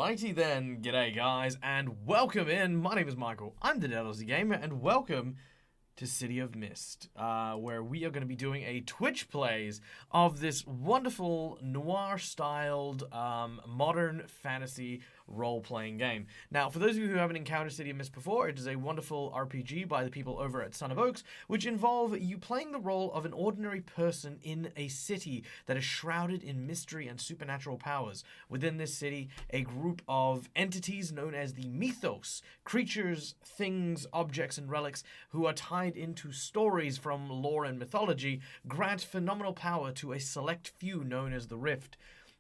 Alrighty then, g'day guys, and welcome in. My name is Michael, I'm the Aussie Gamer, and welcome to City of Mist, where we are going to be doing a Twitch plays of this wonderful noir-styled modern fantasy role-playing game. Now, for those of you who haven't encountered City of Mist before, it is a wonderful RPG by the people over at Son of Oaks, which involve you playing the role of an ordinary person in a city that is shrouded in mystery and supernatural powers. Within this city, a group of entities known as the Mythos, creatures, things, objects, and relics who are tied into stories from lore and mythology, grant phenomenal power to a select few known as the Rift.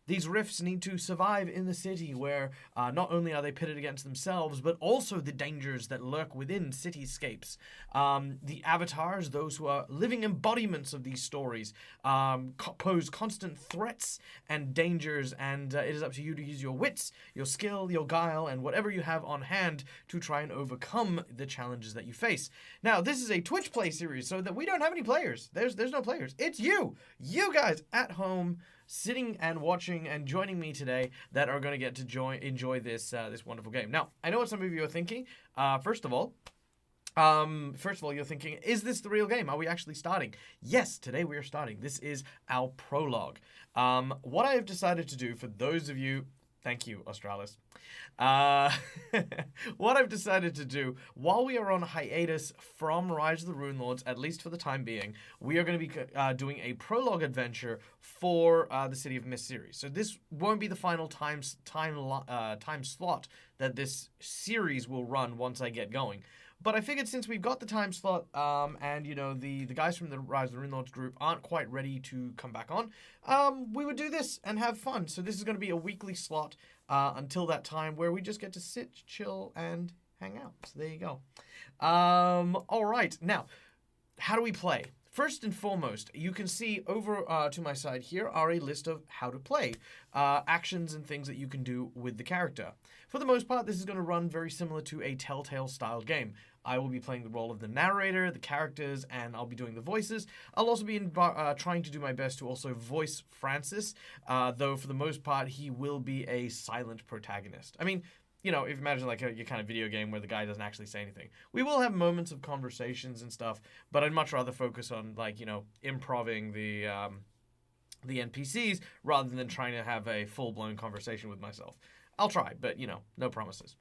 These rifts need to survive in the city where not only are they pitted against themselves, but also the dangers that lurk within cityscapes. The avatars, those who are living embodiments of these stories, pose constant threats and dangers, and it is up to you to use your wits, your skill, your guile, and whatever you have on hand to try and overcome the challenges that you face. Now, this is a Twitch play series, so that we don't have any players. There's no players. It's you guys at home, sitting and watching and joining me today that are going to get to enjoy this this wonderful game. Now, I know what some of you are thinking. First of all, you're thinking, is this the real game? Are we actually starting? Yes, today we are starting. This is our prologue. What I have decided to do for those of you... Thank you, Australis. What I've decided to do, while we are on hiatus from Rise of the Rune Lords, at least for the time being, we are going to be doing a prologue adventure for the City of Mist series. So this won't be the final time slot that this series will run once I get going. But I figured since we've got the time slot, and, you know, the guys from the Rise of the Rune Lords group aren't quite ready to come back on, we would do this and have fun. So this is going to be a weekly slot until that time where we just get to sit, chill, and hang out. So there you go. All right. Now, how do we play? First and foremost, you can see over to my side here are a list of how to play, actions and things that you can do with the character. For the most part, this is going to run very similar to a Telltale-styled game. I will be playing the role of the narrator, the characters, and I'll be doing the voices. I'll also be trying to do my best to also voice Francis, though for the most part, he will be a silent protagonist. I mean, you know, if you imagine like your kind of video game where the guy doesn't actually say anything. We will have moments of conversations and stuff, but I'd much rather focus on, like, you know, improving the NPCs rather than trying to have a full-blown conversation with myself. I'll try, but, you know, no promises.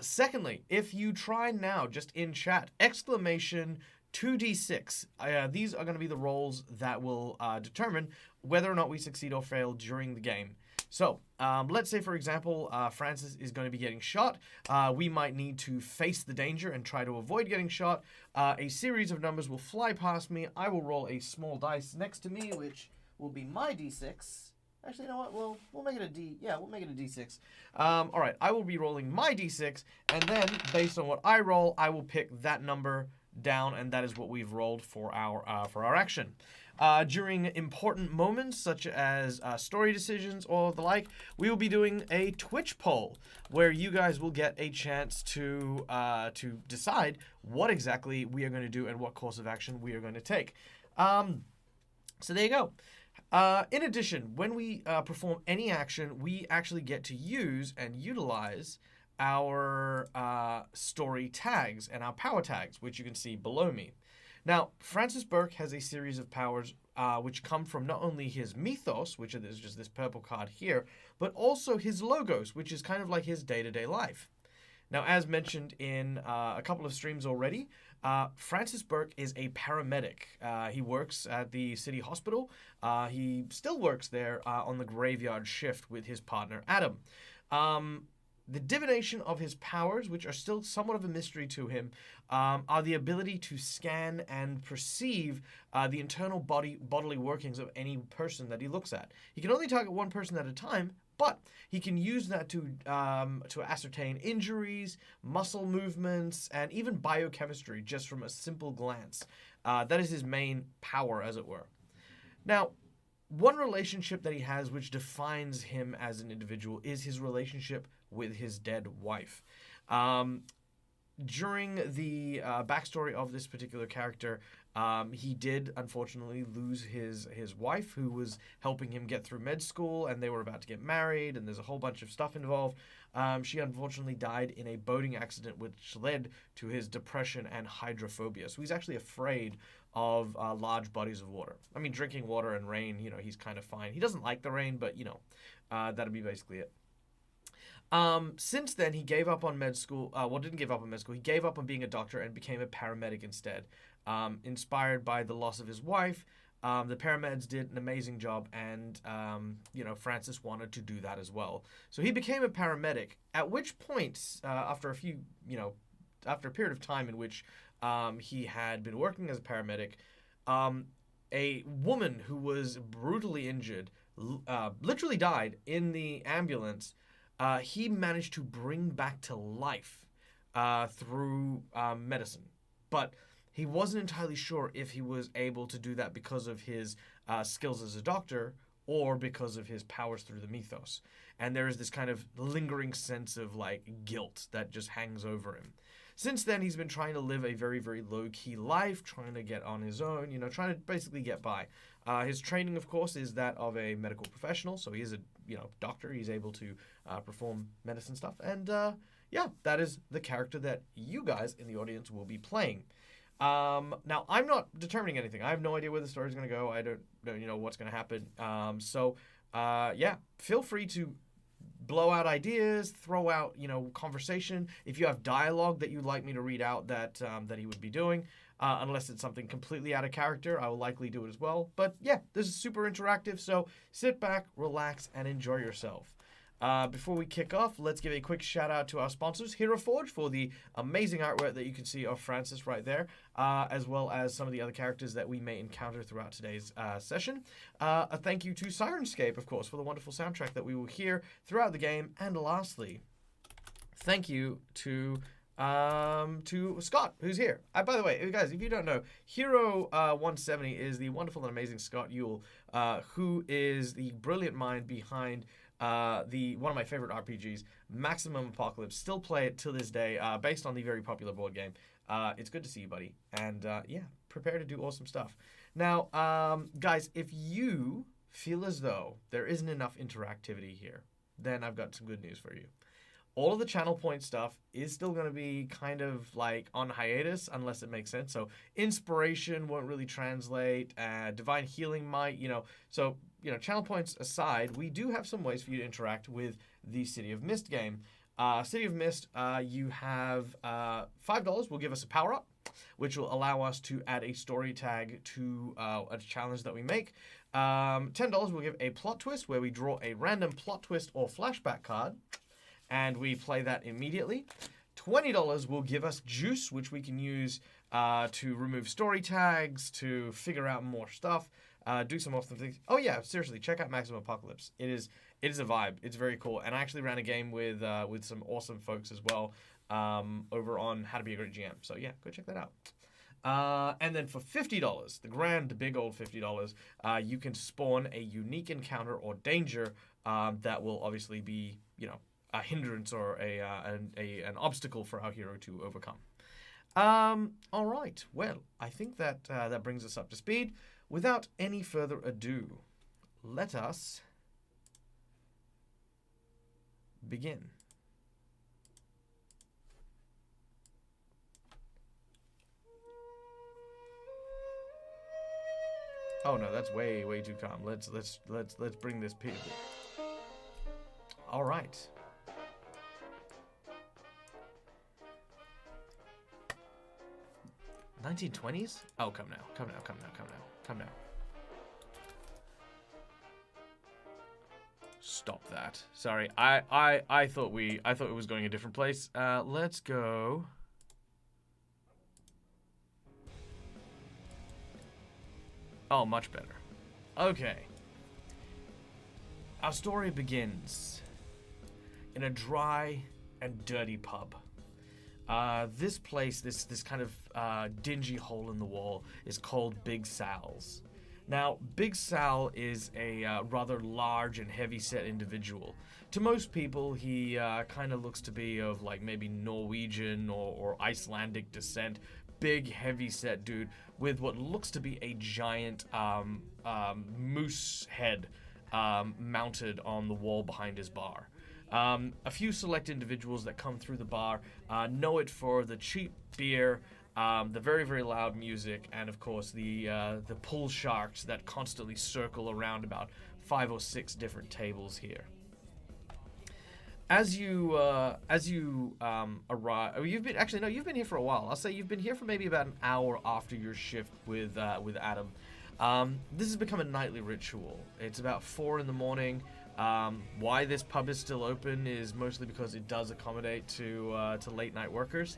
Secondly, if you try now, just in chat, exclamation 2d6. These are going to be the rolls that will determine whether or not we succeed or fail during the game. So, let's say, for example, Francis is going to be getting shot. We might need to face the danger and try to avoid getting shot. A series of numbers will fly past me. I will roll a small dice next to me, which will be my d6. Actually, you know what? We'll make it a d. Yeah, we'll make it a d6. All right, I will be rolling my d6, and then based on what I roll, I will pick that number down, and that is what we've rolled for our action. During important moments such as story decisions or the like, we will be doing a Twitch poll where you guys will get a chance to decide what exactly we are going to do and what course of action we are going to take. So there you go. In addition, when we perform any action, we actually get to use and utilize our story tags and our power tags, which you can see below me. Now, Francis Burke has a series of powers which come from not only his mythos, which is just this purple card here, but also his logos, which is kind of like his day-to-day life. Now, as mentioned in a couple of streams already, Francis Burke is a paramedic. He works at the city hospital. He still works there on the graveyard shift with his partner, Adam. The divination of his powers, which are still somewhat of a mystery to him, are the ability to scan and perceive the internal bodily workings of any person that he looks at. He can only target one person at a time, but he can use that to ascertain injuries, muscle movements, and even biochemistry just from a simple glance. That is his main power, as it were. Now, one relationship that he has which defines him as an individual is his relationship with his dead wife. during the backstory of this particular character, he did unfortunately lose his wife, who was helping him get through med school, and they were about to get married, and there's a whole bunch of stuff involved. She unfortunately died in a boating accident, which led to his depression and hydrophobia. So he's actually afraid of large bodies of water. I mean, drinking water and rain, he's kind of fine. He doesn't like the rain, but that'll be basically it. Since then, he gave up on med school. Didn't give up on med school. He gave up on being a doctor and became a paramedic instead. Inspired by the loss of his wife, the paramedics did an amazing job, and Francis wanted to do that as well. So he became a paramedic. At which point, after a period of time in which he had been working as a paramedic, a woman who was brutally injured, literally died in the ambulance. He managed to bring back to life through medicine. But he wasn't entirely sure if he was able to do that because of his skills as a doctor or because of his powers through the mythos. And there is this kind of lingering sense of guilt that just hangs over him. Since then, he's been trying to live a very, very low-key life, trying to get on his own, trying to basically get by. His training, of course, is that of a medical professional, so he is a doctor. He's able to perform medicine stuff, and that is the character that you guys in the audience will be playing. Now, I'm not determining anything. I have no idea where the story's going to go. I don't know what's going to happen. Feel free to blow out ideas, throw out, conversation. If you have dialogue that you'd like me to read out that he would be doing, unless it's something completely out of character, I will likely do it as well. But yeah, this is super interactive, so sit back, relax, and enjoy yourself. Before we kick off, let's give a quick shout out to our sponsors, Hero Forge, for the amazing artwork that you can see of Francis right there, as well as some of the other characters that we may encounter throughout today's session. A thank you to Sirenscape, of course, for the wonderful soundtrack that we will hear throughout the game. And lastly, thank you to Scott, who's here. By the way, guys, if you don't know, Hero 170 is the wonderful and amazing Scott Yule, who is the brilliant mind behind one of my favorite RPGs, Maximum Apocalypse. Still play it to this day, based on the very popular board game. It's good to see you, buddy. And prepare to do awesome stuff. Now, guys, if you feel as though there isn't enough interactivity here, then I've got some good news for you. All of the channel point stuff is still going to be kind of on hiatus unless it makes sense. So inspiration won't really translate. Divine healing might, So, channel points aside, we do have some ways for you to interact with the City of Mist game. City of Mist, you have $5 will give us a power-up, which will allow us to add a story tag to a challenge that we make. $10 will give a plot twist, where we draw a random plot twist or flashback card, and we play that immediately. $20 will give us juice, which we can use to remove story tags, to figure out more stuff, do some awesome things. Oh yeah, seriously, check out Maximum Apocalypse. It is a vibe. It's very cool. And I actually ran a game with some awesome folks as well over on How to Be a Great GM. So yeah, go check that out. And then for $50, the big old $50, you can spawn a unique encounter or danger that will obviously be, a hindrance or an obstacle for our hero to overcome. All right. Well, I think that that brings us up to speed. Without any further ado, let us begin. Oh no, that's way too calm. Let's bring this people. All right. $1920s? Oh, come now. Stop that. Sorry, I thought it was going a different place. Let's go. Oh, much better. Okay. Our story begins in a dry and dirty pub. This place, this kind of dingy hole in the wall, is called Big Sal's. Now, Big Sal is a rather large and heavy-set individual. To most people, he kind of looks to be of like maybe Norwegian or Icelandic descent. Big, heavy-set dude with what looks to be a giant moose head mounted on the wall behind his bar. A few select individuals that come through the bar know it for the cheap beer, the very, very loud music, and of course the pool sharks that constantly circle around about 5 or 6 different tables here. As you arrive, you've been here for a while. I'll say you've been here for maybe about an hour after your shift with Adam. This has become a nightly ritual. It's about 4 in the morning. Why this pub is still open is mostly because it does accommodate to late night workers.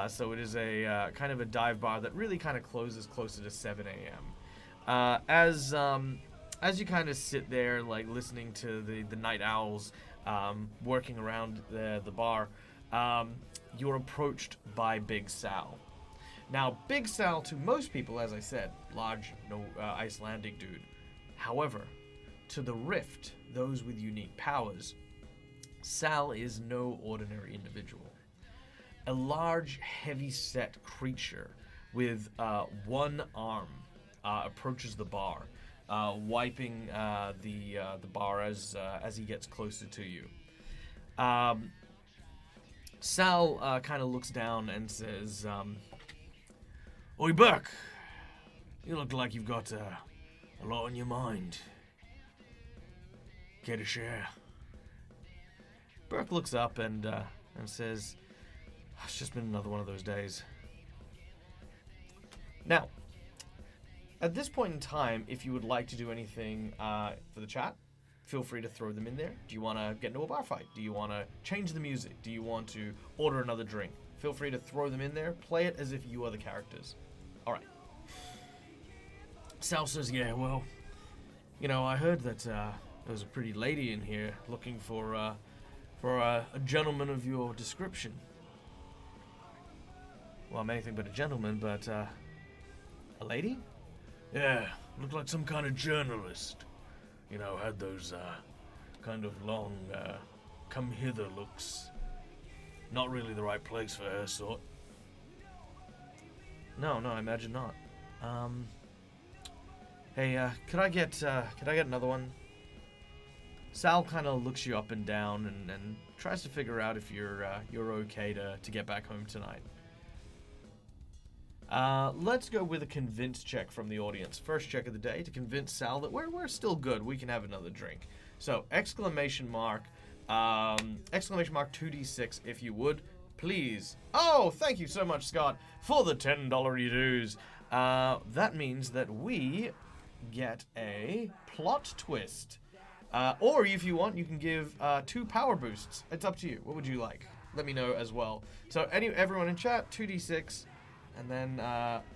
So it is a kind of a dive bar that really kind of closes closer to 7 a.m. As you kind of sit there, like listening to the night owls working around the bar, you're approached by Big Sal. Now, Big Sal, to most people, as I said, large, Icelandic dude. However, to the Rift, those with unique powers, Sal is no ordinary individual. A large, heavy-set creature with one arm approaches the bar, wiping the bar as he gets closer to you. Sal kind of looks down and says, "Oi, Burke, you look like you've got a lot on your mind. Care to share?" Burke looks up and says, "It's just been another one of those days." Now, at this point in time, if you would like to do anything for the chat, feel free to throw them in there. Do you want to get into a bar fight? Do you want to change the music? Do you want to order another drink? Feel free to throw them in there. Play it as if you are the characters. All right. Sal says, "Yeah, well, I heard that there was a pretty lady in here looking for a gentleman of your description." "Well, I'm anything but a gentleman, but a lady?" "Yeah, looked like some kind of journalist. Had those kind of long come hither looks. Not really the right place for her sort." No, I imagine not. Hey, could I get another one?" Sal kind of looks you up and down and tries to figure out if you're okay to get back home tonight. Let's go with a convince check from the audience. First check of the day to convince Sal that we're still good. We can have another drink. So exclamation mark 2d6 if you would, please. Oh, thank you so much, Scott, for the $10 dues. That means that we get a plot twist. Or if you want, you can give 2 power boosts. It's up to you. What would you like? Let me know as well. So everyone in chat, 2d6, and then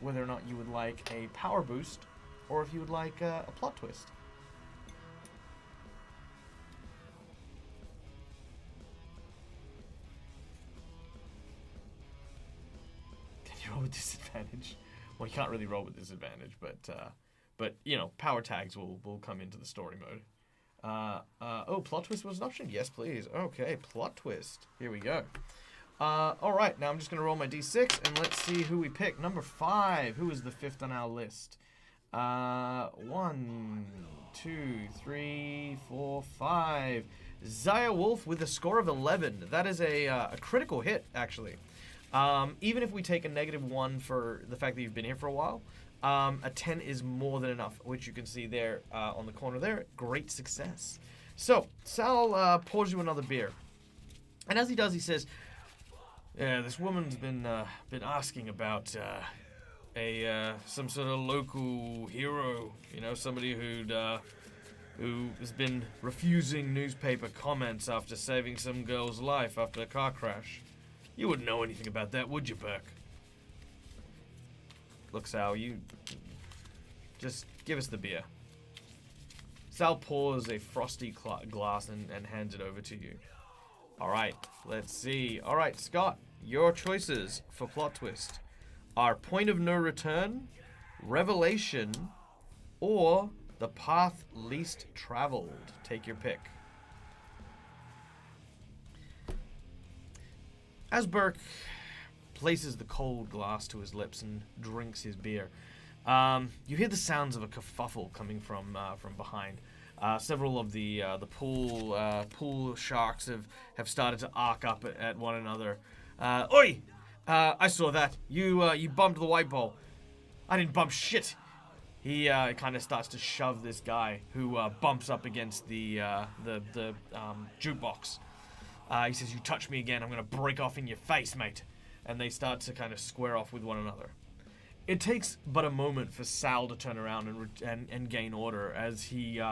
whether or not you would like a power boost, or if you would like a plot twist. Can you roll with disadvantage? Well, you can't really roll with disadvantage, but power tags will come into the story mode. Plot twist was an option? Yes, please. Okay, plot twist. Here we go. Alright, now I'm just going to roll my d6, and let's see who we pick. Number 5. Who is the 5th on our list? 1, 2, 3, 4, 5. Zaya Wolf with a score of 11. That is a critical hit, actually. Even if we take a -1 for the fact that you've been here for a while, a 10 is more than enough, which you can see there on the corner there. Great success. So, Sal pours you another beer. And as he does, he says, "Yeah, this woman's been asking about some sort of local hero, somebody who has been refusing newspaper comments after saving some girl's life after a car crash. You wouldn't know anything about that, would you, Burke?" "Look, Sal, you just give us the beer." Sal pours a frosty glass and hands it over to you. All right, let's see. All right, Scott, your choices for plot twist are point of no return, revelation, or the path least traveled. Take your pick. As Burke places the cold glass to his lips and drinks his beer, you hear the sounds of a kerfuffle coming from behind. Several of the pool sharks have started to arc up at one another. Oi! I saw that. You bumped the white ball. I didn't bump shit. He kind of starts to shove this guy who bumps up against the jukebox. He says, "You touch me again, I'm gonna break off in your face, mate." And they start to kind of square off with one another. It takes but a moment for Sal to turn around and gain order as he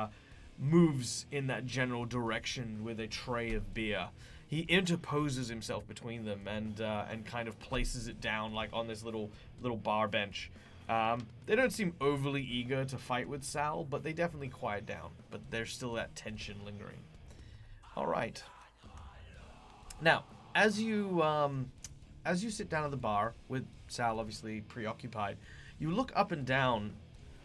moves in that general direction with a tray of beer. He interposes himself between them and kind of places it down like on this little bar bench. They don't seem overly eager to fight with Sal, but they definitely quiet down. But there's still that tension lingering. All right. Now, as you sit down at the bar with Sal obviously preoccupied, you look up and down.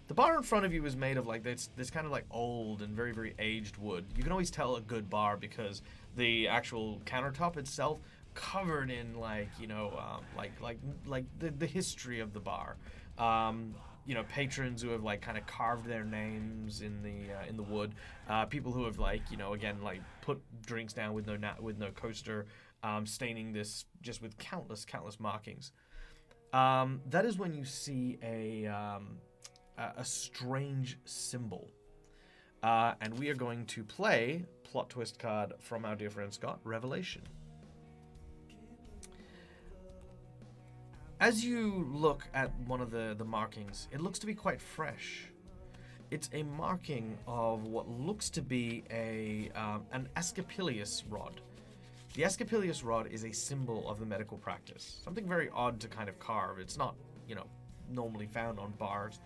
The bar in front of you is made of like this kind of like old and very, very aged wood. You can always tell a good bar because the actual countertop itself covered in like the history of the bar. Patrons who have like kind of carved their names in the wood. People who have again put drinks down with no coaster, staining this just with countless markings. That is when you see a strange symbol, and we are going to play plot twist card from our dear friend Scott, Revelation. As you look at one of the markings, it looks to be quite fresh. It's a marking of what looks to be an Asclepius rod. The Asclepius rod is a symbol of the medical practice. Something very odd to kind of carve. It's not, normally found on bars.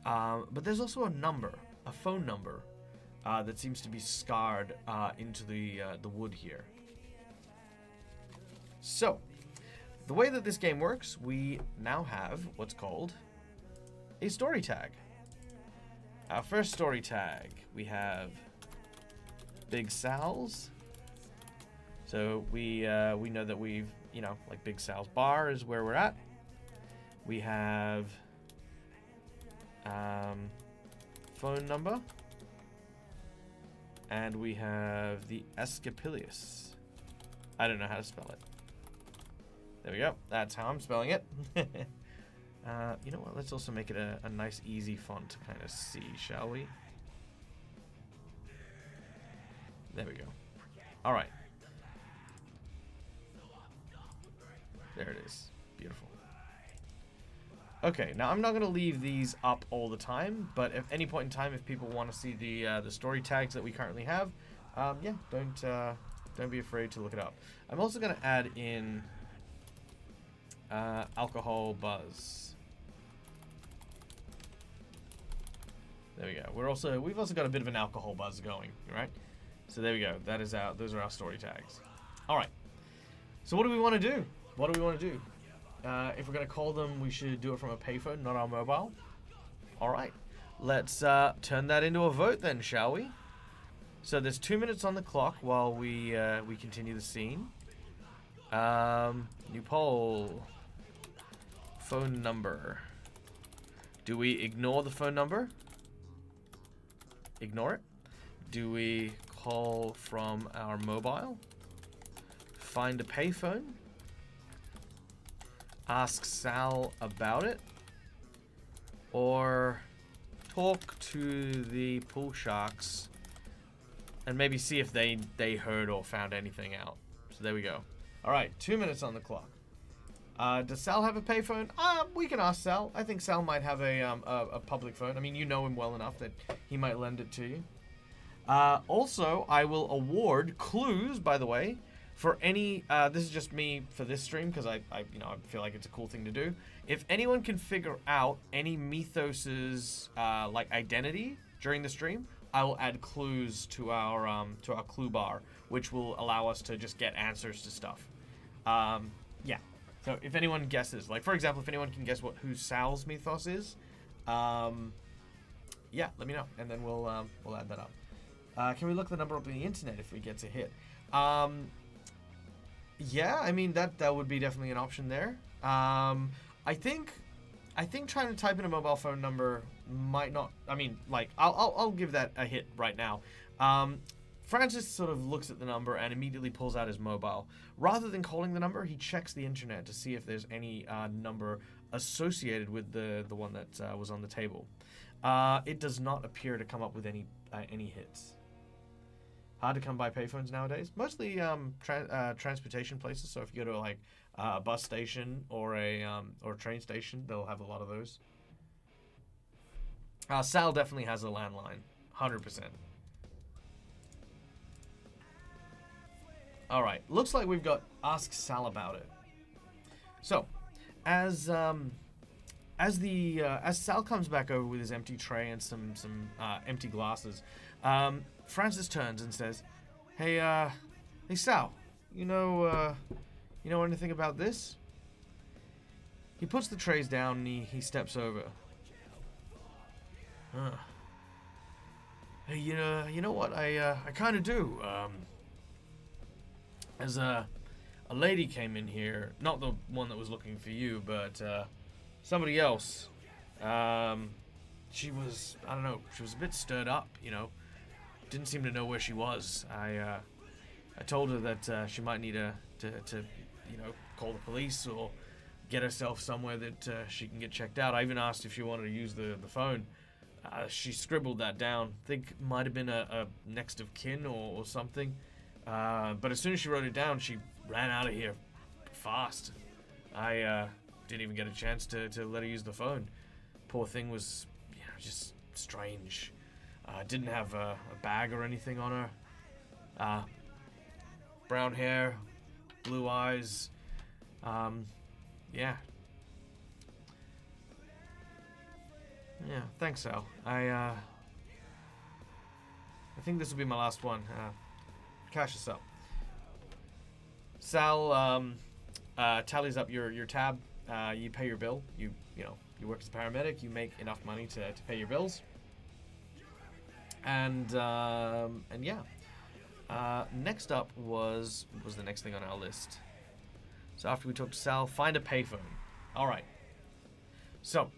But there's also a phone number, that seems to be scarred into the wood here. So, the way that this game works, we now have what's called a story tag. Our first story tag, we have Big Sal's. So we know that we've, Big Sal's bar is where we're at. We have phone number. And we have the Asclepius. I don't know how to spell it. There we go. That's how I'm spelling it. You know what? Let's also make it a nice, easy font to kind of see, shall we? There we go. All right. There it is. Beautiful. Okay, now I'm not going to leave these up all the time, but at any point in time, if people want to see the story tags that we currently have, don't be afraid to look it up. I'm also going to add in alcohol buzz. There we go. We've also got a bit of an alcohol buzz going, right? So there we go. Those are our story tags. All right. So what do we want to do? If we're going to call them, we should do it from a payphone, not our mobile. All right. Let's turn that into a vote then, shall we? So there's 2 minutes on the clock while we continue the scene. New poll. Phone number. Do we ignore the phone number? Ignore it. Do we call from our mobile? Find a payphone? Ask Sal about it? Or talk to the pool sharks and maybe see if they heard or found anything out. So there we go. All right, 2 minutes on the clock. Does Sal have a payphone? We can ask Sal. I think Sal might have a public phone. I mean, you know him well enough that he might lend it to you. Also, I will award clues, by the way, for any. This is just me for this stream because I feel like it's a cool thing to do. If anyone can figure out any Mythos's identity during the stream, I will add clues to our clue bar, which will allow us to just get answers to stuff. Yeah. So if anyone guesses, like for example, if anyone can guess who Sal's mythos is, Yeah, let me know, and then we'll add that up. Can we look the number up on the internet if we get a hit? Yeah, I mean that would be definitely an option there. I think trying to type in a mobile phone number might not. I mean, like I'll give that a hit right now. Francis sort of looks at the number and immediately pulls out his mobile. Rather than calling the number, he checks the internet to see if there's any number associated with the one that was on the table. It does not appear to come up with any hits. Hard to come by payphones nowadays. Mostly transportation places. So if you go to like a bus station or a train station, they'll have a lot of those. Sal definitely has a landline, 100%. All right, looks like we've got Ask Sal About It. So, as Sal comes back over with his empty tray and some empty glasses, Francis turns and says, "Hey Sal, you know anything about this?" He puts the trays down and he steps over. Hey, you know what? I kind of do. As a lady came in here, not the one that was looking for you, but somebody else. She was, I don't know, she was a bit stirred up, Didn't seem to know where she was. I told her that she might need to call the police or get herself somewhere that she can get checked out. I even asked if she wanted to use the phone. She scribbled that down. Think might have been a next of kin or something. But as soon as she wrote it down, she ran out of here fast. I didn't even get a chance to let her use the phone. Poor thing was, just strange. Didn't have a bag or anything on her. Brown hair, blue eyes. Yeah. Yeah, thanks, Sal. I think this will be my last one. Cash this up. Sal tallies up your tab. You pay your bill. You work as a paramedic. You make enough money to pay your bills. And yeah. Next up was the next thing on our list. So after we talked to Sal, find a payphone. All right. So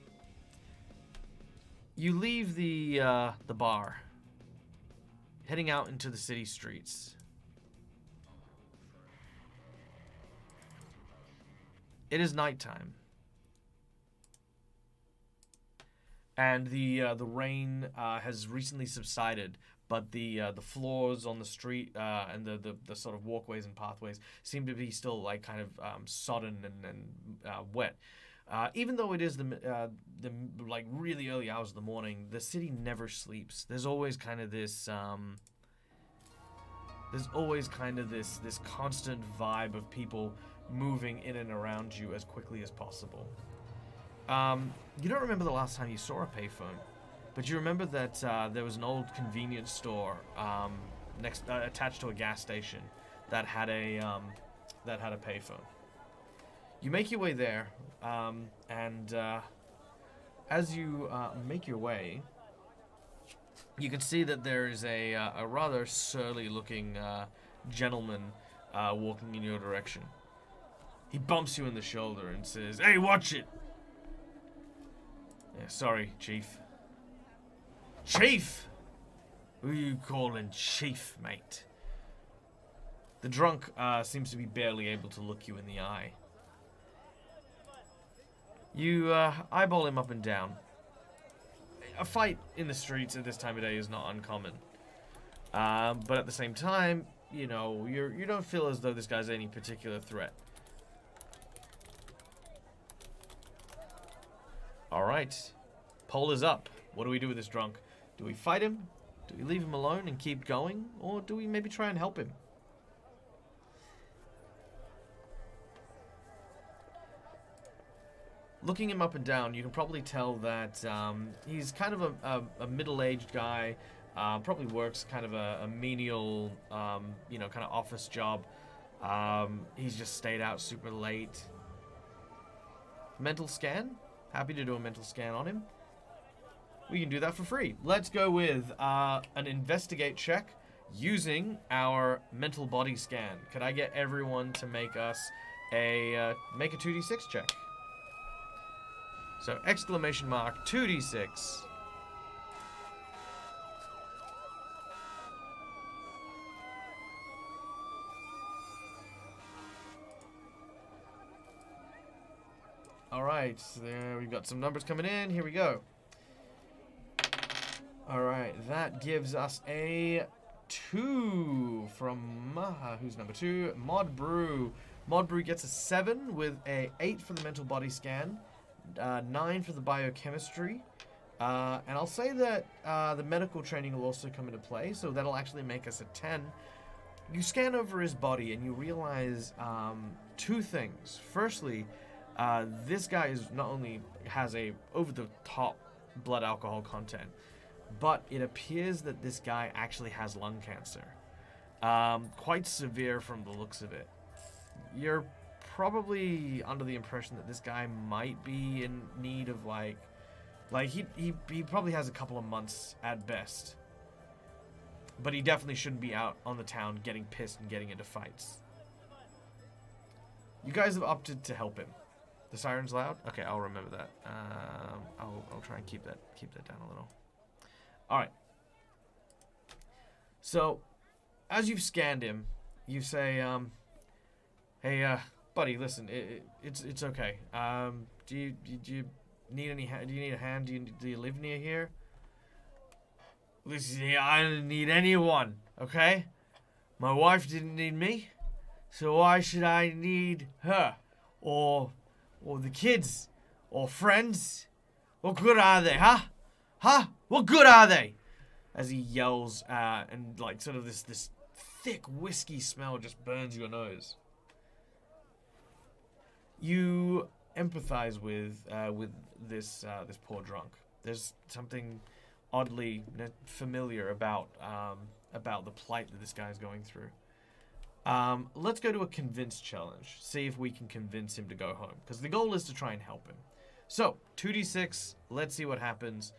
you leave the bar, heading out into the city streets. It is nighttime, and the rain has recently subsided, but the floors on the street and the sort of walkways and pathways seem to be still like kind of sodden and wet. Even though it is the like really early hours of the morning, the city never sleeps. There's always kind of this this constant vibe of people moving in and around you as quickly as possible. You don't remember the last time you saw a payphone, but you remember that there was an old convenience store attached to a gas station that had a payphone. You make your way there, and as you make your way, you can see that there is a rather surly-looking gentleman walking in your direction. He bumps you in the shoulder and says, "Hey, watch it!" Yeah, sorry, Chief. Chief? Who you calling Chief, mate? The drunk seems to be barely able to look you in the eye. You eyeball him up and down. A fight in the streets at this time of day is not uncommon. But at the same time, you don't feel as though this guy's any particular threat. Alright. Poll is up. What do we do with this drunk? Do we fight him? Do we leave him alone and keep going? Or do we maybe try and help him? Looking him up and down, you can probably tell that he's kind of a middle-aged guy. Probably works kind of a menial, kind of office job. He's just stayed out super late. Mental scan? Happy to do a mental scan on him. we can do that for free. Let's go with an investigate check using our mental body scan. Could I get everyone to make us make a 2d6 check? So exclamation mark 2d6. Alright, so there we've got some numbers coming in. Here we go. Alright, that gives us a 2 from who's number 2? Mod Brew. Mod Brew gets a 7 with a 8 for the mental body scan, 9 for the biochemistry, and I'll say that the medical training will also come into play, so that'll actually make us a 10. You scan over his body and you realize two things. Firstly, this guy is not only has a over-the-top blood alcohol content, but it appears that this guy actually has lung cancer. Quite severe from the looks of it. You're probably under the impression that this guy might be in need of like he probably has a couple of months at best. But he definitely shouldn't be out on the town getting pissed and getting into fights. You guys have opted to help him. The siren's loud? Okay, I'll remember that. I'll try and keep that down a little. Alright. So, as you've scanned him, you say, hey, buddy, listen, it's okay. Do you need any? Do you need a hand? Do you live near here? Listen, I don't need anyone. Okay, my wife didn't need me, so why should I need her, or the kids, or friends? What good are they, huh? Huh? What good are they? As he yells, and like sort of this thick whiskey smell just burns your nose. You empathize with this poor drunk. There's something oddly familiar about the plight that this guy's going through. Let's go to a convince challenge. See if we can convince him to go home, because the goal is to try and help him. So 2d6. Let's see what happens.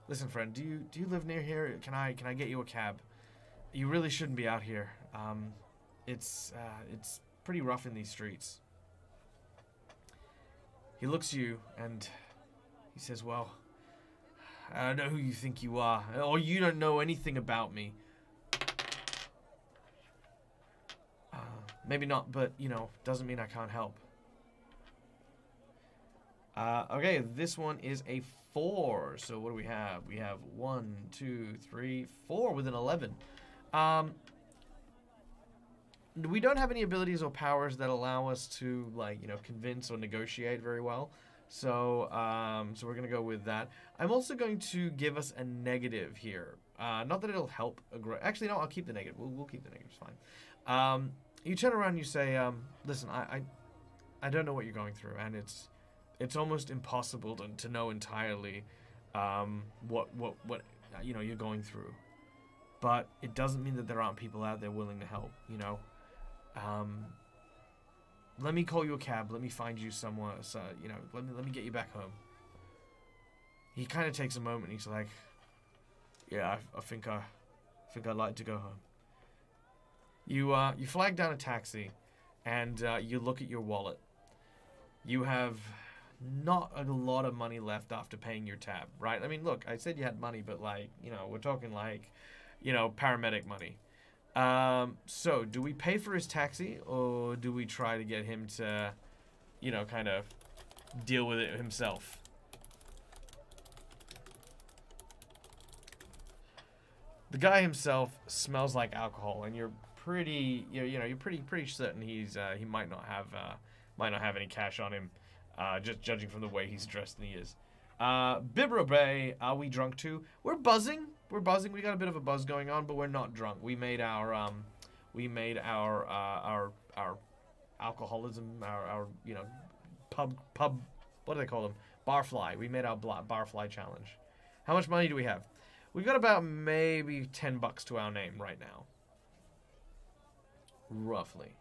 Listen, friend, do you live near here? Can I get you a cab? You really shouldn't be out here. It's pretty rough in these streets. He looks at you and he says, well, I don't know who you think you are, or you don't know anything about me. Maybe not, but, doesn't mean I can't help. Okay, this one is a 4. So what do we have? We have 1, 2, 3, 4 with an 11. We don't have any abilities or powers that allow us to, convince or negotiate very well. So, so we're going to go with that. I'm also going to give us a negative here. Not that it'll help. Actually, no, I'll keep the negative. We'll keep the negative. It's fine. You turn around and you say, listen, I don't know what you're going through, and it's almost impossible to know entirely what you're going through. But it doesn't mean that there aren't people out there willing to help, Let me call you a cab. Let me find you somewhere. So, let me get you back home. He kind of takes a moment. He's like, yeah, I think I'd like to go home. You flag down a taxi, and you look at your wallet. You have not a lot of money left after paying your tab, right? I mean, look, I said you had money, but we're talking paramedic money. So do we pay for his taxi, or do we try to get him to, kind of deal with it himself? The guy himself smells like alcohol, and you're pretty, you're pretty certain he might not have any cash on him, just judging from the way he's dressed and he is. Bibro Bay, are we drunk too? We're buzzing. We got a bit of a buzz going on, but we're not drunk. We made our alcoholism, our pub, what do they call them? Barfly. We made our barfly challenge. How much money do we have? We've got about maybe $10 to our name right now. Roughly.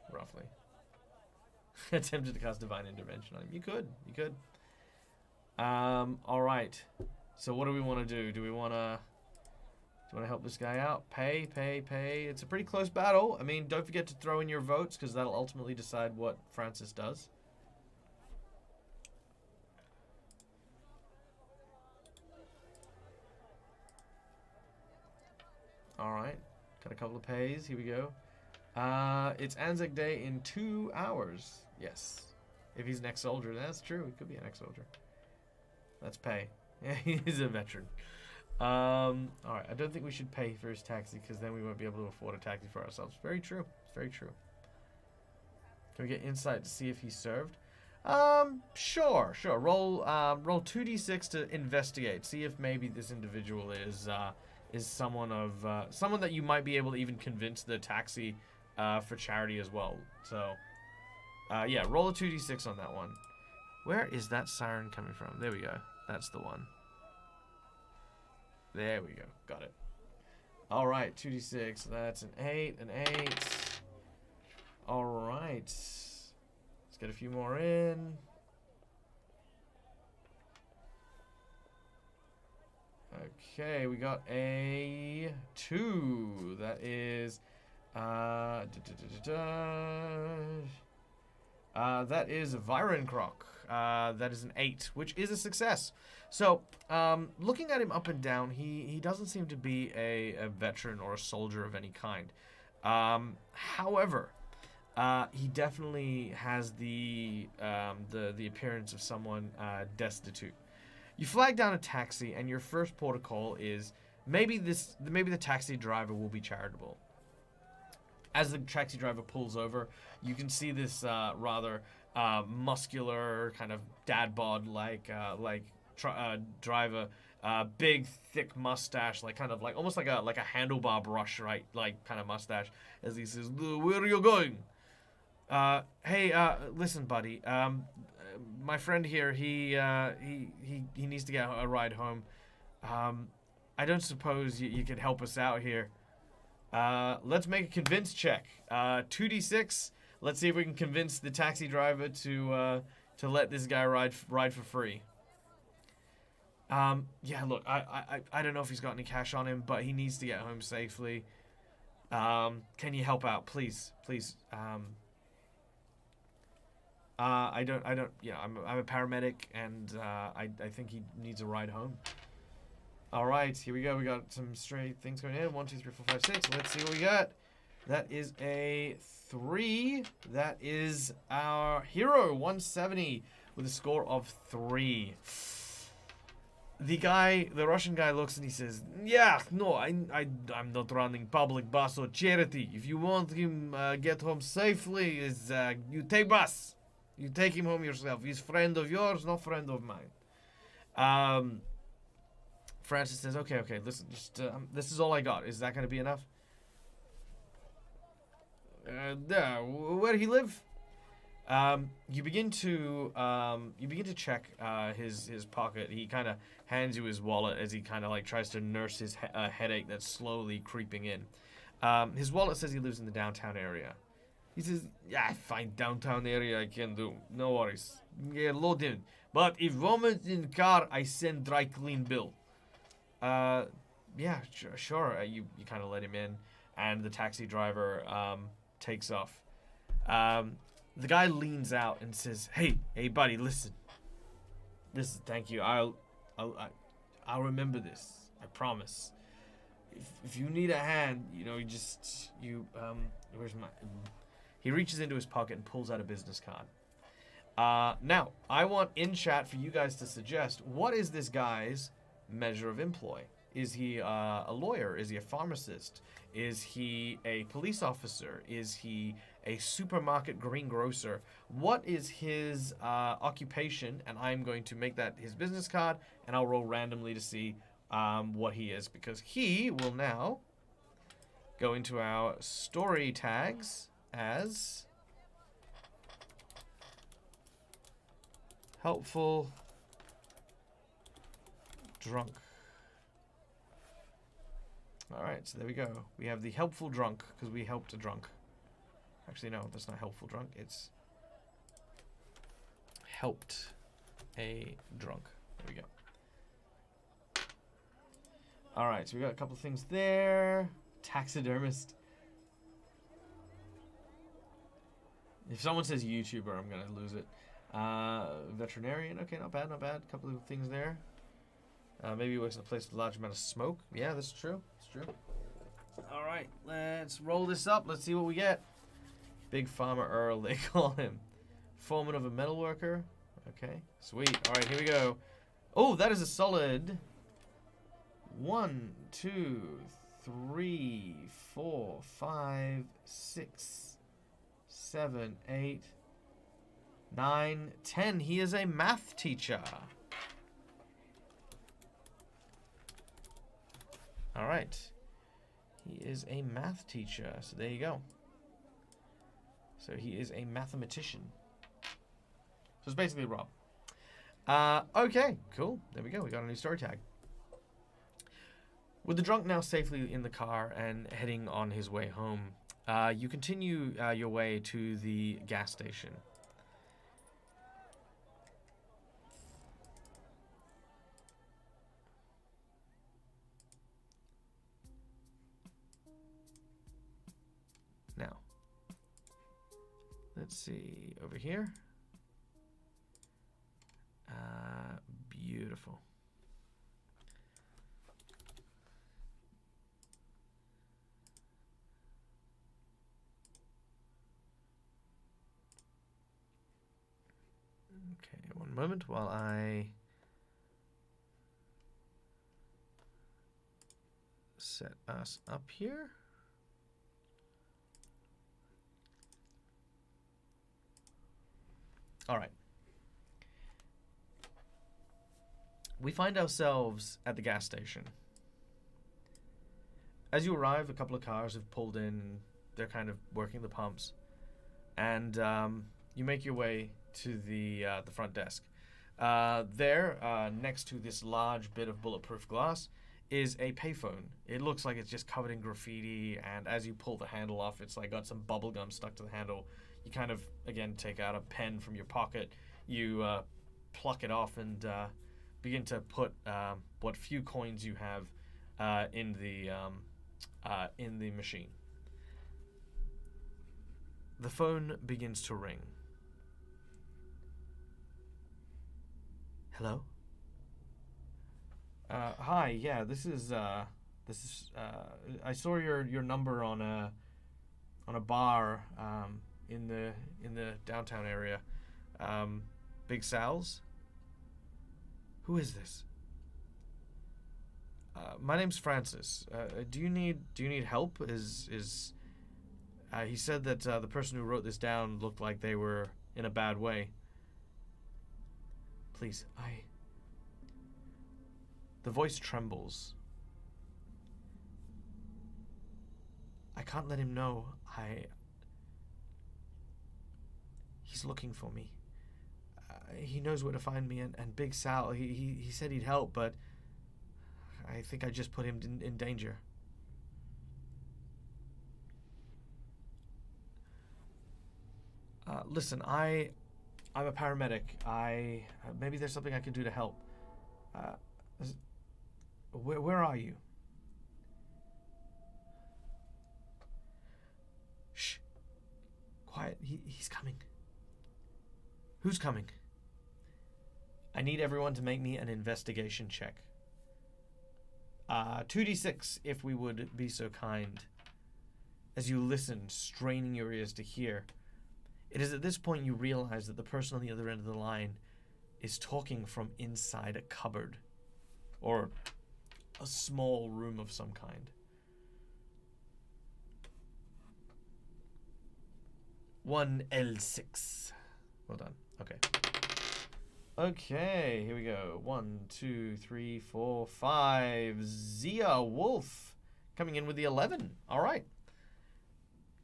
Attempted to cast divine intervention on him. You could. All right. So what do we want to do? Do we want to help this guy out? Pay. It's a pretty close battle. I mean, don't forget to throw in your votes because that'll ultimately decide what Francis does. All right. Got a couple of pays. Here we go. It's Anzac Day in 2 hours. Yes. If he's an ex-soldier, that's true. He could be an ex-soldier. Let's pay. Yeah, he's a veteran. All right. I don't think we should pay for his taxi because then we won't be able to afford a taxi for ourselves. Very true. It's very true. Can we get insight to see if he's served? Sure. Roll 2d6 to investigate. See if maybe this individual is someone that you might be able to even convince the taxi for charity as well. So, yeah, roll a 2d6 on that one. Where is that siren coming from? There we go. That's the one. There we go. Got it. All right, 2d6. That's an 8, an 8. All right. Let's get a few more in. Okay, we got a 2. That is, that is Virencroc. That is an 8, which is a success. So, looking at him up and down, he doesn't seem to be a veteran or a soldier of any kind. However, he definitely has the appearance of someone destitute. You flag down a taxi, and your first protocol is maybe the taxi driver will be charitable. As the taxi driver pulls over, you can see this rather muscular kind of dad bod driver, big thick mustache, almost like a handlebar brush, right? Like kind of mustache. As he says, "Where are you going?" Hey, listen, buddy. My friend here, he needs to get a ride home. I don't suppose you could help us out here. Let's make a convince check. 2d6. Let's see if we can convince the taxi driver to let this guy ride for free. Yeah, look, I don't know if he's got any cash on him, but he needs to get home safely. Can you help out, please? I don't, you know, I'm a paramedic, and I think he needs a ride home. All right, here we go. We got some straight things going in. 1, 2, 3, 4, 5, 6. Let's see what we got. That is a 3. That is our hero, 170, with a score of 3. The Russian guy looks and he says, "Yeah, no, I'm not running public bus or charity. If you want him get home safely, you take bus. You take him home yourself. He's friend of yours, not friend of mine." Francis says, okay, listen, just this is all I got. Is that going to be enough? Yeah, where he live? You begin to check his pocket. He kind of hands you his wallet as he kind of like tries to nurse his headache that's slowly creeping in. His wallet says he lives in the downtown area. He says, "Yeah, fine, downtown area I can do. No worries. Yeah, load in. But if woman's in car, I send dry clean bill." Yeah, sure. You kind of let him in, and the taxi driver takes off. The guy leans out and says, "Hey, buddy, listen. Thank you. I'll remember this. I promise. If you need a hand, you know, where's my?" He reaches into his pocket and pulls out a business card. Now, I want in chat for you guys to suggest, what is this guy's measure of employ? Is he a lawyer? Is he a pharmacist? Is he a police officer? Is he a supermarket greengrocer? What is his occupation? And I'm going to make that his business card, and I'll roll randomly to see what he is, because he will now go into our story tags as helpful drunk. All right, so there we go. We have the helpful drunk because we helped a drunk. Actually, no, that's not helpful drunk. It's helped a drunk. All right, so we got a couple of things there. Taxidermist. If someone says YouTuber, I'm gonna lose it. Veterinarian. Okay, not bad, not bad. A couple of things there. Maybe he works in a place with a large amount of smoke. Yeah, that's true. That's true. All right, let's roll this up. Let's see what we get. Big Farmer Earl, they call him. Foreman of a metal worker. Okay, sweet. All right, here we go. Oh, that is a solid 1, 2, 3, 4, 5, 6, 7, 8, 9, 10. He is a math teacher. All right. He is a math teacher. So there you go. So he is a mathematician. So it's basically Rob. Okay, cool. There we go. We got a new story tag. With the drunk now safely in the car and heading on his way home, you continue your way to the gas station. Now, let's see over here. Beautiful. Okay, one moment while I set us up here. All right. We find ourselves at the gas station. As you arrive, a couple of cars have pulled in. They're kind of working the pumps. And you make your way to the front desk. There, next to this large bit of bulletproof glass, is a payphone. It looks like it's just covered in graffiti, and as you pull the handle off, it's like got some bubble gum stuck to the handle. You kind of, again, take out a pen from your pocket. You pluck it off and begin to put what few coins you have in the machine. The phone begins to ring. Hello? Hi, yeah, this is I saw your number on a bar in the downtown area. Big Sal's? Who is this? My name's Francis. Do you need help? He said that the person who wrote this down looked like they were in a bad way. Please, The voice trembles. I can't let him know. He's looking for me. He knows where to find me, and Big Sal, he said he'd help, but I think I just put him in danger. Listen, I'm a paramedic. Maybe there's something I can do to help. Where are you? Shh. Quiet. He's coming. Who's coming? I need everyone to make me an investigation check. 2d6, if we would be so kind. As you listen, straining your ears to hear, it is at this point you realize that the person on the other end of the line is talking from inside a cupboard or a small room of some kind. 1L6. Well done. Okay. Okay, here we go. 1, 2, 3, 4, 5. Zia Wolf coming in with the 11. All right.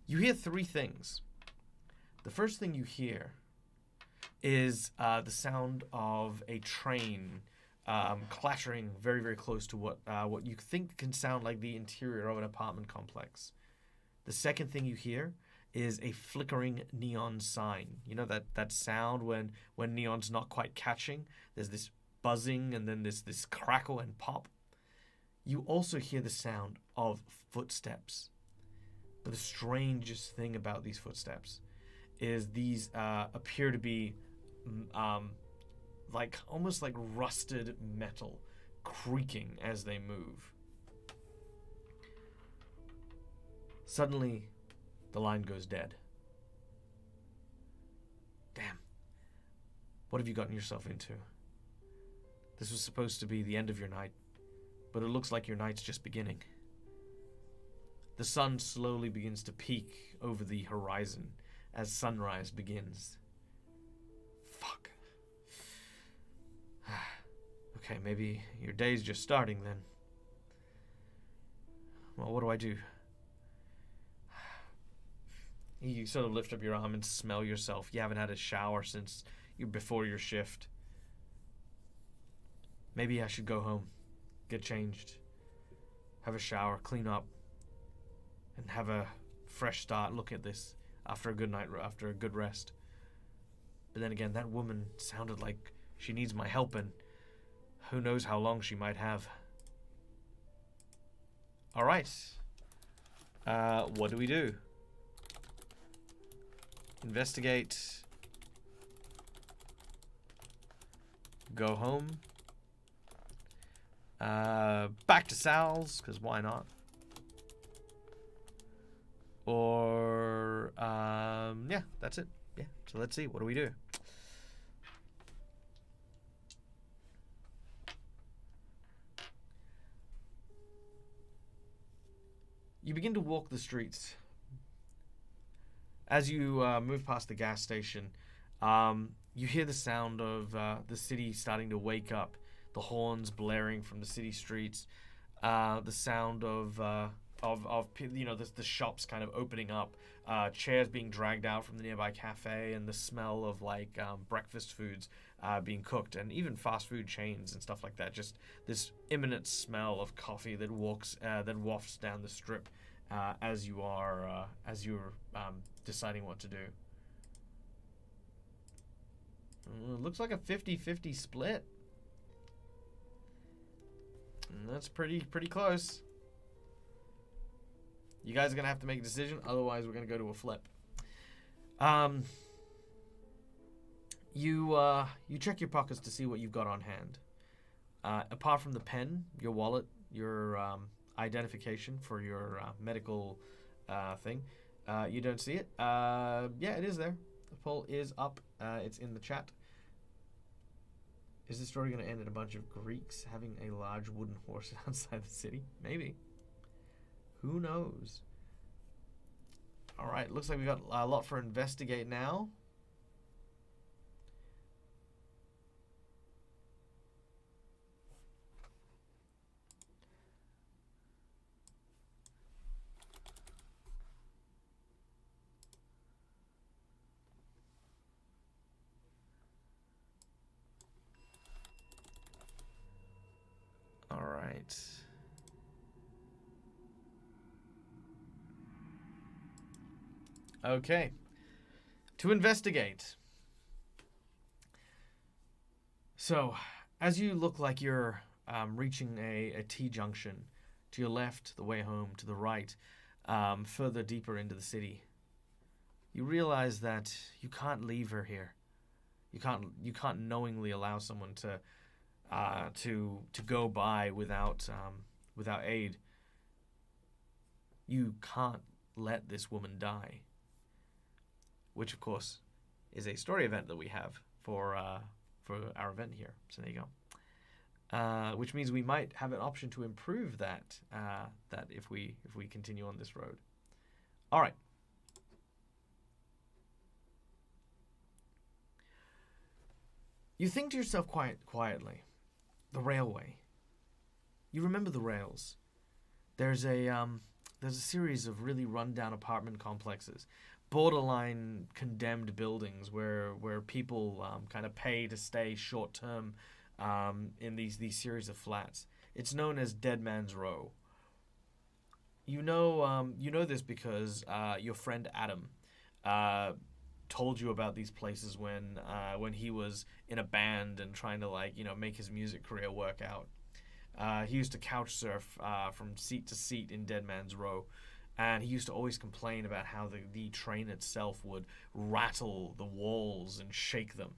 You hear three things. The first thing you hear is the sound of a train clattering very, very close to what you think can sound like the interior of an apartment complex. The second thing you hear is a flickering neon sign. You know that sound when neon's not quite catching? There's this buzzing and then this crackle and pop. You also hear the sound of footsteps. But the strangest thing about these footsteps is these appear to be like almost like rusted metal creaking as they move. Suddenly, the line goes dead. Damn. What have you gotten yourself into? This was supposed to be the end of your night, but it looks like your night's just beginning. The sun slowly begins to peek over the horizon as sunrise begins. Fuck. Okay, maybe your day's just starting then. Well, what do I do? You sort of lift up your arm and smell yourself. You haven't had a shower since before your shift. Maybe I should go home, get changed, have a shower, clean up, and have a fresh start. Look at this after a good night, after a good rest. But then again, that woman sounded like she needs my help, and who knows how long she might have. All right. What do we do? Investigate. Go home. Back to Sal's, because why not? Or, yeah, that's it. Yeah, so let's see. What do we do? You begin to walk the streets. As you move past the gas station, you hear the sound of the city starting to wake up. The horns blaring from the city streets. The sound of you know, the shops kind of opening up. Chairs being dragged out from the nearby cafe, and the smell of like breakfast foods being cooked, and even fast food chains and stuff like that. Just this imminent smell of coffee that wafts down the strip as you're deciding what to do. It looks like a 50-50 split. And that's pretty close. You guys are gonna have to make a decision, otherwise we're gonna go to a flip. You check your pockets to see what you've got on hand. Apart from the pen, your wallet, your identification for your medical thing, you don't see it. Yeah, it is there. The poll is up. It's in the chat. Is the story going to end in a bunch of Greeks having a large wooden horse outside the city? Maybe. Who knows? All right, looks like we got a lot for investigate now. All right. Okay. To investigate. So, as you look like you're reaching a T-junction, to your left, the way home, to the right, further deeper into the city, you realize that you can't leave her here. You can't knowingly allow someone to go by without aid. You can't let this woman die. Which, of course, is a story event that we have for our event here. So there you go. Which means we might have an option to improve that if we continue on this road. All right. You think to yourself quietly, the railway. You remember the rails. There's a series of really run-down apartment complexes, borderline condemned buildings where people kind of pay to stay short-term in these series of flats. It's known as Dead Man's Row. You know this because your friend Adam told you about these places when he was in a band and trying to make his music career work out. He used to couch surf from seat to seat in Dead Man's Row. And he used to always complain about how the train itself would rattle the walls and shake them.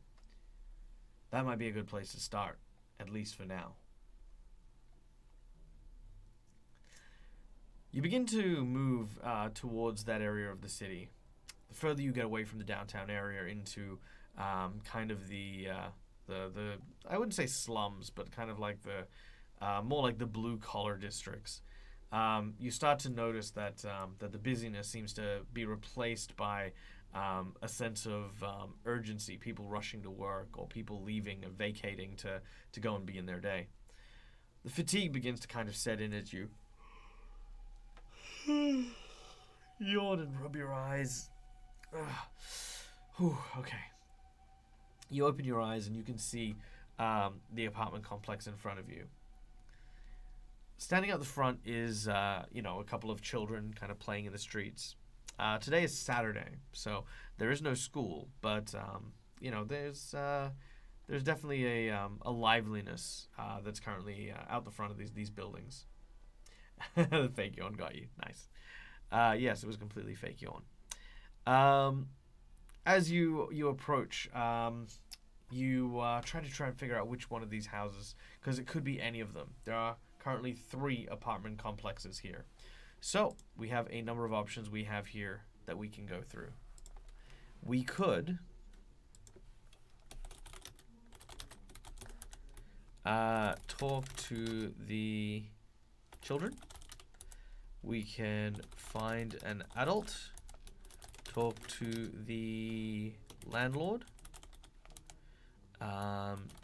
That might be a good place to start, at least for now. You begin to move towards that area of the city. The further you get away from the downtown area into kind of the I wouldn't say slums, but kind of like the more like the blue collar districts. You start to notice that that the busyness seems to be replaced by a sense of urgency, people rushing to work or people leaving or vacating to go and begin their day. The fatigue begins to kind of set in as you yawn and rub your eyes. Whew, okay. You open your eyes and you can see the apartment complex in front of you. Standing out the front is, a couple of children kind of playing in the streets. Today is Saturday, so there is no school, but there's definitely a liveliness that's currently out the front of these buildings. The fake yawn got you. Nice. Yes, it was completely fake yawn. As you approach, you try and figure out which one of these houses, because it could be any of them. There are currently 3 apartment complexes here. So we have a number of options we have here that we can go through. We could talk to the children. We can find an adult, talk to the landlord,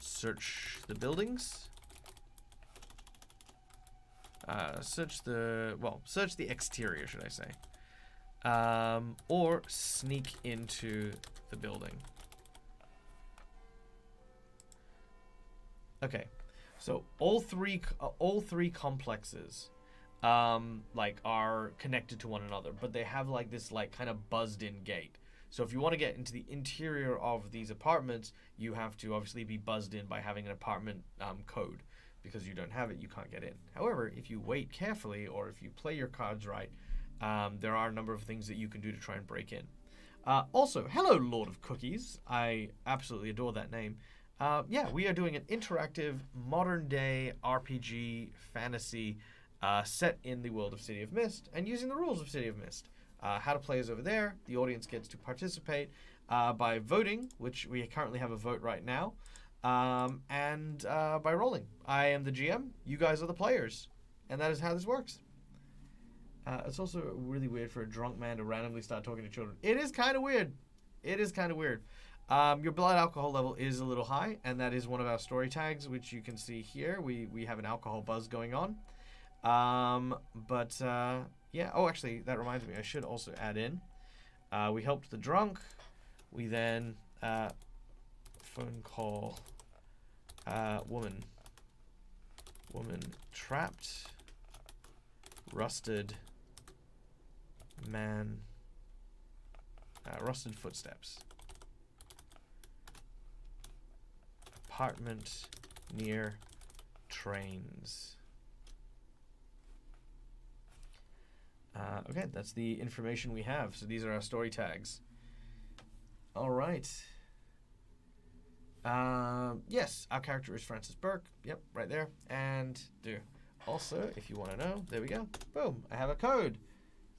search the buildings, search the exterior, should I say, or sneak into the building. Okay, so all three complexes are connected to one another, but they have this kind of buzzed in gate. So if you want to get into the interior of these apartments, you have to obviously be buzzed in by having an apartment code. Because you don't have it, you can't get in. However, if you wait carefully or if you play your cards right, there are a number of things that you can do to try and break in. Also, hello, Lord of Cookies. I absolutely adore that name. We are doing an interactive modern-day RPG fantasy set in the world of City of Mist and using the rules of City of Mist. How to play is over there. The audience gets to participate by voting, which we currently have a vote right now. And by rolling. I am the GM, you guys are the players, and that is how this works. It's also really weird for a drunk man to randomly start talking to children. It is kind of weird. Your blood alcohol level is a little high, and that is one of our story tags, which you can see here. We have an alcohol buzz going on. Oh, actually, that reminds me, I should also add in, we helped the drunk. We then phone call woman trapped, rusted man, rusted footsteps, apartment near trains. Okay, that's the information we have. So these are our story tags. All right. Yes, our character is Francis Burke. Yep, right there. And also, if you want to know, there we go. Boom, I have a code.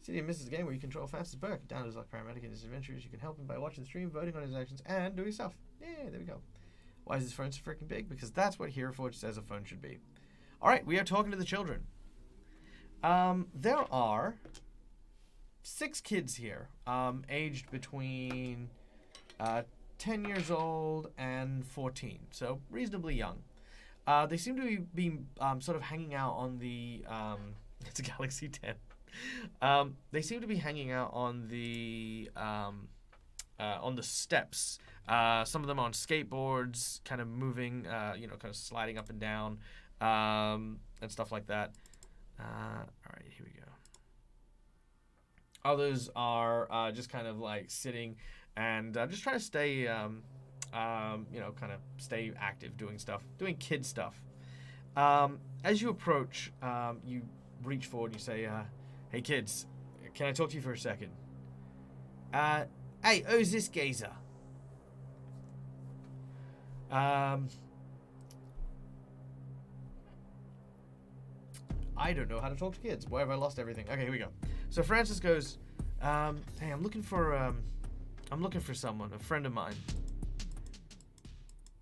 City of Mist is a game where you control Francis Burke. Downloads like paramedic in his adventures. You can help him by watching the stream, voting on his actions, and doing stuff. Yeah, there we go. Why is this phone so freaking big? Because that's what Hero Forge says a phone should be. All right, we are talking to the children. There are 6 kids here, aged between 10 years old and 14, so reasonably young. They seem to be sort of hanging out on the it's a Galaxy 10. They seem to be hanging out on the steps. Some of them on skateboards, kind of moving, kind of sliding up and down, and stuff like that. All right, here we go. Others are just kind of sitting and just trying to stay, kind of stay active, doing kid stuff. As you approach, you reach forward and you say, "Hey kids, can I talk to you for a second?" Uh, hey, who's this geezer? Um, I don't know how to talk to kids. Why have I lost everything? Okay, here we go. So Francis goes, "Hey, I'm looking for someone, a friend of mine."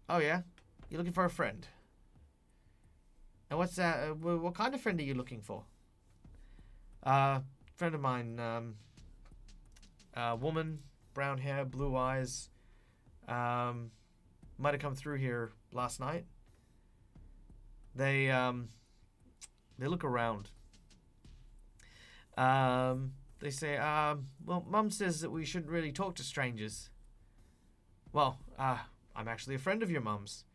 Oh yeah, you're looking for a friend. And what's that? What kind of friend are you looking for? Friend of mine, woman, brown hair, blue eyes. Might have come through here last night. They look around. They say, well, Mum says that we shouldn't really talk to strangers. Well, I'm actually a friend of your mum's.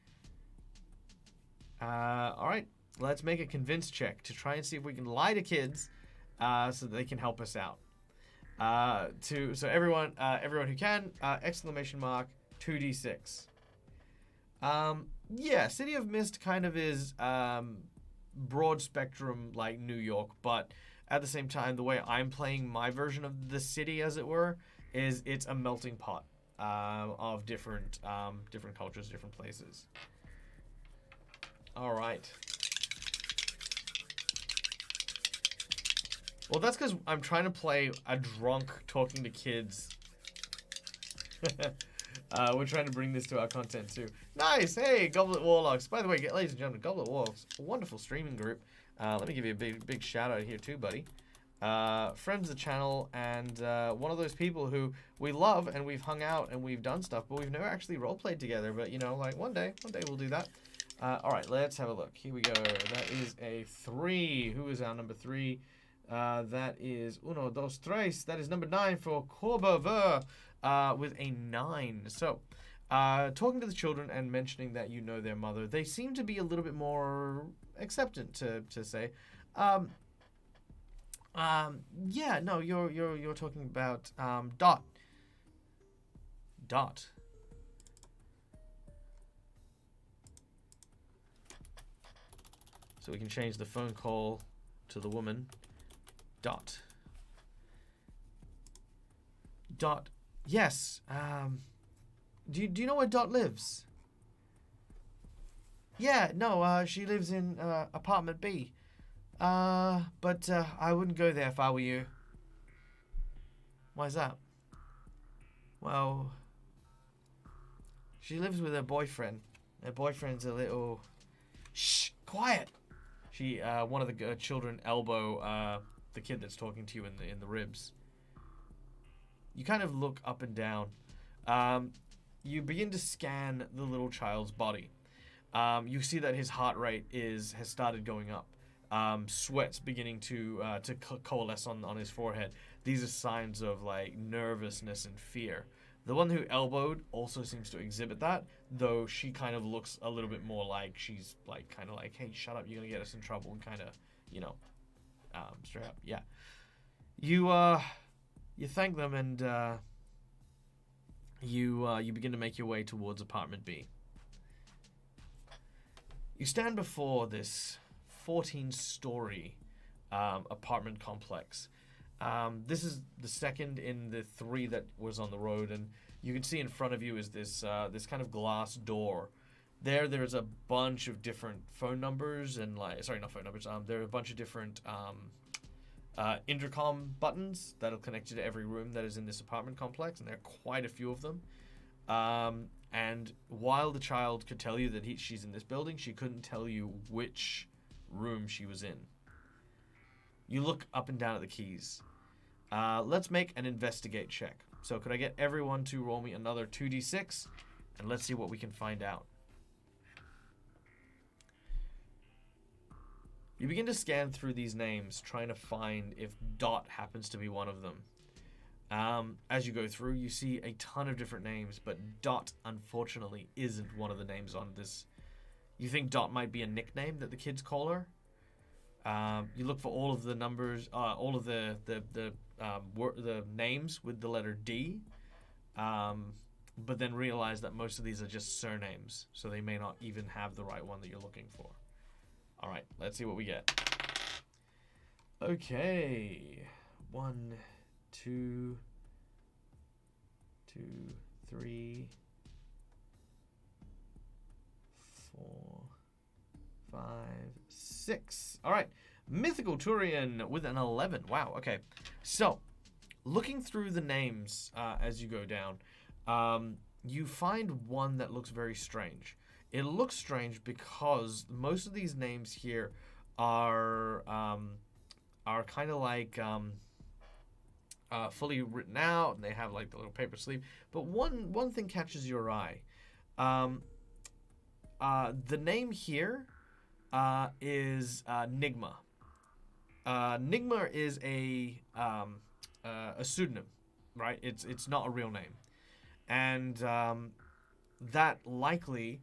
All right, let's make a convince check to try and see if we can lie to kids, so that they can help us out. So everyone who can, exclamation mark 2d6. Yeah, City of Mist kind of is broad spectrum like New York, but at the same time, the way I'm playing my version of the city, as it were, is it's a melting pot of different cultures, different places. All right. Well, that's because I'm trying to play a drunk talking to kids. We're trying to bring this to our content too. Nice! Hey, Goblet Warlocks. By the way, ladies and gentlemen, Goblet Warlocks, a wonderful streaming group. Let me give you a big shout out here too, buddy. Friends of the channel, and one of those people who we love, and we've hung out and we've done stuff, but we've never actually roleplayed together. But you know, like one day we'll do that. All right, let's have a look. Here we go. That is a 3. Who is our number 3? That is uno, dos, tres. That is number 9 for Corbever, with a 9. So, talking to the children and mentioning that you know their mother, they seem to be a little bit more acceptant to say. Yeah, no, you're talking about Dot. Dot. So we can change the phone call to the woman. Dot. Dot. Yes. Do you know where Dot lives? Yeah. No. She lives in apartment B. But I wouldn't go there if I were you. Why is that? Well, she lives with her boyfriend. Her boyfriend's a little. Shh. Quiet. She. One of the children elbow the kid that's talking to you in the ribs. You kind of look up and down. You begin to scan the little child's body. You see that his heart rate has started going up. Sweat's beginning to coalesce on his forehead. These are signs of like nervousness and fear. The one who elbowed also seems to exhibit that, though she kind of looks a little bit more like she's like kind of like, hey, shut up, you're gonna get us in trouble, and kind of, you know, straight up, yeah. You thank them, and you begin to make your way towards apartment B. You stand before this 14-story apartment complex. This is the second in the 3 that was on the road, and you can see in front of you is this kind of glass door. There's a bunch of different phone numbers and not phone numbers. There are a bunch of different intercom buttons that are connected to every room that is in this apartment complex, and there are quite a few of them. And while the child could tell you that she's in this building, she couldn't tell you which room she was in. You look up and down at the keys. Let's make an investigate check. So could I get everyone to roll me another 2d6, and let's see what we can find out. You begin to scan through these names, trying to find if Dot happens to be one of them. As you go through, you see a ton of different names, but Dot, unfortunately, isn't one of the names on this. You think Dot might be a nickname that the kids call her. You look for all of the numbers, all of the names with the letter D, but then realize that most of these are just surnames, so they may not even have the right one that you're looking for. All right, let's see what we get. Okay. 1, 2, 2, 3, 4, 5, 6. All right. Mythical Turian with an 11. Wow. Okay. So, looking through the names as you go down, you find one that looks very strange. It looks strange because most of these names here are kind of like fully written out, and they have like the little paper sleeve. But one thing catches your eye. The name here is Nigma. Nigma is a pseudonym, right? It's not a real name, and that likely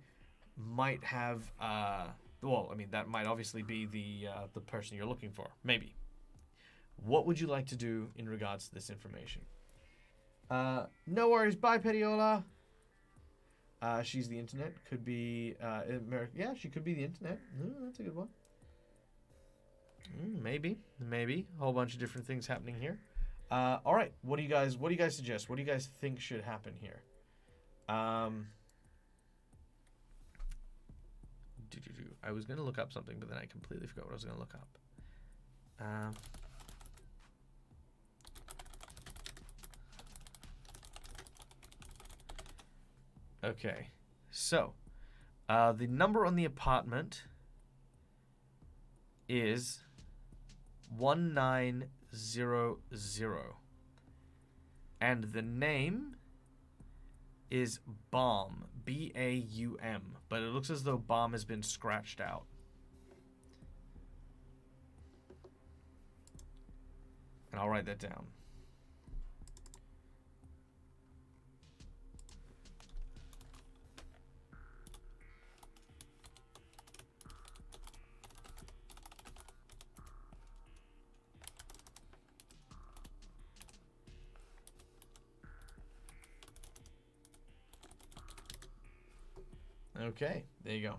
might have well, I mean, that might obviously be the person you're looking for. Maybe. What would you like to do in regards to this information? No worries. Bye, Petiola. She's the internet. Could be America. Yeah, she could be the internet. That's a good one. Maybe. A whole bunch of different things happening here. All right. What do you guys suggest? What do you guys think should happen here? I was going to look up something, but then I completely forgot what I was going to look up. Okay. So, the number on the apartment is 1900. And the name is Baum. B-A-U-M. But it looks as though Baum has been scratched out. And I'll write that down. Okay, there you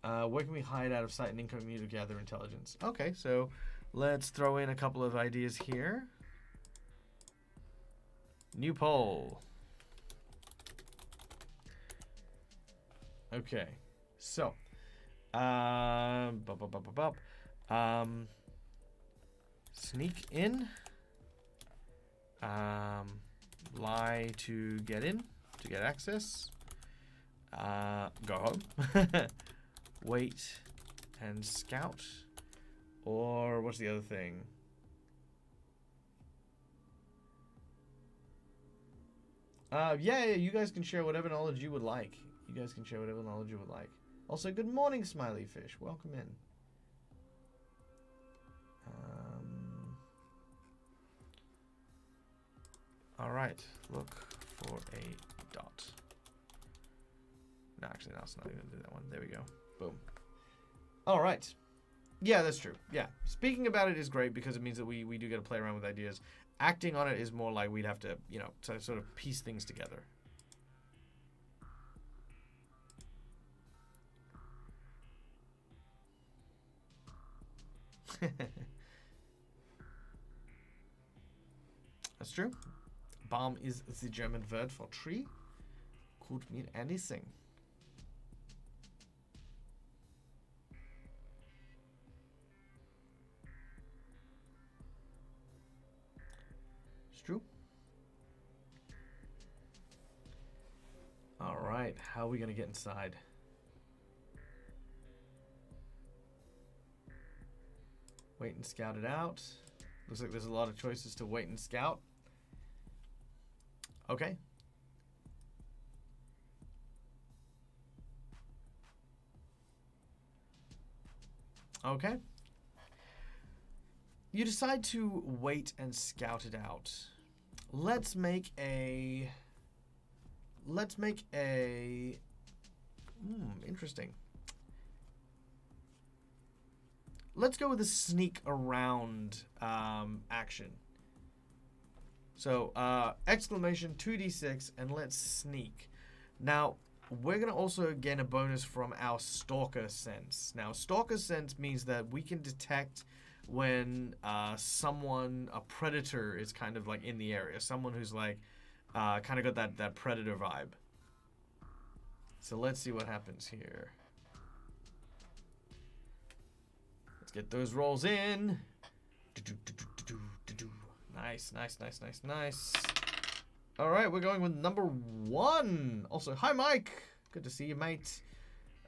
go. Where can we hide out of sight and incognito to gather intelligence? Okay, so let's throw in a couple of ideas here. New poll. Okay, so sneak in, lie to get in, to get access. Go home. Wait and scout. Or what's the other thing? Yeah, you guys can share whatever knowledge you would like. Also, good morning, Smiley Fish. Welcome in. All right. Look for a dot. No, actually, no, it's not even going to do that one. There we go. Boom. All right. Yeah, that's true. Yeah. Speaking about it is great because it means that we do get to play around with ideas. Acting on it is more like we'd have to, to sort of piece things together. That's true. Baum is the German word for tree. Could mean anything. True. All right, how are we gonna get inside? Wait and scout it out. Looks like there's a lot of choices to wait and scout. Okay. Okay. You decide to wait and scout it out. Let's make a interesting. Let's go with a sneak around action. So exclamation 2d6 and let's sneak. Now we're going to also gain a bonus from our Stalker Sense. Now, Stalker Sense means that we can detect when a predator is kind of like in the area. Someone who's like kind of got that predator vibe. So let's see what happens here. Let's get those rolls in. Nice, nice, nice, nice, nice. All right, we're going with number 1. Also, hi, Mike. Good to see you, mate.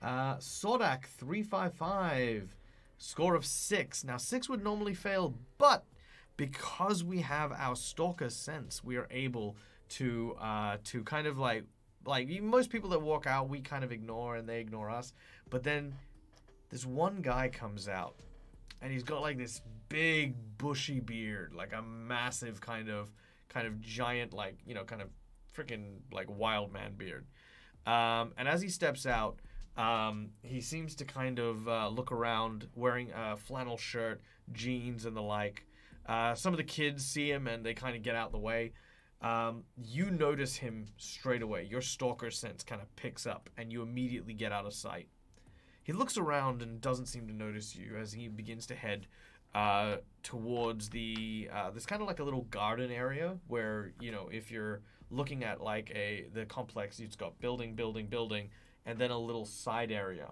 Sordak 355. Score of 6. Now, 6 would normally fail, but because we have our Stalker Sense, we are able to kind of like most people that walk out, we kind of ignore and they ignore us. But then this one guy comes out, and he's got like this big bushy beard, like a massive kind of giant, like, you know, kind of freaking like wild man beard. And as he steps out, he seems to kind of look around wearing a flannel shirt, jeans, and the like. Some of the kids see him and they kind of get out the way. You notice him straight away. Your Stalker Sense kind of picks up and you immediately get out of sight. He looks around and doesn't seem to notice you as he begins to head towards this kind of like a little garden area where, you know, if you're looking at like the complex, it's got building, and then a little side area.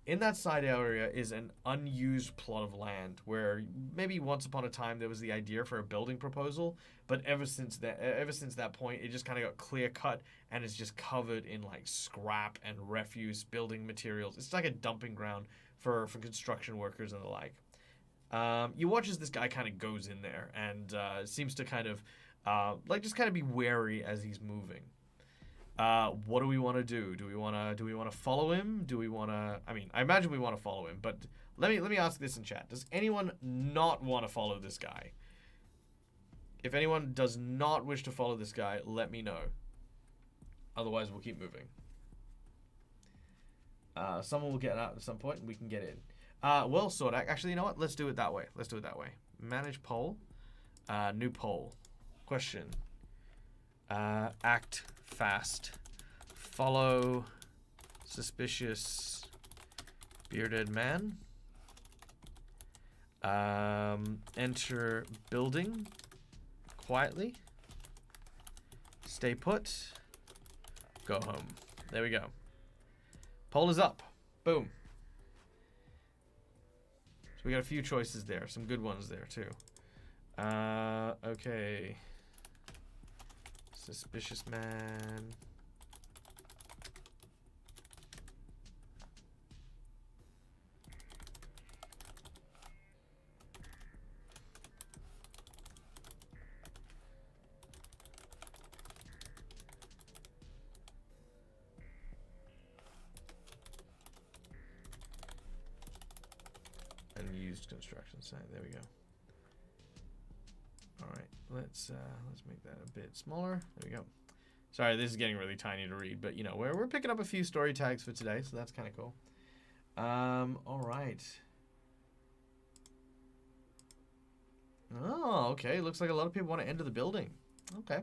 In that side area is an unused plot of land where maybe once upon a time there was the idea for a building proposal, but ever since that point, it just kind of got clear cut and it's just covered in like scrap and refuse building materials. It's like a dumping ground for construction workers and the like. You watch as this guy kind of goes in there and seems to kind of just kind of be wary as he's moving. What do we want to do? Do we want to follow him? Do we want to? I mean, I imagine we want to follow him, but let me ask this in chat. Does anyone not want to follow this guy? If anyone does not wish to follow this guy, let me know. Otherwise, we'll keep moving. Someone will get out at some point, and we can get in. Well, Sordak, actually, you know what? Let's do it that way. Manage poll. New poll. Question. Act fast. Follow suspicious bearded man. Enter building quietly. Stay put. Go home. There we go. Poll is up. Boom. So we got a few choices there. Some good ones there too. Okay. Suspicious man. Unused construction site. There we go. All right, let's make that a bit smaller. There we go. Sorry, this is getting really tiny to read, but you know, we're picking up a few story tags for today, so that's kind of cool. All right. Oh, okay. Looks like a lot of people want to enter the building. Okay.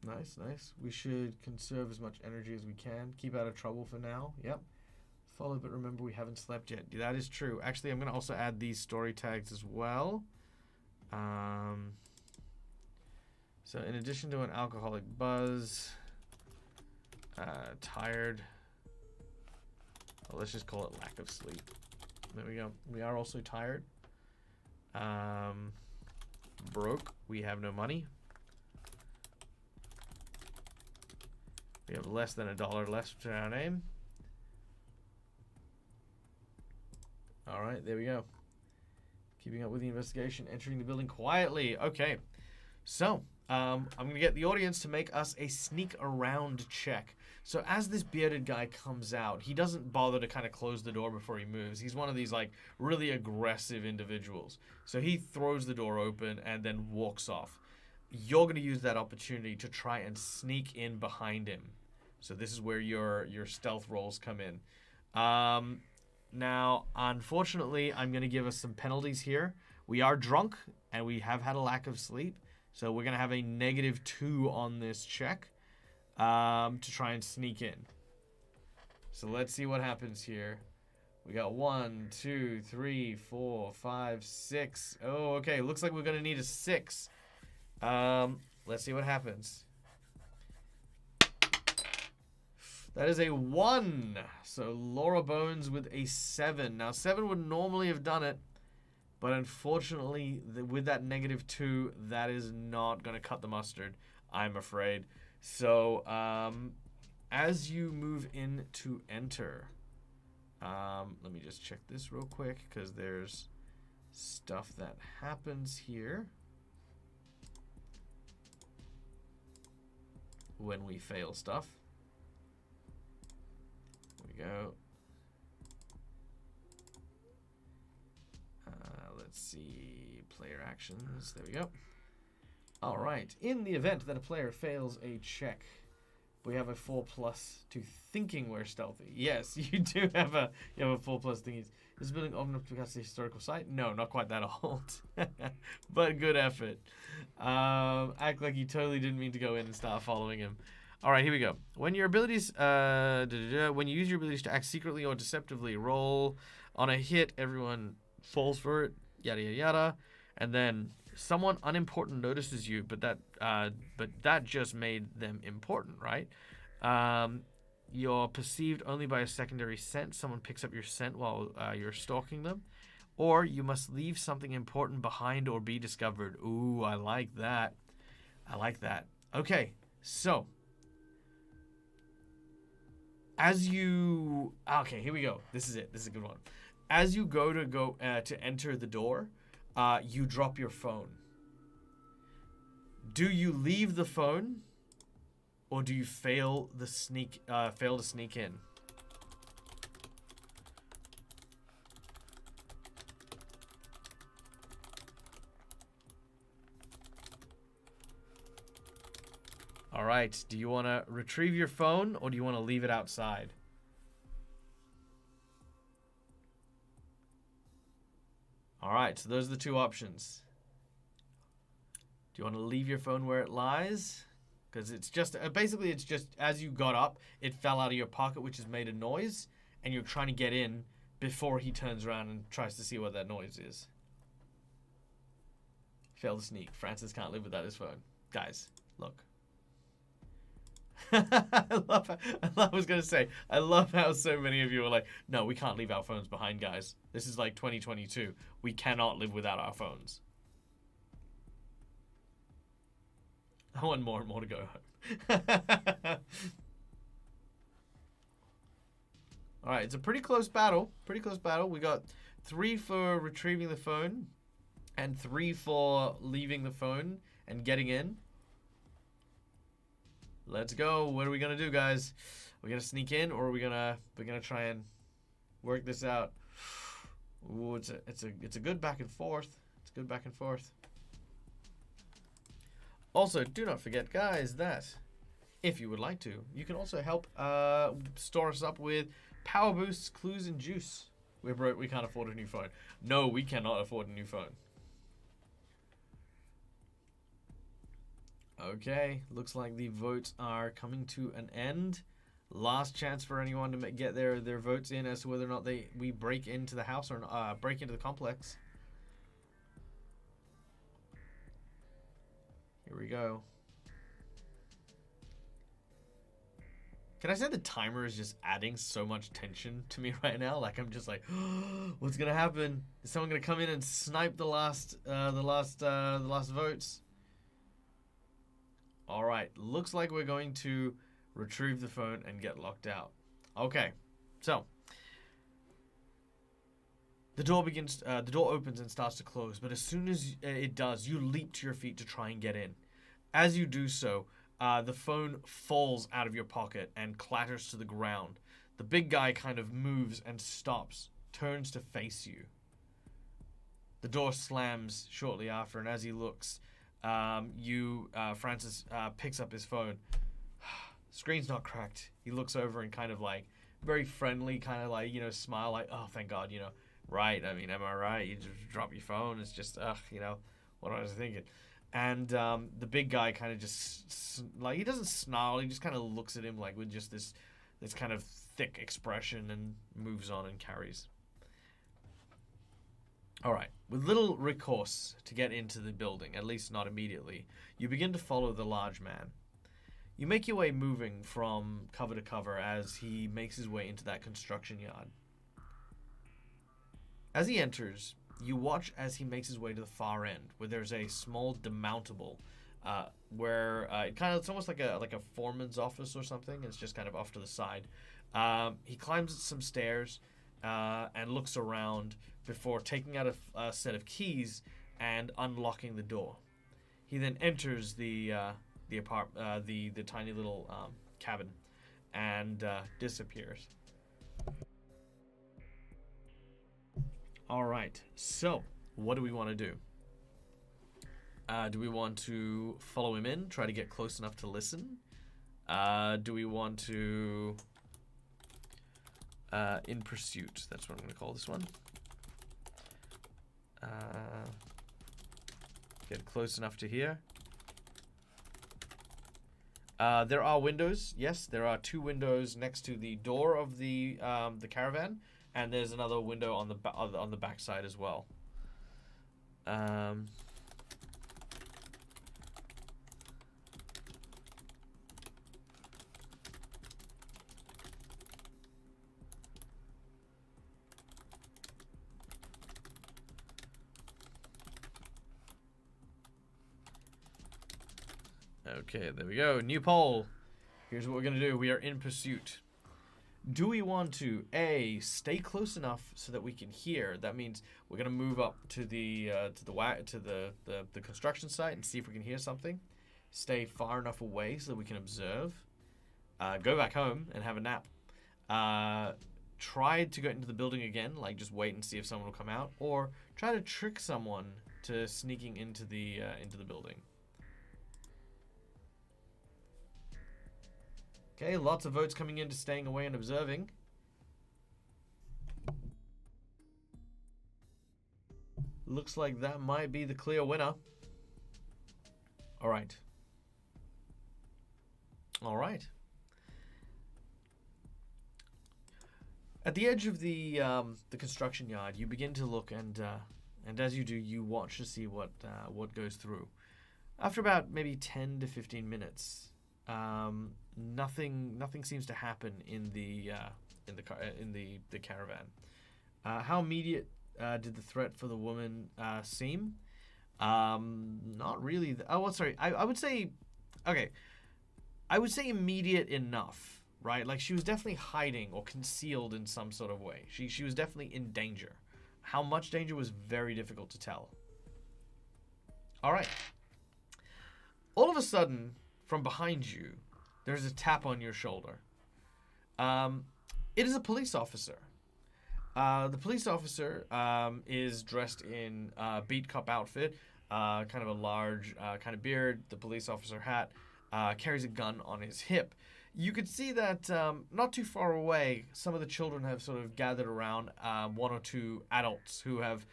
Nice, nice. We should conserve as much energy as we can. Keep out of trouble for now. Yep. Follow, but remember we haven't slept yet. That is true. Actually, I'm going to also add these story tags as well. So in addition to an alcoholic buzz, tired, well, let's just call it lack of sleep. There we go. We are also tired. Broke. We have no money. We have less than $1 left to our name. All right, there we go. Keeping up with the investigation, entering the building quietly. Okay, so I'm going to get the audience to make us a sneak around check. So as this bearded guy comes out, he doesn't bother to kind of close the door before he moves. He's one of these like really aggressive individuals. So he throws the door open and then walks off. You're going to use that opportunity to try and sneak in behind him. So this is where your stealth rolls come in. Now, unfortunately, I'm going to give us some penalties here. We are drunk, and we have had a lack of sleep. So we're going to have a -2 on this check to try and sneak in. So let's see what happens here. We got 1, 2, 3, 4, 5, 6. Oh, okay. Looks like we're going to need a 6. Let's see what happens. That is a 1. So Laura Bones with a 7. Now, 7 would normally have done it. But unfortunately, with that -2, that is not going to cut the mustard, I'm afraid. So, as you move in to enter, let me just check this real quick because there's stuff that happens here when we fail stuff. Here we go. Let's see, player actions. There we go. All right. In the event that a player fails a check, we have a 4+ to thinking we're stealthy. Yes, you do have a 4+ thinking. Is this building old enough to become a historical site? No, not quite that old, but good effort. Act like you totally didn't mean to go in and start following him. All right, here we go. When your abilities, when you use your abilities to act secretly or deceptively, roll on a hit. Everyone falls for it. Yada yada yada, and then someone unimportant notices you, but that just made them important, right? You're perceived only by a secondary scent. Someone picks up your scent while you're stalking them, or you must leave something important behind or be discovered. Ooh, I like that. I like that. Okay, so okay, here we go. This is it. This is a good one. As you go to enter the door, you drop your phone. Do you leave the phone, or do you fail to sneak in? All right. Do you want to retrieve your phone, or do you want to leave it outside? All right, so those are the two options. Do you want to leave your phone where it lies? Because it's just, basically it's just as you got up, it fell out of your pocket, which has made a noise, and you're trying to get in before he turns around and tries to see what that noise is. Failed to sneak. Francis can't live without his phone. Guys, look. I love how so many of you are like, no, we can't leave our phones behind, guys. This is like 2022. We cannot live without our phones. I want more and more to go home. All right, it's a pretty close battle. Pretty close battle. We got 3 for retrieving the phone and 3 for leaving the phone and getting in. Let's go. What are we gonna do, guys? Are we gonna sneak in, or are we gonna try and work this out? Ooh, it's a good back and forth. It's a good back and forth. Also, do not forget, guys, that if you would like to, you can also help store us up with power boosts, clues, and juice. We're broke. We can't afford a new phone. No, we cannot afford a new phone. Okay, looks like the votes are coming to an end. Last chance for anyone to get their votes in as to whether or not we break into the house or break into the complex. Here we go. Can I say the timer is just adding so much tension to me right now? Like, I'm just like, oh, what's gonna happen? Is someone gonna come in and snipe the last votes? All right, looks like we're going to retrieve the phone and get locked out. Okay, so the door opens and starts to close, but as soon as it does, you leap to your feet to try and get in. As you do so, the phone falls out of your pocket and clatters to the ground. The big guy kind of moves and stops, turns to face you. The door slams shortly after, and as he looks, Francis picks up his phone. Screen's not cracked. He looks over and kind of like very friendly, kind of like, smile like, oh, thank God, right. I mean, am I right? You just drop your phone. It's just, what was I thinking? And the big guy kind of just like, he doesn't snarl. He just kind of looks at him like with just this kind of thick expression and moves on and carries. All right. With little recourse to get into the building, at least not immediately, you begin to follow the large man. You make your way moving from cover to cover as he makes his way into that construction yard. As he enters, you watch as he makes his way to the far end, where there's a small demountable, where it's almost like a foreman's office or something. It's just kind of off to the side. He climbs some stairs and looks around before taking out a set of keys and unlocking the door. He then enters the tiny little cabin and disappears. All right, so what do we want to do? Do we want to follow him in, try to get close enough to listen? Do we want to in pursuit? That's what I'm going to call this one. Get close enough to hear. There are windows. Yes, there are 2 windows next to the door of the caravan, and there's another window on the back side as well. Okay, there we go. New poll. Here's what we're gonna do. We are in pursuit. Do we want to stay close enough so that we can hear? That means we're gonna move up to the construction site and see if we can hear something. Stay far enough away so that we can observe. Go back home and have a nap. Try to get into the building again, like just wait and see if someone will come out, or try to trick someone to sneaking into the building. Okay, lots of votes coming into staying away and observing. Looks like that might be the clear winner. All right. All right. At the edge of the construction yard, you begin to look, and as you do, you watch to see what goes through. After about maybe 10 to 15 minutes, nothing seems to happen in the caravan. How immediate did the threat for the woman seem? Not really. Sorry. I would say, okay. I would say immediate enough, right? Like, she was definitely hiding or concealed in some sort of way. She was definitely in danger. How much danger was very difficult to tell. All right. All of a sudden, from behind you, there's a tap on your shoulder. It is a police officer. The police officer is dressed in a beat cop outfit, kind of a large kind of beard, the police officer hat, carries a gun on his hip. You could see that not too far away, some of the children have sort of gathered around 1 or 2 adults who have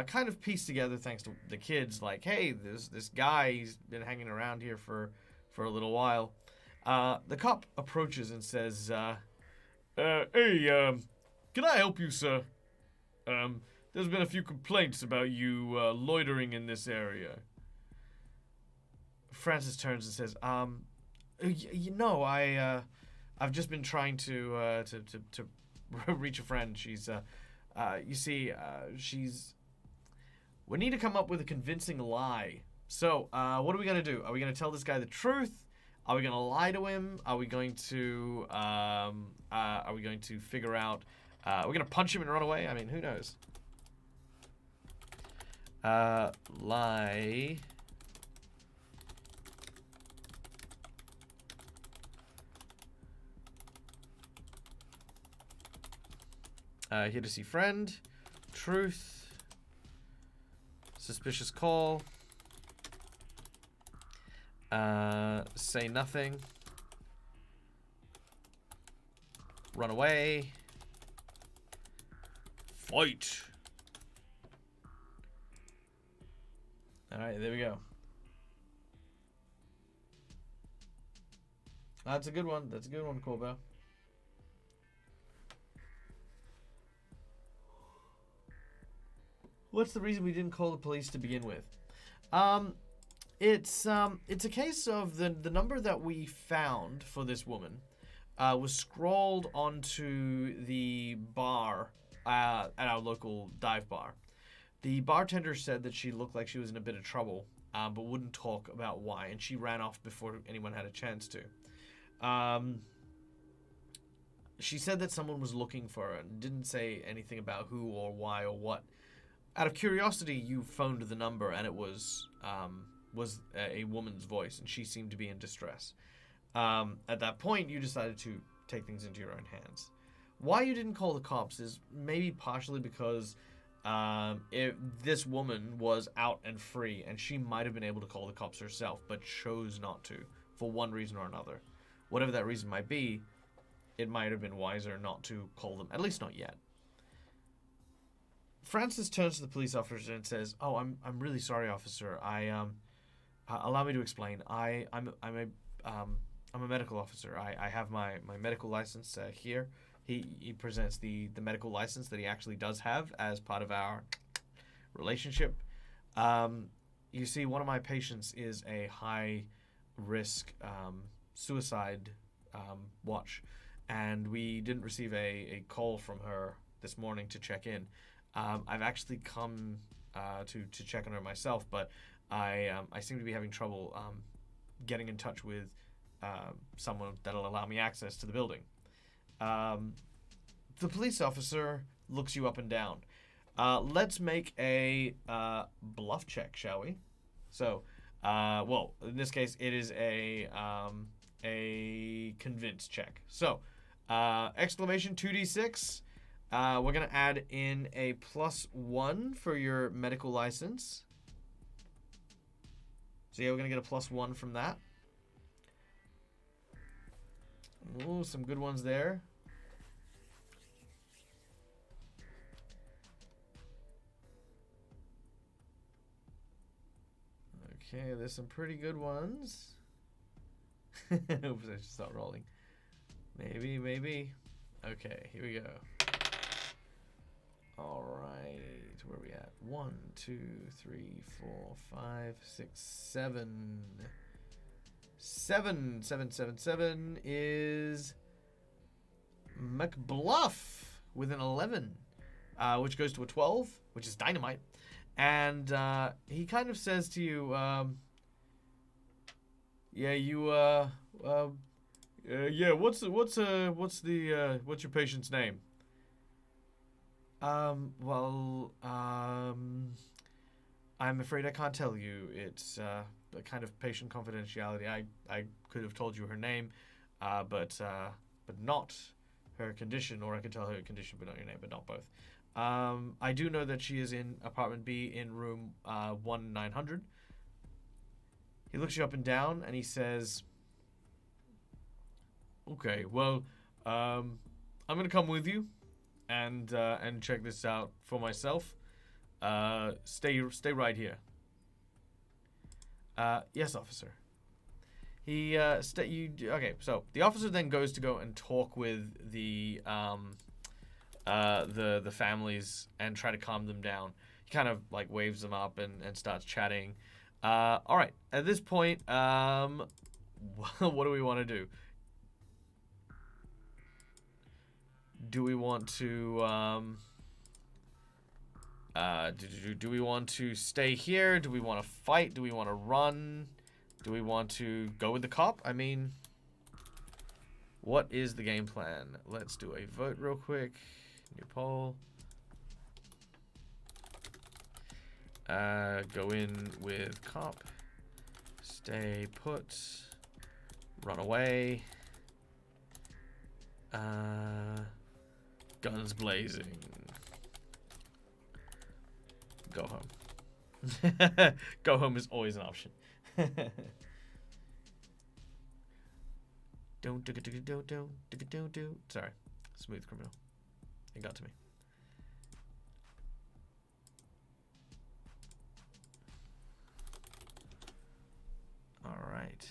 kind of pieced together, thanks to the kids, like, hey, this guy, he's been hanging around here for a little while. The cop approaches and says, hey, can I help you, sir? There's been a few complaints about you loitering in this area. Francis turns and says, I've just been trying to reach a friend. She's, you see, we need to come up with a convincing lie. So, what are we gonna do? Are we gonna tell this guy the truth? Are we gonna lie to him? Are we going to figure out? We're gonna punch him and run away? I mean, who knows? Lie. Here to see friend. Truth. Suspicious call. Say nothing. Run away. Fight. Alright, there we go. That's a good one. That's a good one, Corbell. What's the reason we didn't call the police to begin with? Um, it's a case of the number that we found for this woman was scrawled onto the bar at our local dive bar. The bartender said that she looked like she was in a bit of trouble, but wouldn't talk about why, and she ran off before anyone had a chance to. She said that someone was looking for her and didn't say anything about who or why or what. Out of curiosity, you phoned the number, and it was a woman's voice, and she seemed to be in distress. At that point, you decided to take things into your own hands. Why you didn't call the cops is maybe partially because if this woman was out and free, and she might have been able to call the cops herself, but chose not to for one reason or another. Whatever that reason might be, it might have been wiser not to call them, at least not yet. Francis turns to the police officer and says, "Oh, I'm really sorry, officer. Allow me to explain. I'm a medical officer. I have my medical license here." He presents the medical license that he actually does have as part of our relationship. You see, one of my patients is a high risk suicide watch, and we didn't receive a call from her this morning to check in. I've actually come to check on her myself, but I seem to be having trouble getting in touch with someone that'll allow me access to the building. The police officer looks you up and down. Let's make a bluff check, shall we? So, well, in this case, it is a convince check. So, exclamation 2d6. We're going to add in a +1 for your medical license. So yeah, we're going to get a +1 from that. Ooh, some good ones there. Okay, there's some pretty good ones. Oops, I should start rolling. Maybe. Okay, here we go. All right, where are we at? 1, 2, 3, 4, 5, 6, 7. 7 is McBluff with an 11, which goes to a 12, which is dynamite. And he kind of says to you, what's your patient's name? I'm afraid I can't tell you. It's a kind of patient confidentiality. I could have told you her name, but not her condition, or I could tell her condition but not your name, but not both. I do know that she is in apartment B in room 1900. He looks you up and down and he says, "Okay, well, I'm gonna come with you and check this out for myself. Stay right here." Yes, officer. Okay, so the officer then goes to go and talk with the families and try to calm them down. He kind of like waves them up and starts chatting. All right, at this point, what do we want to do? Do we want to do we want to stay here? Do we want to fight? Do we want to run? Do we want to go with the cop? I mean, what is the game plan? Let's do a vote real quick. New poll. Go in with cop. Stay put. Run away. Guns blazing. Go home. Go home is always an option. Don't. Sorry. Smooth criminal. It got to me. All right.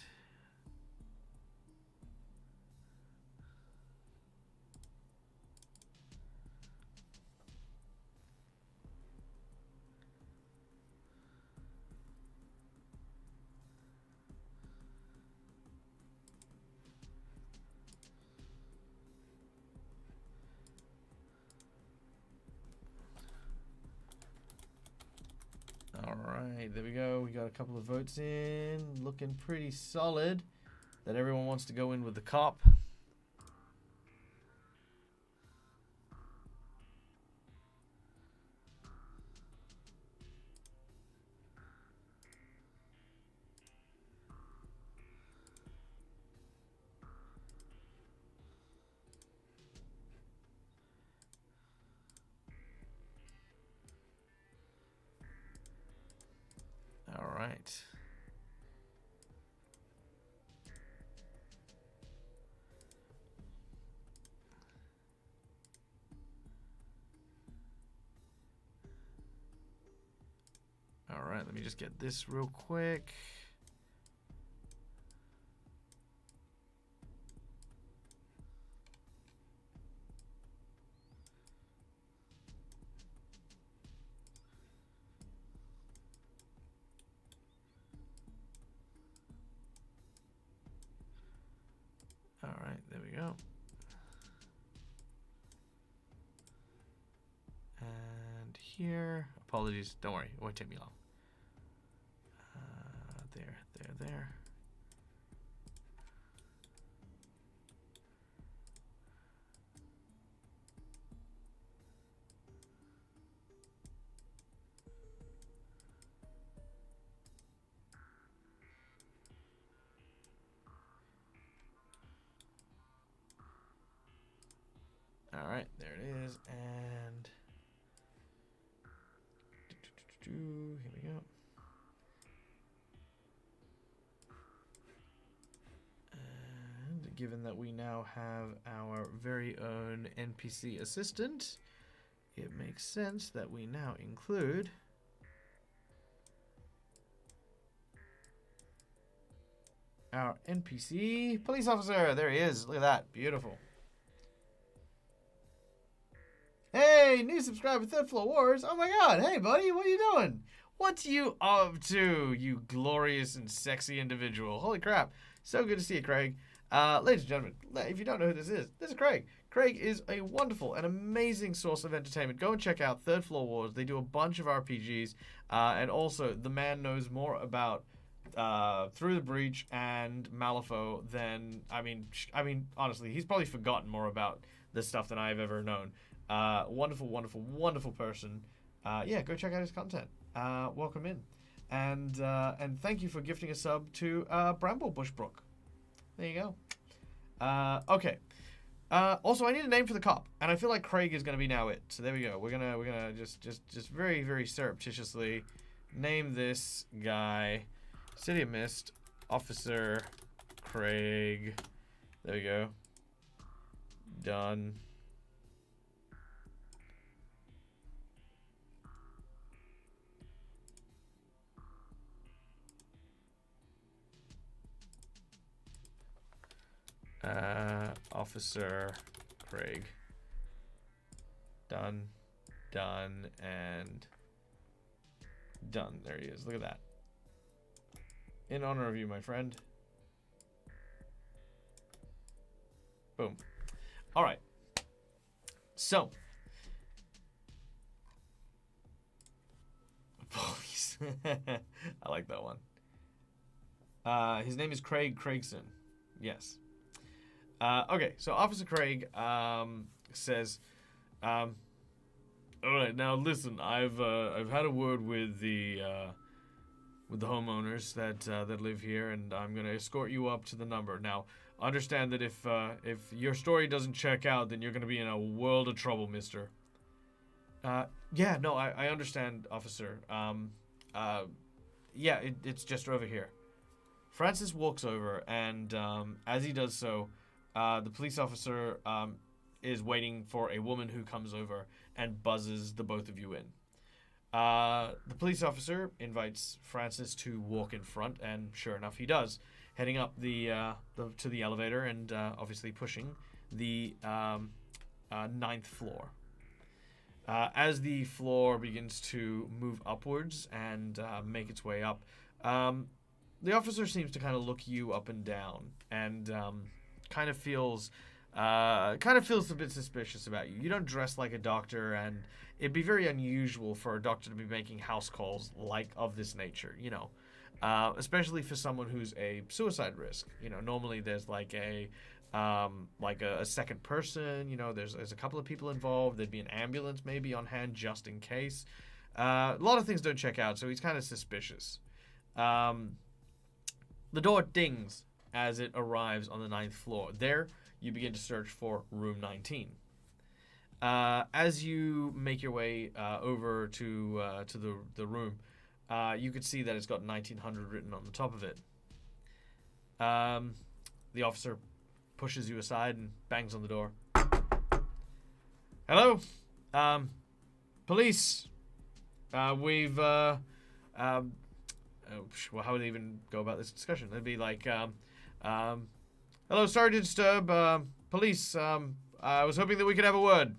right, there we go. We got a couple of votes in. Looking pretty solid. That everyone wants to go in with the cop. All right. All right, let me just get this real quick. All right, there we go. And here, apologies, don't worry, it won't take me long. There. All right, there it is, and here we go. And given that we now have our very own NPC assistant, it makes sense that we now include our NPC police officer. There he is. Look at that. Beautiful. Hey, new subscriber, Third Floor Wars. Oh my god. Hey, buddy. What are you doing? What you up to, you glorious and sexy individual? Holy crap. So good to see you, Craig. Ladies and gentlemen, if you don't know who this is Craig. Craig is a wonderful and amazing source of entertainment. Go and check out Third Floor Wars. They do a bunch of RPGs. And also, the man knows more about Through the Breach and Malifaux than, I mean, honestly, he's probably forgotten more about this stuff than I've ever known. Wonderful person. Yeah, go check out his content. Welcome in. And thank you for gifting a sub to Bramble Bushbrook. There you go. Okay. Also, I need a name for the cop, and I feel like Craig is gonna be now it. So there we go. We're gonna just very surreptitiously name this guy City of Mist Officer Craig. There we go. Done. Officer Craig. Done, and done. There he is. Look at that. In honor of you, my friend. Boom. All right. So. Police. I like that one. His name is Craig Craigson. Yes. Okay, so Officer Craig says, all right, now listen, I've had a word with the homeowners that live here, and I'm gonna escort you up to the number. Now, understand that if your story doesn't check out, then you're gonna be in a world of trouble, mister. Yeah, no, I understand, officer. Yeah, it's just over here. Francis walks over, and as he does so, the police officer is waiting for a woman who comes over and buzzes the both of you in. The police officer invites Francis to walk in front, and sure enough, he does, heading up to the elevator and obviously pushing the 9th floor. As the floor begins to move upwards and make its way up, the officer seems to kind of look you up and down and kind of feels kind of feels a bit suspicious about you. You don't dress like a doctor, and it'd be very unusual for a doctor to be making house calls like of this nature, you know. Especially for someone who's a suicide risk. You know, normally there's like a second person. You know, there's a couple of people involved. There'd be an ambulance maybe on hand just in case. A lot of things don't check out, so he's kind of suspicious. The door dings as it arrives on the 9th floor. There, you begin to search for room 19. As you make your way over to the room, you can see that it's got 1900 written on the top of it. The officer pushes you aside and bangs on the door. Hello? Police. We've, well, how would they even go about this discussion? It'd be like, hello, sorry to disturb, police, I was hoping that we could have a word.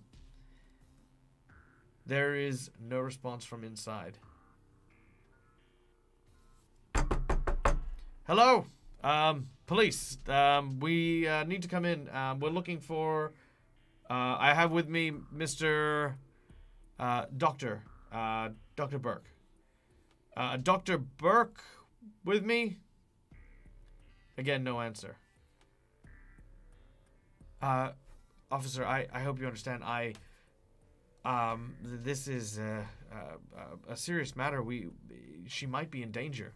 There is no response from inside. Hello, police, we, need to come in. We're looking for, I have with me Mr. Dr. Burke. Dr. Burke with me? Again, no answer. Officer, I hope you understand. This is a serious matter. She might be in danger.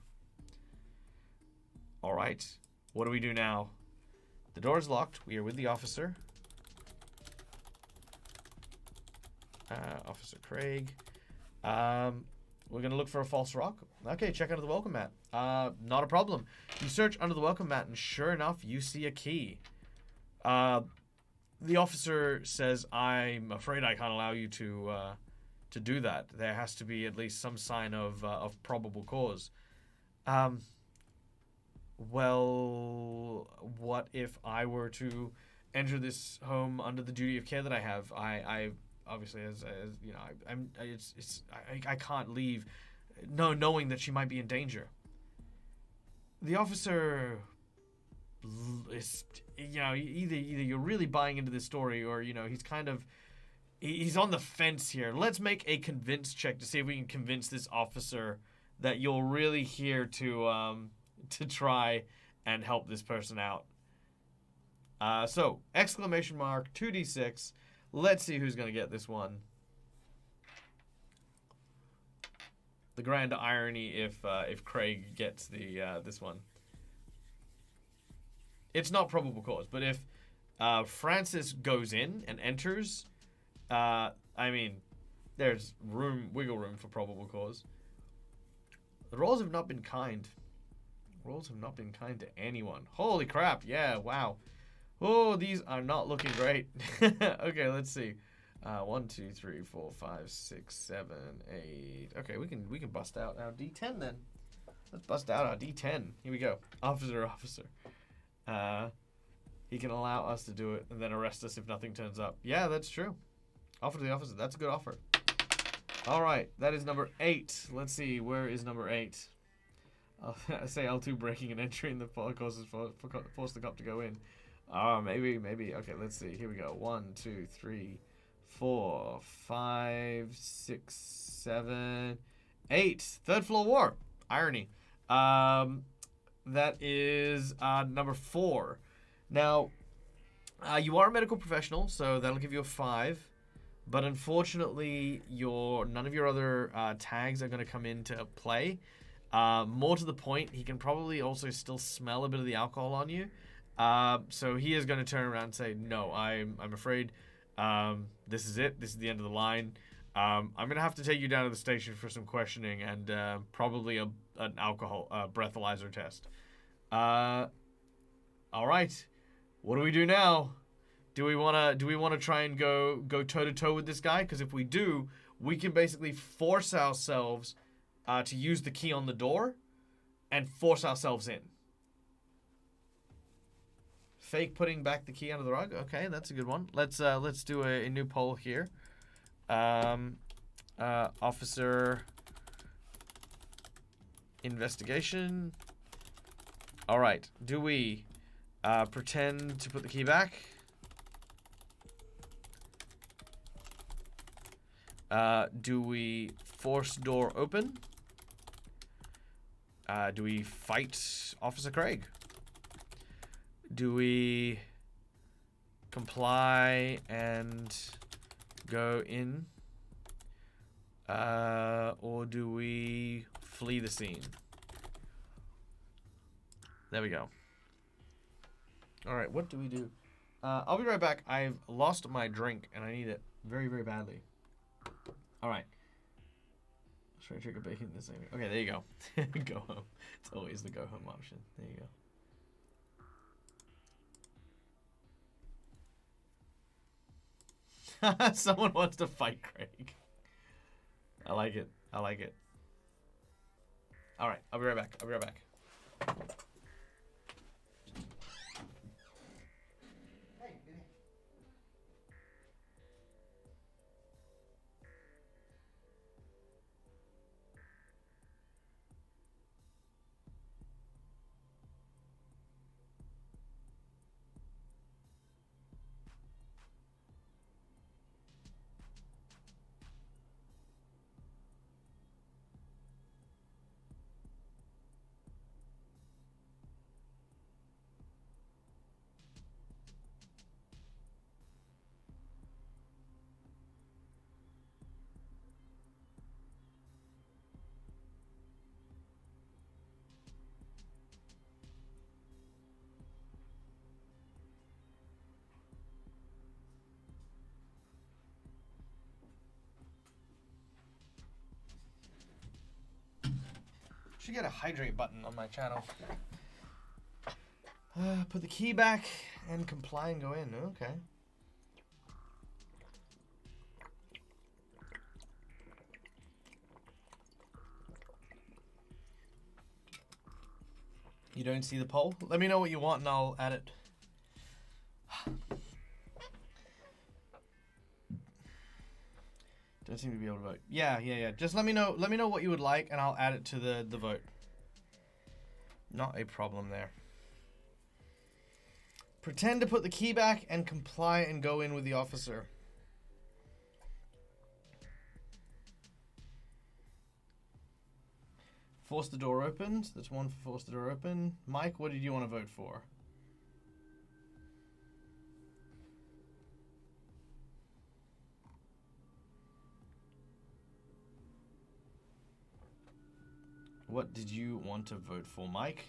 All right. What do we do now? The door is locked. We are with the officer. Officer Craig. We're going to look for a false rock. Okay, check under the welcome mat. Not a problem. You search under the welcome mat, and sure enough, you see a key. The officer says, I'm afraid I can't allow you to do that. There has to be at least some sign of probable cause. Well, what if I were to enter this home under the duty of care that I have? I obviously, as you know, I can't leave, knowing that she might be in danger. The officer is, you know, either you're really buying into this story, or you know, he's on the fence here. Let's make a convince check to see if we can convince this officer that you're really here to try and help this person out. So exclamation mark 2d6. Let's see who's gonna get this one. The grand irony if Craig gets the this one. It's not probable cause, but if Francis goes in and enters, I mean, there's wiggle room for probable cause. The rolls have not been kind. Rolls have not been kind to anyone. Holy crap! Yeah, wow. Oh, these are not looking great. Okay, let's see. 1, 2, 3, 4, 5, 6, 7, 8. Okay, we can bust out our D10 then. Let's bust out our D10. Here we go. Officer. He can allow us to do it and then arrest us if nothing turns up. Yeah, that's true. Offer to the officer. That's a good offer. All right, that is number 8. Let's see, where is number 8? I say L2 breaking and entering the causes force the cop to go in. Maybe. Okay, let's see. Here we go. 1, 2, 3, 4, 5, 6, 7, 8. Third floor war. Irony. That is number 4. Now, you are a medical professional, so that'll give you a 5. But unfortunately, none of your other tags are going to come into play. More to the point, he can probably also still smell a bit of the alcohol on you. So he is going to turn around and say, no, I'm afraid this is it. This is the end of the line. I'm going to have to take you down to the station for some questioning and probably an alcohol breathalyzer test. All right. What do we do now? Do we want to try and go toe to toe with this guy? Because if we do, we can basically force ourselves to use the key on the door and force ourselves in. Fake putting back the key under the rug. Okay, that's a good one. Let's do a new poll here. Officer investigation. All right. Do we pretend to put the key back? Do we force door open? Do we fight Officer Craig? Do we comply and go in? Or do we flee the scene? There we go. Alright, what do we do? I'll be right back. I've lost my drink and I need it very, very badly. Alright. Try trigger bacon this thing. Okay, there you go. Go home. It's always the go home option. There you go. Someone wants to fight Craig. I like it. I like it. Alright, I'll be right back. I'll be right back. Should get a hydrate button on my channel. Put the key back and comply and go in. Okay. You don't see the poll? Let me know what you want and I'll add it. Don't seem to be able to vote. Yeah. Just let me know what you would like and I'll add it to the vote. Not a problem there. Pretend to put the key back and comply and go in with the officer. Force the door open. So that's one for force the door open. Mike, what did you want to vote for? What did you want to vote for, Mike?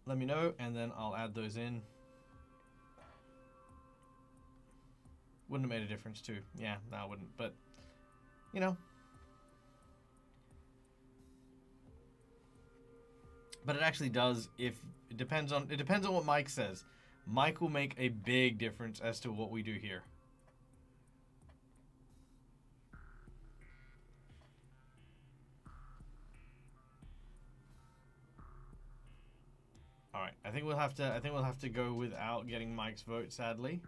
Let me know, and then I'll add those in. Wouldn't have made a difference, too. Yeah, no, I wouldn't. But, you know. But it actually does. If it depends on what Mike says. Mike will make a big difference as to what we do here. All right, I think we'll have to go without getting Mike's vote, sadly.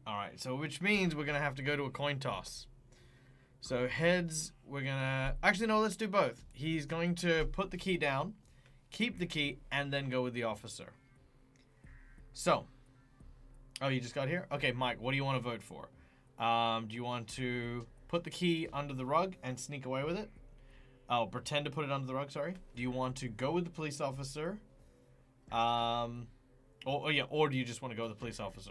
All right, so which means we're gonna have to go to a coin toss. So heads, we're gonna actually no, let's do both. He's going to put the key down, keep the key, and then go with the officer. So, oh, you just got here? Okay, Mike, what do you want to vote for? Do you want to put the key under the rug and sneak away with it? Oh, pretend to put it under the rug, sorry. Do you want to go with the police officer? Or do you just want to go with the police officer?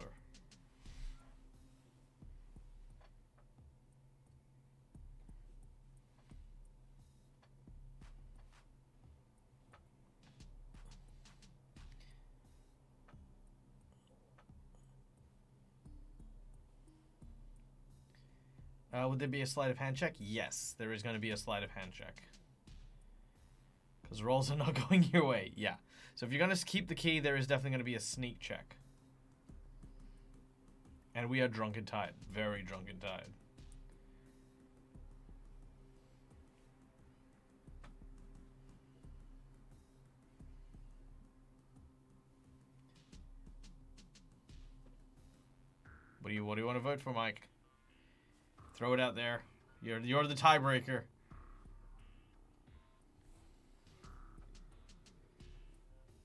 Would there be a sleight of hand check? Yes, there is going to be a sleight of hand check. Because rolls are not going your way. Yeah. So if you're going to keep the key, there is definitely going to be a sneak check. And we are drunk and tired. Very drunk and tired. What do you want to vote for, Mike? Throw it out there. You're the tiebreaker.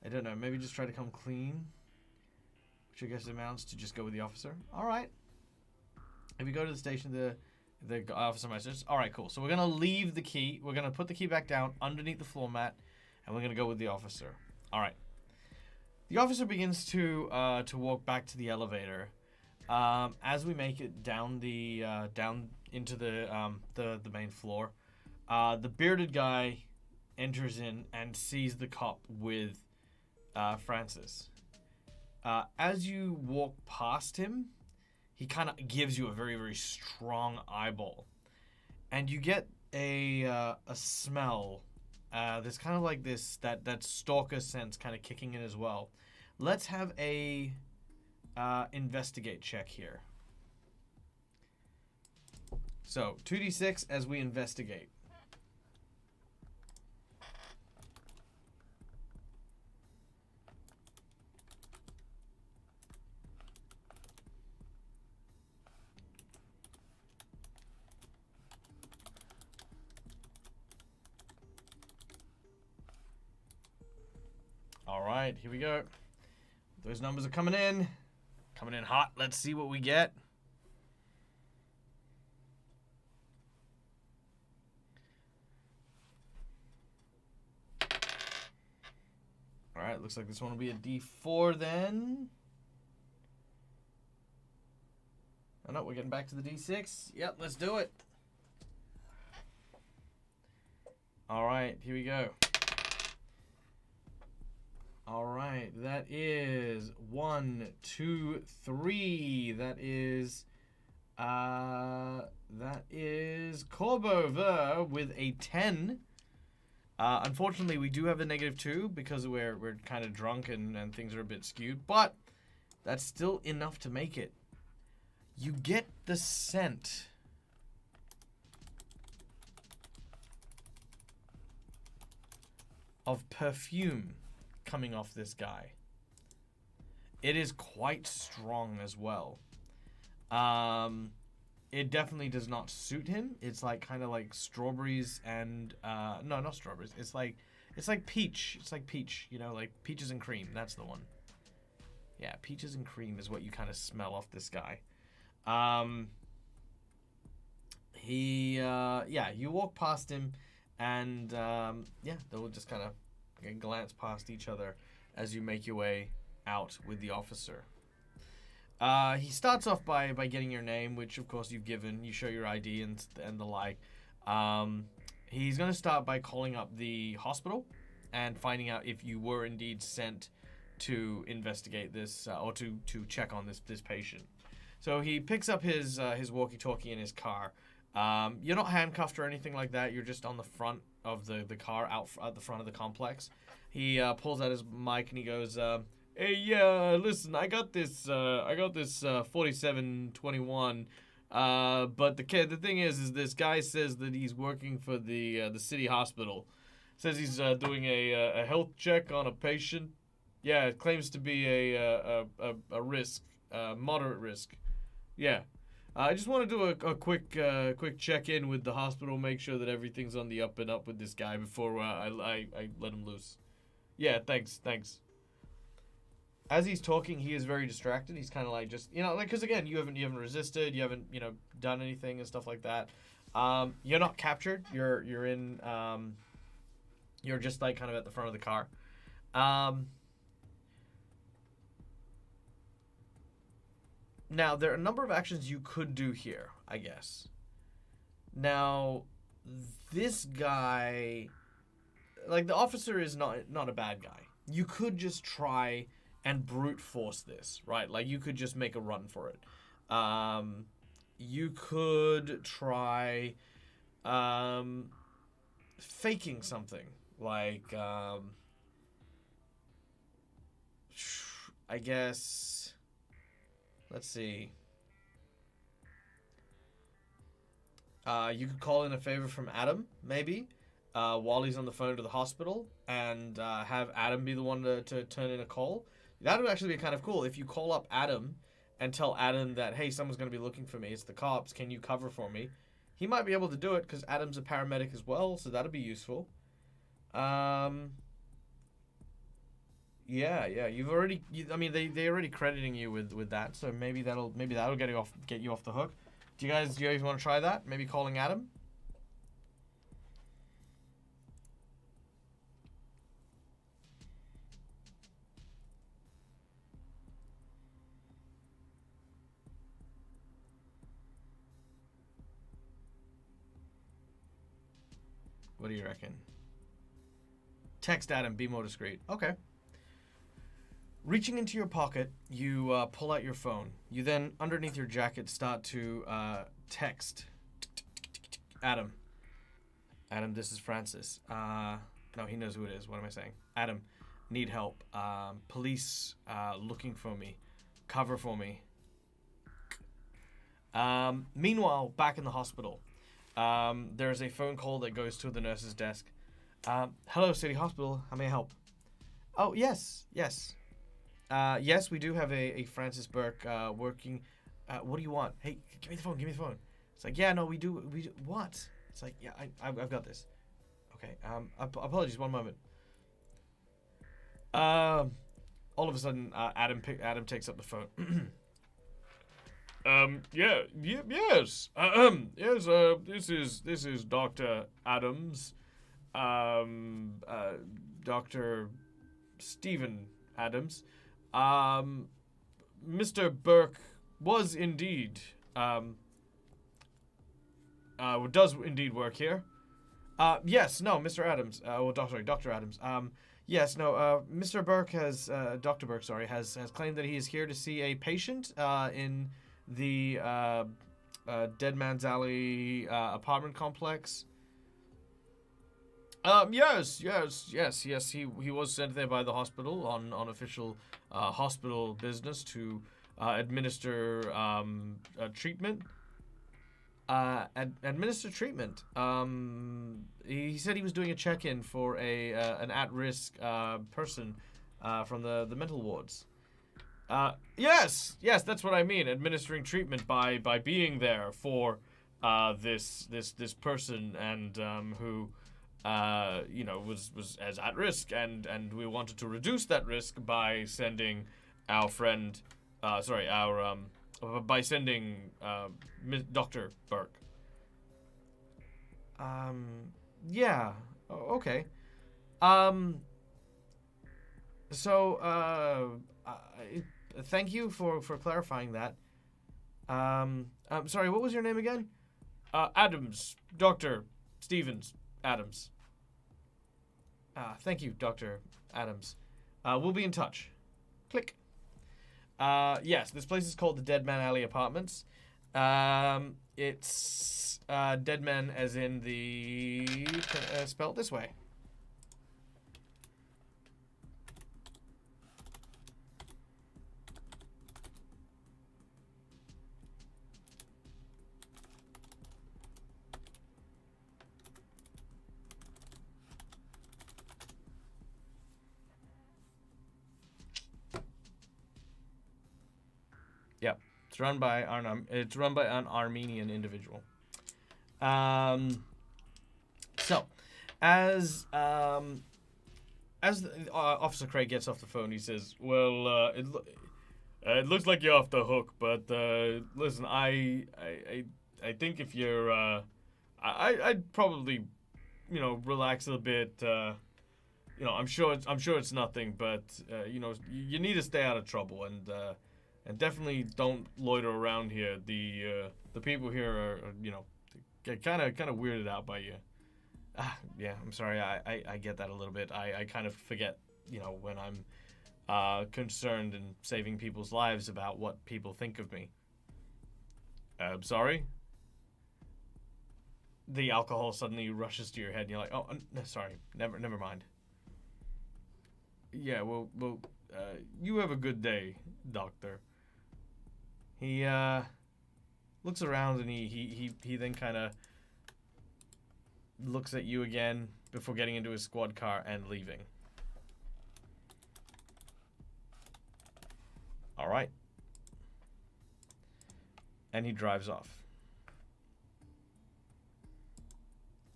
I don't know. Maybe just try to come clean. Which I guess amounts to just go with the officer. All right. If we go to the station, the officer message. All right, cool. So we're gonna leave the key. We're gonna put the key back down underneath the floor mat, and we're gonna go with the officer. All right. The officer begins to walk back to the elevator. As we make it down down into the main floor, the bearded guy enters in and sees the cop with Francis. As you walk past him, he kind of gives you a very, very strong eyeball, and you get a smell. There's kind of like that stalker sense kind of kicking in as well. Let's have a investigate check here. So 2d6 as we investigate. All right, here we go. Those numbers are coming in hot. Let's see what we get. All right, looks like this one will be a D4 then. Oh no, we're getting back to the D6. Yep, let's do it. All right, here we go. All right, that is 1, 2, 3. That is Corbover with a 10. Unfortunately, we do have a -2 because we're kind of drunk and things are a bit skewed, but that's still enough to make it. You get the scent of perfume coming off this guy. It is quite strong as well. It definitely does not suit him. It's like kind of like strawberries and no, not strawberries. It's like peach. It's like peach, you know, like peaches and cream. That's the one. Yeah, peaches and cream is what you kind of smell off this guy. You walk past him and they'll just kind of glance past each other as you make your way out with the officer. He starts off by getting your name, which of course you've given. You show your ID and the like. He's going to start by calling up the hospital and finding out if you were indeed sent to investigate this or to check on this patient. So he picks up his walkie-talkie in his car. You're not handcuffed or anything like that. You're just on the front of the car out at the front of the complex. He pulls out his mic and he goes, "Hey, listen, I got this 4721. But the thing is this guy says that he's working for the city hospital. Says he's doing a health check on a patient. Yeah, it claims to be a risk, moderate risk. Yeah." I just want to do a quick check-in with the hospital, make sure that everything's on the up and up with this guy before I let him loose. Yeah, thanks. As he's talking, he is very distracted. He's kind of like just, because again, you haven't resisted, you haven't, done anything and stuff like that. You're not captured. You're in, you're just like kind of at the front of the car. Now, there are a number of actions you could do here, I guess. Now, this guy, like, the officer is not a bad guy. You could just try and brute force this, right? Like, you could just make a run for it. You could try faking something. Like, I guess... Let's see. You could call in a favor from Adam, maybe, while he's on the phone to the hospital, and have Adam be the one to turn in a call. That would actually be kind of cool. If you call up Adam and tell Adam that, hey, someone's going to be looking for me. It's the cops. Can you cover for me? He might be able to do it because Adam's a paramedic as well, so that'd be useful. Yeah. You've already. They're already crediting you with that, so maybe that'll get you off the hook. Do you guys want to try that? Maybe calling Adam? What do you reckon? Text Adam, be more discreet. Okay. Reaching into your pocket, you pull out your phone. You then, underneath your jacket, start to text Adam. Adam, this is Francis. No, he knows who it is. What am I saying? Adam, need help. Police looking for me. Cover for me. Meanwhile, back in the hospital, there's a phone call that goes to the nurse's desk. Hello, City Hospital. How may I help? Oh, yes. Yes, we do have a Francis Burke working. What do you want? Hey, give me the phone. It's like, yeah, no, we do. What? It's like, yeah, I've got this. Okay. Apologies. One moment. All of a sudden, Adam takes up the phone. Yes. Yes. This is Dr. Adams. Dr. Stephen Adams. Mr. Burke was indeed, does indeed work here. Yes, no, Mr. Adams, Dr. Adams. Yes, no, Mr. Burke has, Dr. Burke, sorry, has claimed that he is here to see a patient, in the, Dead Man's Alley, apartment complex. Yes, he was sent there by the hospital on official hospital business to administer treatment. Administer treatment. He said he was doing a check-in for an at-risk person from the mental wards. Yes, that's what I mean. Administering treatment by being there for this person and who. Was as at risk, and we wanted to reduce that risk by sending our friend, by sending Dr. Burke. Yeah, okay. Thank you for clarifying that. I'm sorry, what was your name again? Adams, Dr. Stevens Adams. Thank you, Dr. Adams. We'll be in touch. Click. Yes, this place is called the Dead Man Alley Apartments. It's Dead Man as in the... spelled this way. Yep, it's run by an Armenian individual. So, as Officer Craig gets off the phone, he says, "Well, it looks like you're off the hook, but listen, I think if you're, I'd probably, relax a little bit. I'm sure it's nothing, but you need to stay out of trouble and definitely don't loiter around here. The people here are get kind of weirded out by you." Yeah, I'm sorry. I get that a little bit. I kind of forget, when I'm concerned in saving people's lives about what people think of me. I'm sorry? The alcohol suddenly rushes to your head and you're like, oh, no, sorry. Never mind. Yeah, well, you have a good day, Doctor. He looks around and he then kind of looks at you again before getting into his squad car and leaving. All right. And he drives off.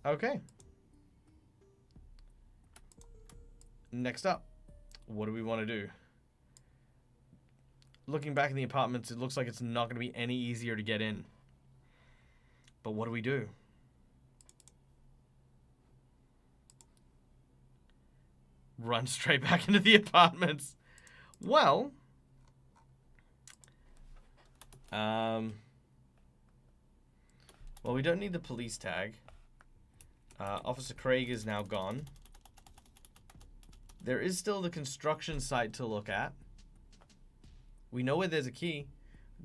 Okay. Next up, what do we want to do? Looking back in the apartments, it looks like it's not going to be any easier to get in. But what do we do? Run straight back into the apartments. Well, well, we don't need the police tag. Officer Craig is now gone. There is still the construction site to look at. We know where there's a key.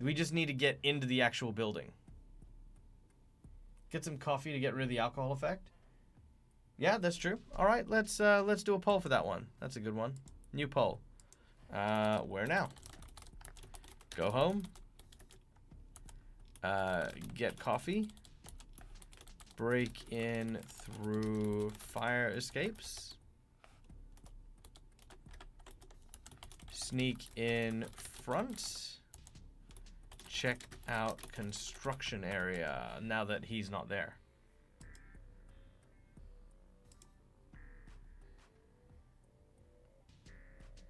We just need to get into the actual building. Get some coffee to get rid of the alcohol effect. Yeah, that's true. All right, let's do a poll for that one. That's a good one. New poll. Where now? Go home. Get coffee. Break in through fire escapes. Sneak in front. Check out construction area now that he's not there.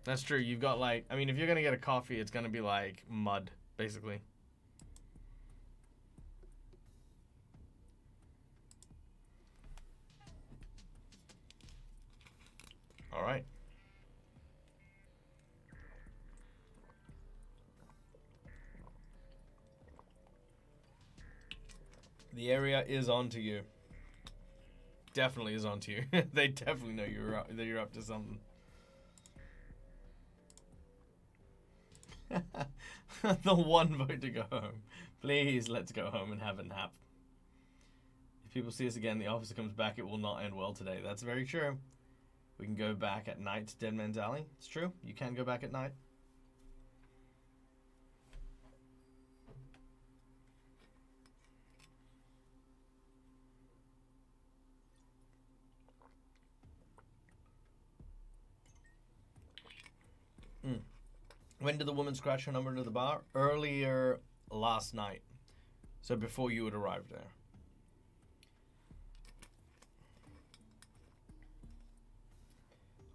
That's true. You've got like, I mean, if you're going to get a coffee, it's going to be like mud, basically. All right. The area is onto you. Definitely is onto you. They definitely know that you're up to something. The one vote to go home. Please, let's go home and have a nap. If people see us again, the officer comes back, it will not end well today. That's very true. We can go back at night to Dead Man's Alley. It's true. You can go back at night. When did the woman scratch her number into the bar? Earlier last night. So before you had arrived there.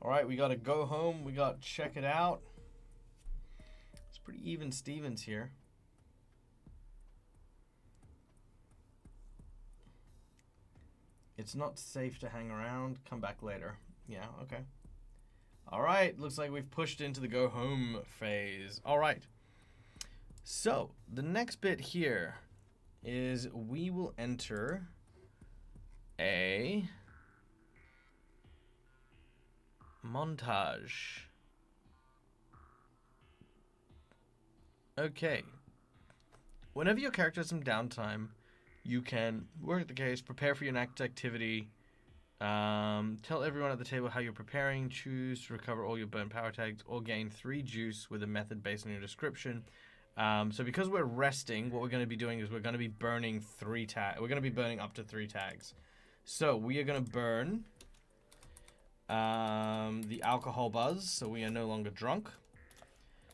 Alright, we gotta go home. We gotta check it out. It's pretty even Stevens here. It's not safe to hang around. Come back later. Yeah, okay. Alright, looks like we've pushed into the go home phase. Alright. So, the next bit here is we will enter a montage. Okay. Whenever your character has some downtime, you can work the case, prepare for your next activity, tell everyone at the table how you're preparing, choose to recover all your burnt power tags, or gain 3 juice with a method based on your description. So because we're resting, what we're going to be doing is we're going to be burning 3 tags. We're going to be burning up to 3 tags. So we are going to burn the alcohol buzz, so we are no longer drunk.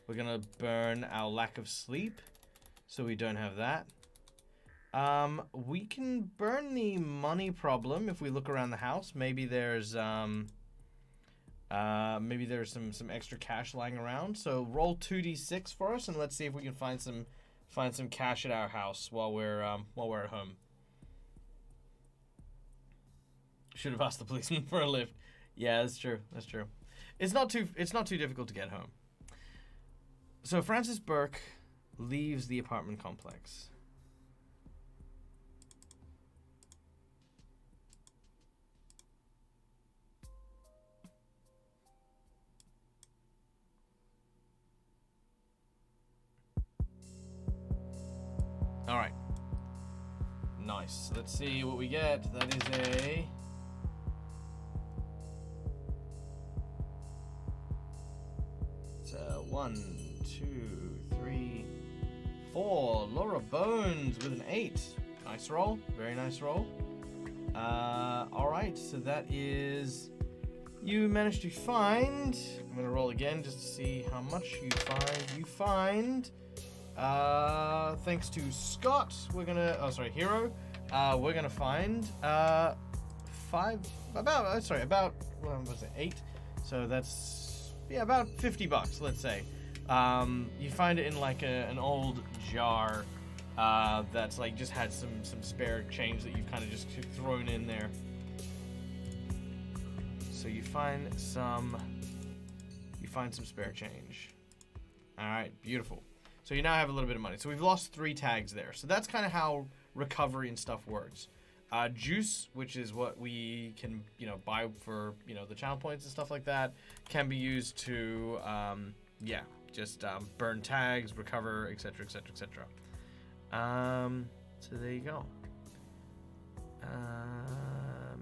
We're going to burn our lack of sleep, so we don't have that. We can burn the money problem if we look around the house. Maybe there's some extra cash lying around. So roll 2d6 for us, and let's see if we can find some cash at our house while we're at home. Should have asked the policeman for a lift. Yeah, that's true. That's true. It's not too difficult to get home. So Francis Burke leaves the apartment complex. All right. Nice. Let's see what we get. That is a... It's a 1, 2, 3, 4. Laura Bones with an 8. Nice roll. Very nice roll. All right. So that is... You managed to find... I'm going to roll again just to see how much you find. You find... thanks to Scott, we're gonna, Hero, we're gonna find, about, what was it, 8, so that's, yeah, about $50, let's say. You find it in, like, an old jar, that's like just had some spare change that you've kind of just thrown in there. So you find some spare change. All right, beautiful. So you now have a little bit of money. So we've lost 3 tags there. So that's kind of how recovery and stuff works. Juice, which is what we can, buy for, the channel points and stuff like that, can be used to, burn tags, recover, etc., etc., etc. So there you go.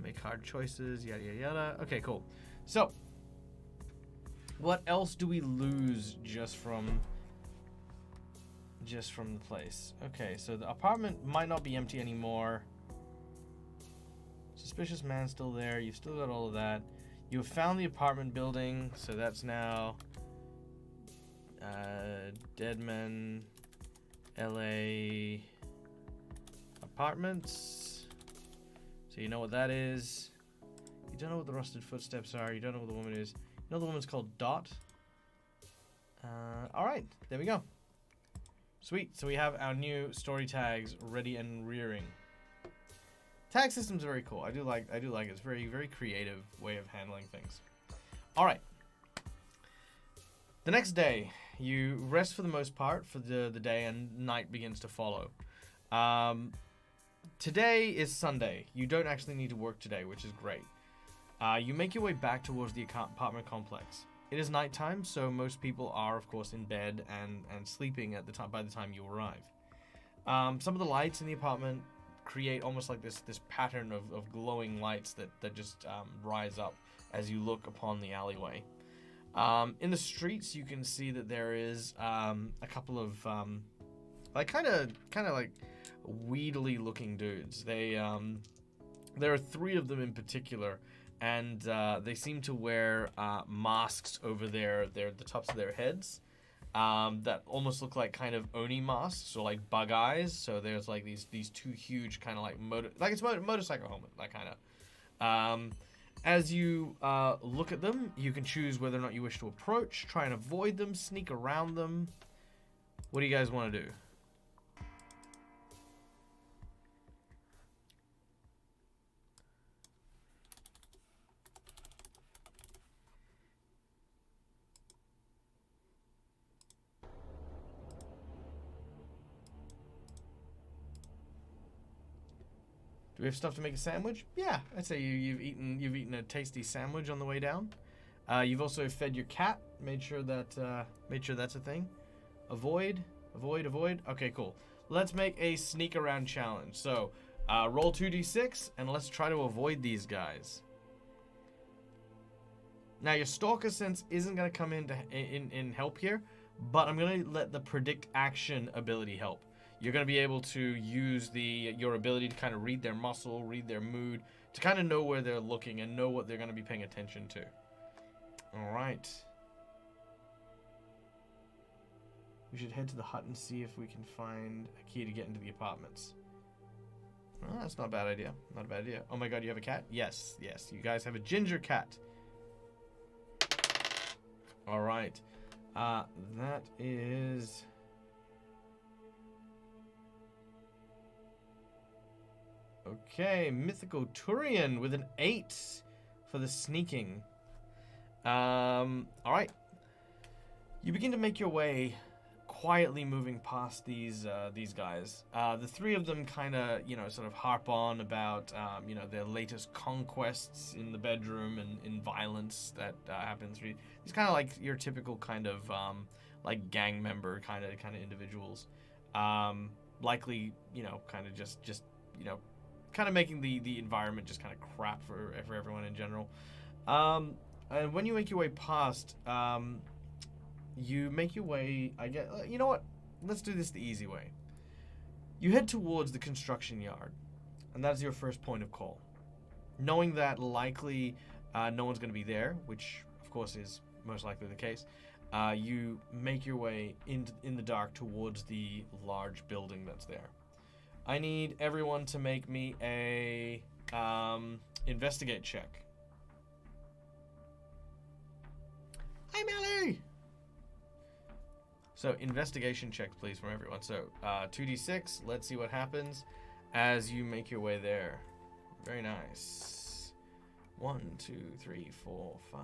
Make hard choices, yada, yada, yada. Okay, cool. So, what else do we lose just from the place? Okay, so the apartment might not be empty anymore. Suspicious man still there. You've still got all of that. You have found the apartment building, so that's now Deadman LA Apartments. So you know what that is. You don't know what the rusted footsteps are. You don't know what the woman is. You know the woman's called Dot. Alright, there we go. Sweet, so we have our new story tags ready and rearing. Tag system's very cool. I do like it. It's very, very creative way of handling things. Alright. The next day, you rest for the most part for the day, and night begins to follow. Today is Sunday. You don't actually need to work today, which is great. You make your way back towards the apartment complex. It is nighttime, so most people are, of course, in bed and sleeping at the time by the time you arrive. Some of the lights in the apartment create almost like this pattern of glowing lights that just rise up as you look upon the alleyway. In the streets, you can see that there is a couple of kind of like weedily looking dudes. There are 3 of them in particular, and they seem to wear masks over the tops of their heads that almost look like kind of Oni masks, or like bug eyes. So there's like these 2 huge kind of like motorcycle helmet, that kind of. As you look at them, you can choose whether or not you wish to approach, try and avoid them, sneak around them. What do you guys want to do? Do we have stuff to make a sandwich? Yeah, I'd say you've eaten a tasty sandwich on the way down. You've also fed your cat. Made sure that's a thing. Avoid. Okay, cool. Let's make a sneak around challenge. So, roll 2d6 and let's try to avoid these guys. Now your stalker sense isn't gonna come in help here, but I'm gonna let the predict action ability help. You're going to be able to use your ability to kind of read their muscle, read their mood, to kind of know where they're looking and know what they're going to be paying attention to. All right. We should head to the hut and see if we can find a key to get into the apartments. Oh, that's not a bad idea. Not a bad idea. Oh my god, you have a cat? Yes. You guys have a ginger cat. All right. That is... Okay, Mythical Turian with an 8 for the sneaking. Alright. You begin to make your way, quietly moving past these guys. The 3 of them kind of, sort of harp on about, their latest conquests in the bedroom and in violence that happens. These kind of like your typical kind of, like gang member kind of individuals. Likely, kind of just kind of making the environment just kind of crap for everyone in general. And when you make your way past, you make your way, you know what? Let's do this the easy way. You head towards the construction yard, and that's your first point of call. Knowing that likely no one's going to be there, which of course is most likely the case, you make your way in the dark towards the large building that's there. I need everyone to make me a investigate check. Hi, Melly! So investigation checks, please, from everyone. So 2d6. Let's see what happens as you make your way there. Very nice. 1, 2, 3, 4, 5.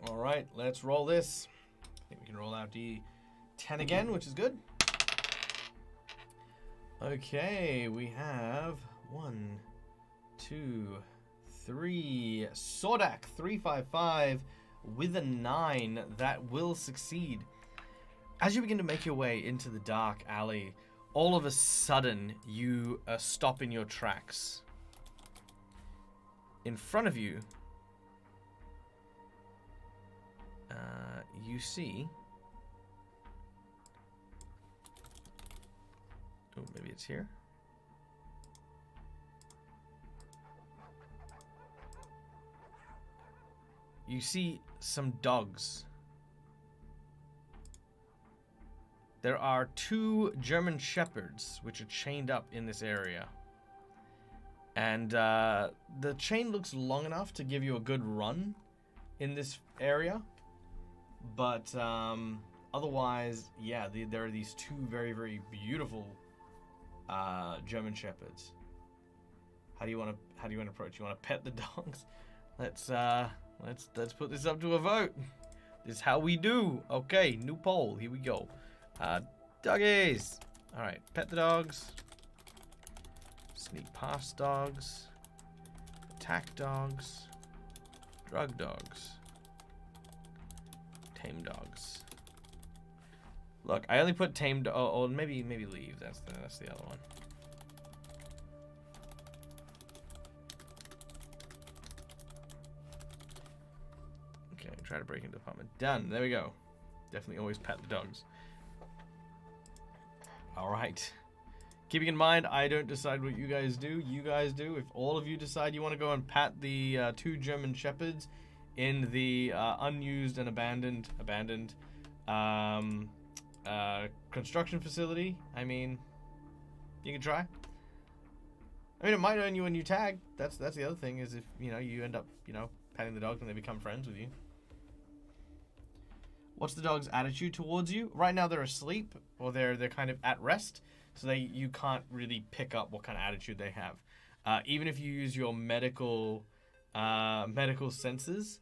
All right, let's roll this. I think we can roll out D10 again, which is good. Okay, we have 1, 2, 3. Sordak 355 with a 9. That will succeed. As you begin to make your way into the dark alley, all of a sudden you stop in your tracks. In front of you, you see... Oh, maybe it's here. You see some dogs. There are 2 German shepherds which are chained up in this area. And the chain looks long enough to give you a good run in this area. But otherwise, yeah, there are these 2 very, very beautiful German shepherds. How do you want to approach? You want to pet the dogs? Let's put this up to a vote. This is how we do. Okay, new poll. Here we go. Doggies. All right, pet the dogs. Sneak past dogs. Attack dogs. Drug dogs. Tame dogs. Look, I only put tamed. Oh, maybe leave. That's the other one. Okay, try to break into the apartment. Done. There we go. Definitely always pet the dogs. All right. Keeping in mind, I don't decide what you guys do. You guys do. If all of you decide you want to go and pat the 2 German shepherds in the unused and abandoned construction facility, I mean, you can try. I mean, it might earn you a new tag. That's the other thing, is if you end up petting the dogs and they become friends with you. What's the dog's attitude towards you? Right now they're asleep, or they're kind of at rest, so you can't really pick up what kind of attitude they have. Even if you use your medical senses.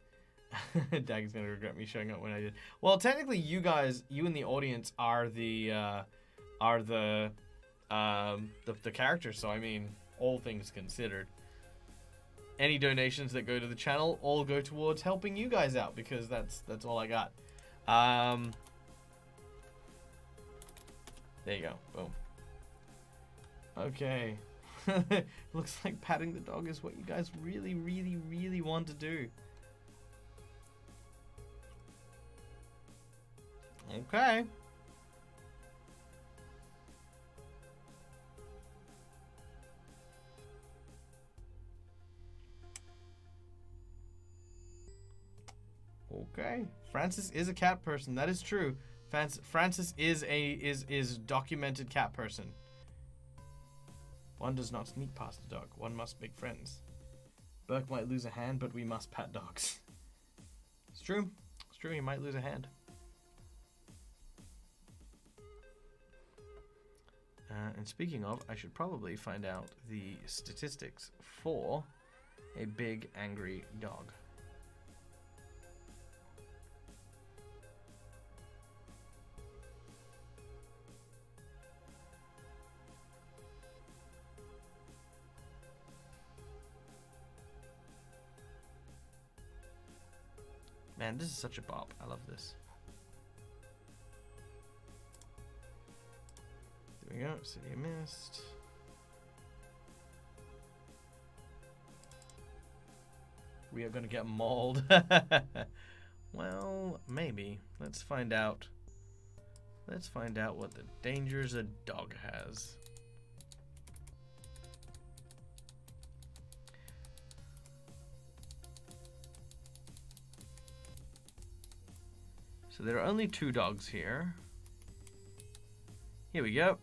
Dag's gonna regret me showing up when I did. Well, technically, you in the audience are the characters. So I mean, all things considered, any donations that go to the channel all go towards helping you guys out, because that's all I got. There you go. Boom. Okay. Looks like patting the dog is what you guys really, really, really want to do. Okay. Okay. Francis is a cat person. That is true. Francis is documented cat person. One does not sneak past a dog. One must make friends. Burke might lose a hand, but we must pat dogs. It's true. It's true. He might lose a hand. And speaking of, I should probably find out the statistics for a big angry dog. Man, this is such a bop. I love this. There we go. City of Mist. We are going to get mauled. Well, maybe. Let's find out. Let's find out what the dangers a dog has. So there are only 2 dogs here. Here we go.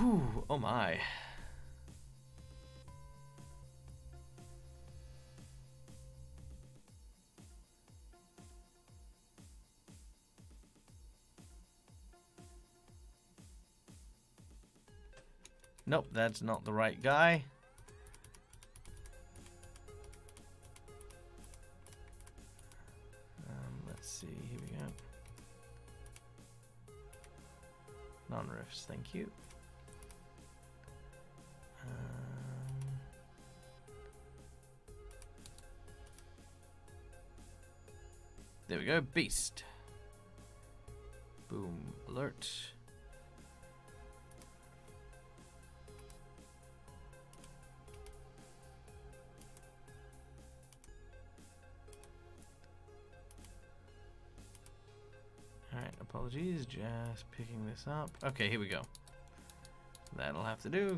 Whew, oh my. Nope, that's not the right guy. Let's see, here we go. Non-riffs, thank you. There we go, beast. Boom, alert. Alright, apologies, just picking this up. Okay, here we go. That'll have to do.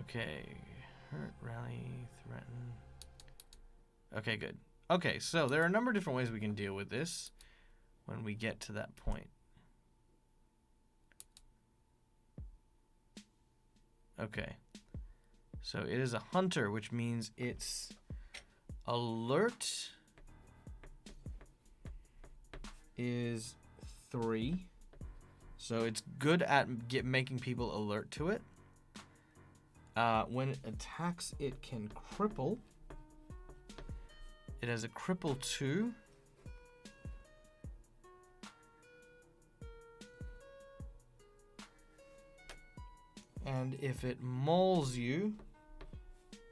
Okay, hurt, rally, threaten. Okay, good. Okay, so there are a number of different ways we can deal with this when we get to that point. Okay, so it is a hunter, which means it's alert is 3. So it's good at making people alert to it. When it attacks, it can cripple. It has a cripple 2. And if it mauls you,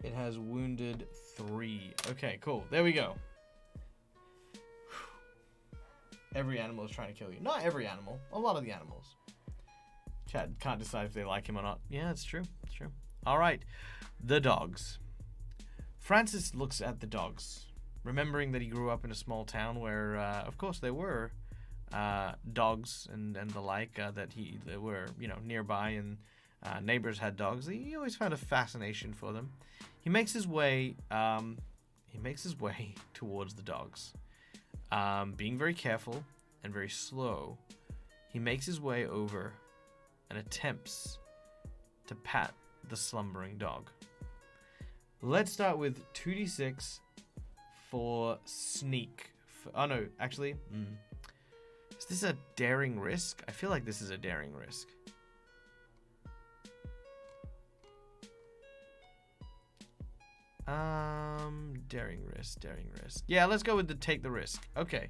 it has wounded 3. Okay, cool. There we go. Every animal is trying to kill you. Not every animal. A lot of the animals. Chat can't decide if they like him or not. Yeah, it's true. It's true. All right. The dogs. Francis looks at the dogs, remembering that he grew up in a small town where, of course, there were dogs and the like that were, you know, nearby, and neighbors had dogs. He always found a fascination for them. He makes his way. He makes his way towards the dogs. Being very careful and very slow, he makes his way over and attempts to pat the slumbering dog. Let's start with 2d6 for sneak. Oh no, actually, is this a daring risk? I feel like this is a daring risk. Daring risk. Yeah, let's go with the take the risk. Okay.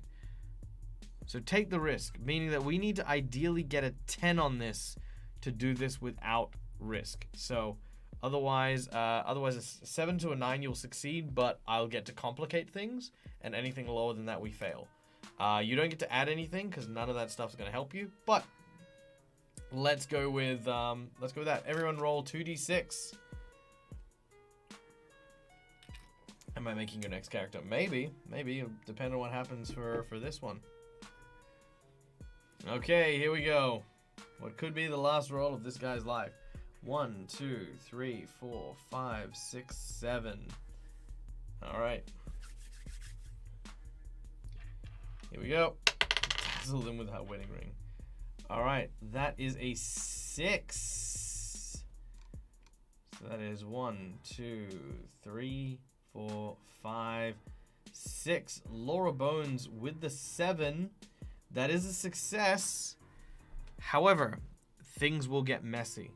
So take the risk, meaning that we need to ideally get a 10 on this to do this without risk. So otherwise a 7 to a 9 you'll succeed, but I'll get to complicate things, and anything lower than that we fail. You don't get to add anything because none of that stuff's going to help you, but let's go with that. Everyone roll 2d6. Am I making your next character? Maybe. Depending on what happens for this one. Okay, here we go. What could be the last roll of this guy's life? 1, 2, 3, 4, 5, 6, 7. Alright. Here we go. Dazzled him with that wedding ring. Alright, that is a 6. So that is 1, 2, 3, 4, 5, 6. Laura Bones with the 7. That is a success. However, things will get messy.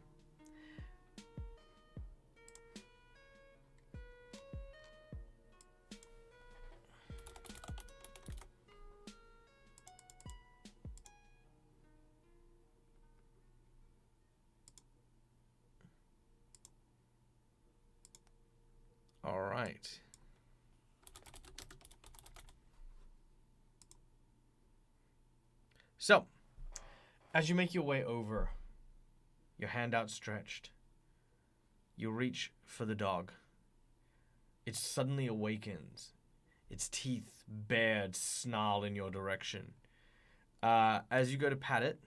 All right. So, as you make your way over, your hand outstretched, you reach for the dog. It suddenly awakens. Its teeth bared snarl in your direction. As you go to pat it...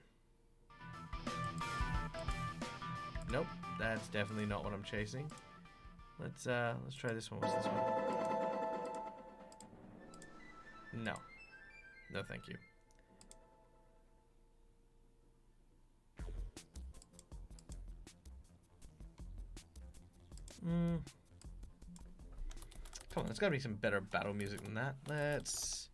Nope, that's definitely not what I'm chasing. Let's try this one. What's this one? No. No, thank you. Come on, there's got to be some better battle music than that. Let's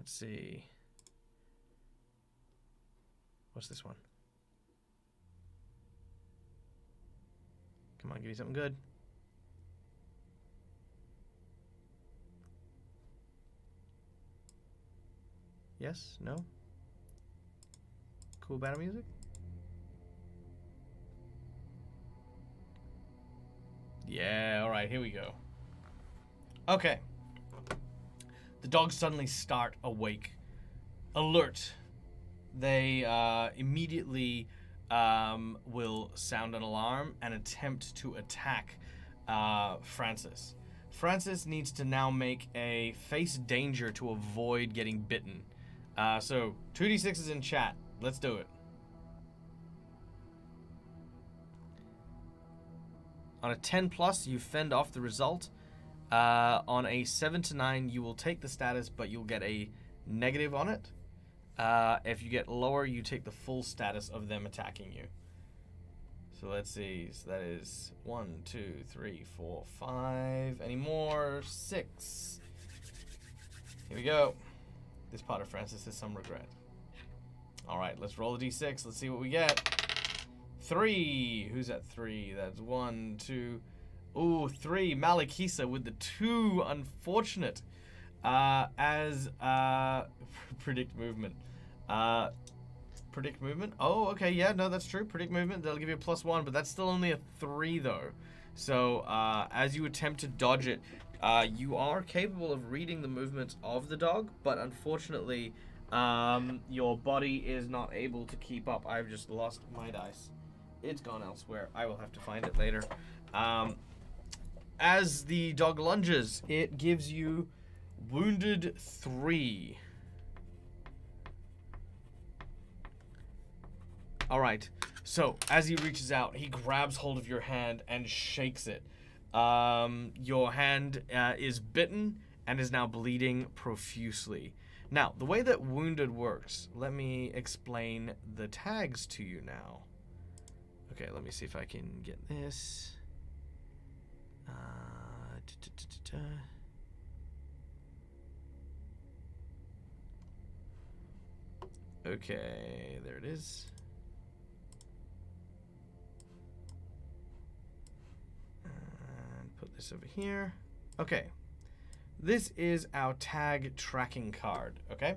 see. What's this one? Come on, give me something good. Yes? No? Cool battle music? Yeah, alright, here we go. Okay. The dogs suddenly start awake. Alert. They immediately will sound an alarm and attempt to attack Francis. Francis needs to now make a face danger to avoid getting bitten. So 2d6 is in chat. Let's do it. On a 10 plus, you fend off the result. On a 7 to 9, you will take the status, but you'll get a negative on it. If you get lower, you take the full status of them attacking you. So let's see. So that is 1, 2, 3, 4, 5. Any more? 6. Here we go. This part of Francis has some regret. All right, let's roll a d6. Let's see what we get. 3. Who's at 3? That's 1, 2. Ooh, 3. Malakisa with the 2. Unfortunate. As predict movement. Predict movement. Oh, okay. Yeah, no, that's true. Predict movement. That'll give you a +1, but that's still only a 3 though. So as you attempt to dodge it, you are capable of reading the movements of the dog, but unfortunately, your body is not able to keep up. I've just lost my dice. It's gone elsewhere. I will have to find it later. As the dog lunges, it gives you wounded 3. Alright, so as he reaches out, he grabs hold of your hand and shakes it. Your hand is bitten and is now bleeding profusely. Now, the way that wounded works, let me explain the tags to you now. Okay, let me see if I can get this. Okay, there it is. And put this over here. Okay. This is our tag tracking card, okay?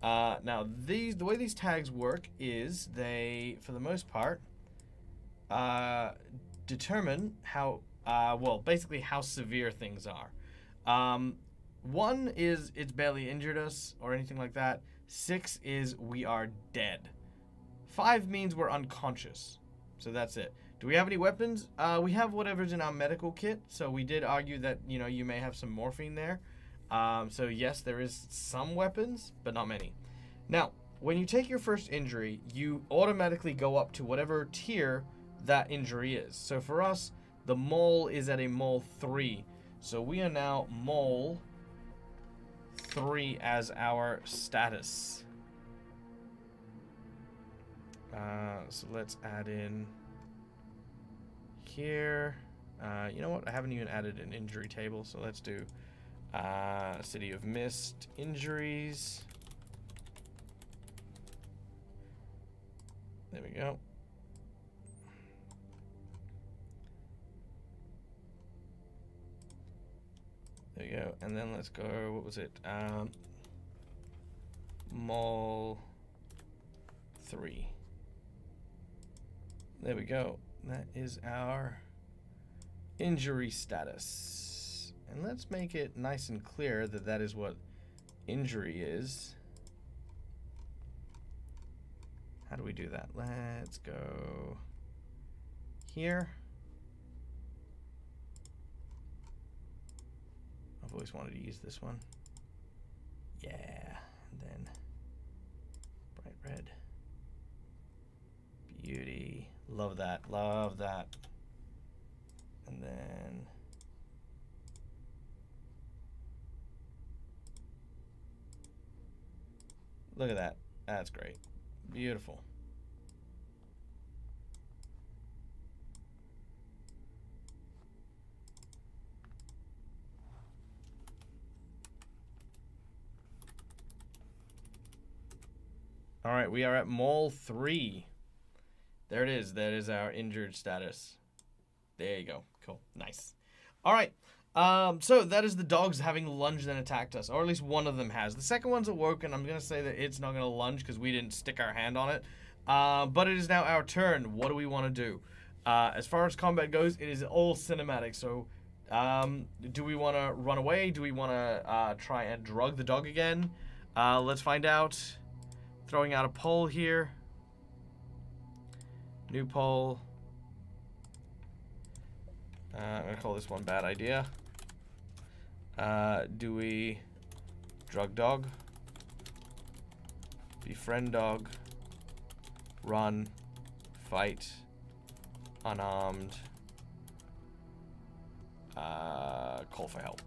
Now, the way these tags work is they, for the most part, determine how, basically how severe things are. 1 is it's barely injured us or anything like that. 6 is we are dead. 5 means we're unconscious. So that's it. Do we have any weapons? We have whatever's in our medical kit. So we did argue that, you know, you may have some morphine there. So yes, there is some weapons, but not many. Now, when you take your first injury, you automatically go up to whatever tier that injury is. So for us, the mole is at a mole 3. So we are now mole 3 as our status. So let's add in here. You know what? I haven't even added an injury table, so let's do City of Mist injuries. There we go. There you go. And then let's go, what was it? Mole 3. There we go. That is our injury status. And let's make it nice and clear that that is what injury is. How do we do that? Let's go here. I've always wanted to use this one. Yeah, and then bright red. Beauty. Love that, love that. And then look at that. That's great. Beautiful. All right, we are at Mall 3. There it is. That is our injured status. There you go. Cool. Nice. All right. So that is the dogs having lunged and attacked us, or at least one of them has. The second one's awoken. I'm going to say that it's not going to lunge because we didn't stick our hand on it. But it is now our turn. What do we want to do? As far as combat goes, it is all cinematic. So do we want to run away? Do we want to try and drug the dog again? Let's find out. Throwing out a poll here. New poll. I'm going to call this one bad idea. Do we drug dog? Befriend dog? Run? Fight? Unarmed? Call for help.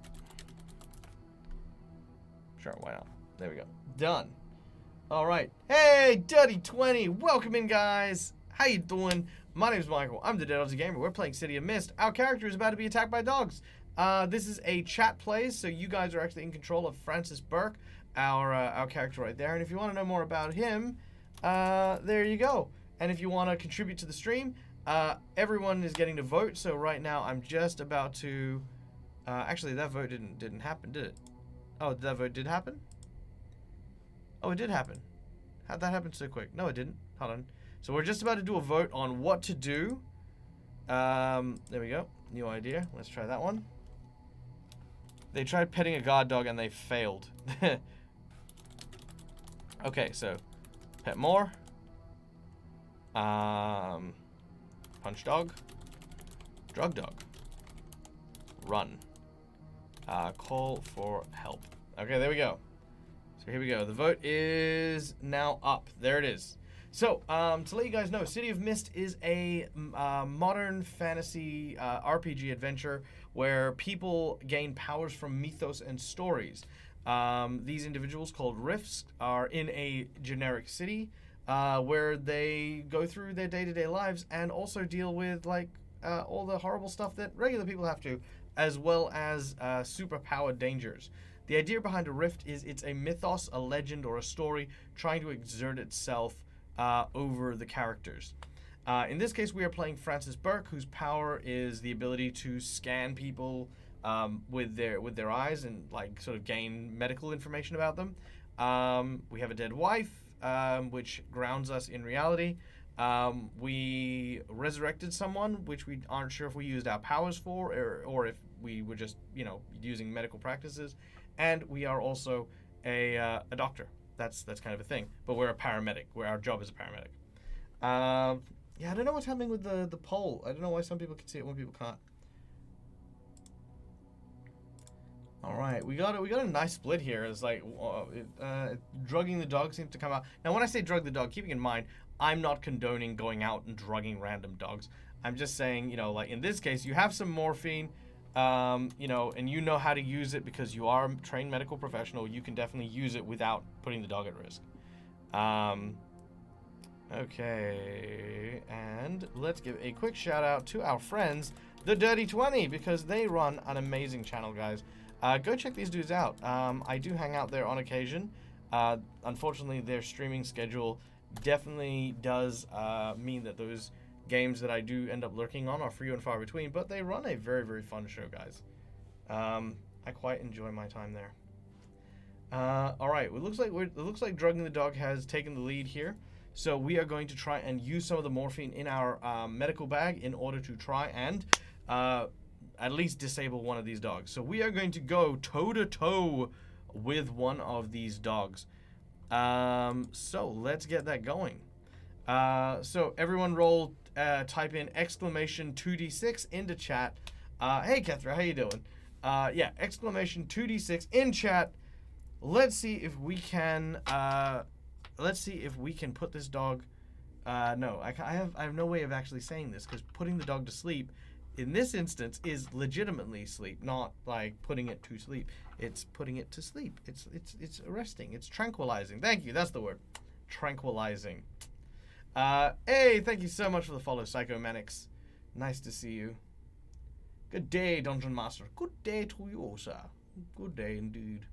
Sure, why not? There we go. Done. All right. Hey, Dirty 20. Welcome in, guys. How you doing? My name's Michael. I'm the Dead Odds Gamer. We're playing City of Mist. Our character is about to be attacked by dogs. This is a chat play, so you guys are actually in control of Francis Burke, our character right there. And if you want to know more about him, there you go. And if you want to contribute to the stream, everyone is getting to vote. So right now, I'm just about to. Actually, that vote didn't happen, did it? Oh, that vote did happen? Oh, it did happen. How'd that happen so quick? No, it didn't. Hold on. So we're just about to do a vote on what to do. There we go. New idea. Let's try that one. They tried petting a guard dog and they failed. Okay, so pet more. Punch dog. Drug dog. Run. Call for help. Okay, there we go. So here we go. The vote is now up. There it is. So, to let you guys know, City of Mist is a modern fantasy RPG adventure where people gain powers from mythos and stories. These individuals, called Rifts, are in a generic city where they go through their day-to-day lives and also deal with like all the horrible stuff that regular people have to, as well as super-powered dangers. The idea behind a rift is it's a mythos, a legend, or a story trying to exert itself over the characters. In this case, we are playing Francis Burke, whose power is the ability to scan people with their eyes and like sort of gain medical information about them. We have a dead wife, which grounds us in reality. We resurrected someone, which we aren't sure if we used our powers for or if we were just, using medical practices. And we are also a doctor. That's kind of a thing. But we're a paramedic. Our job is a paramedic. Yeah, I don't know what's happening with the poll. I don't know why some people can see it when people can't. All right, we got a nice split here. It's like drugging the dog seems to come out. Now, when I say drug the dog, keeping in mind, I'm not condoning going out and drugging random dogs. I'm just saying, like in this case, you have some morphine, and you know how to use it because you are a trained medical professional. You can definitely use it without putting the dog at risk. Okay, and let's give a quick shout out to our friends, the Dirty 20, because they run an amazing channel, guys. Go check these dudes out. I do hang out there on occasion. Unfortunately, their streaming schedule definitely does mean that those games that I do end up lurking on are few and far between, but they run a very, very fun show, guys. I quite enjoy my time there. All right, it looks like drugging the dog has taken the lead here. So we are going to try and use some of the morphine in our medical bag in order to try and at least disable one of these dogs. So we are going to go toe-to-toe with one of these dogs. So let's get that going. So everyone roll, type in exclamation 2d6 into chat. Hey, Kethra, how you doing? Yeah, exclamation 2d6 in chat. Let's see if we can put this dog. No, I have no way of actually saying this because putting the dog to sleep in this instance is legitimately sleep, not like putting it to sleep. It's putting it to sleep. It's arresting. It's tranquilizing. Thank you. That's the word. Tranquilizing. Hey, thank you so much for the follow, Psychomanix. Nice to see you. Good day, Dungeon Master. Good day to you, sir. Good day indeed.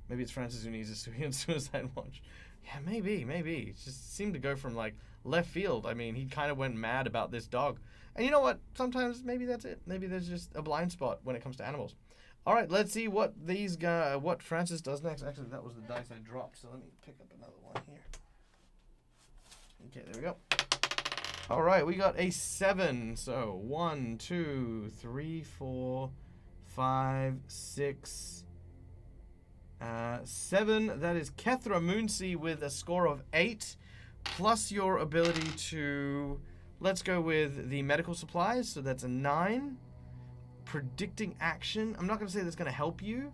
Maybe it's Francis who needs a suicide watch. Yeah, maybe. It just seemed to go from like left field. I mean, he kind of went mad about this dog. And you know what? Sometimes maybe that's it. Maybe there's just a blind spot when it comes to animals. All right, let's see what what Francis does next. Actually, that was the dice I dropped, so let me pick up another one here. Okay, there we go. All right, we got a 7. So 1, 2, 3, 4, 5, 6, 7. That is Kethra Moonsea with a score of 8, plus your ability to, let's go with the medical supplies. So that's a 9. Predicting action. I'm not going to say that's going to help you.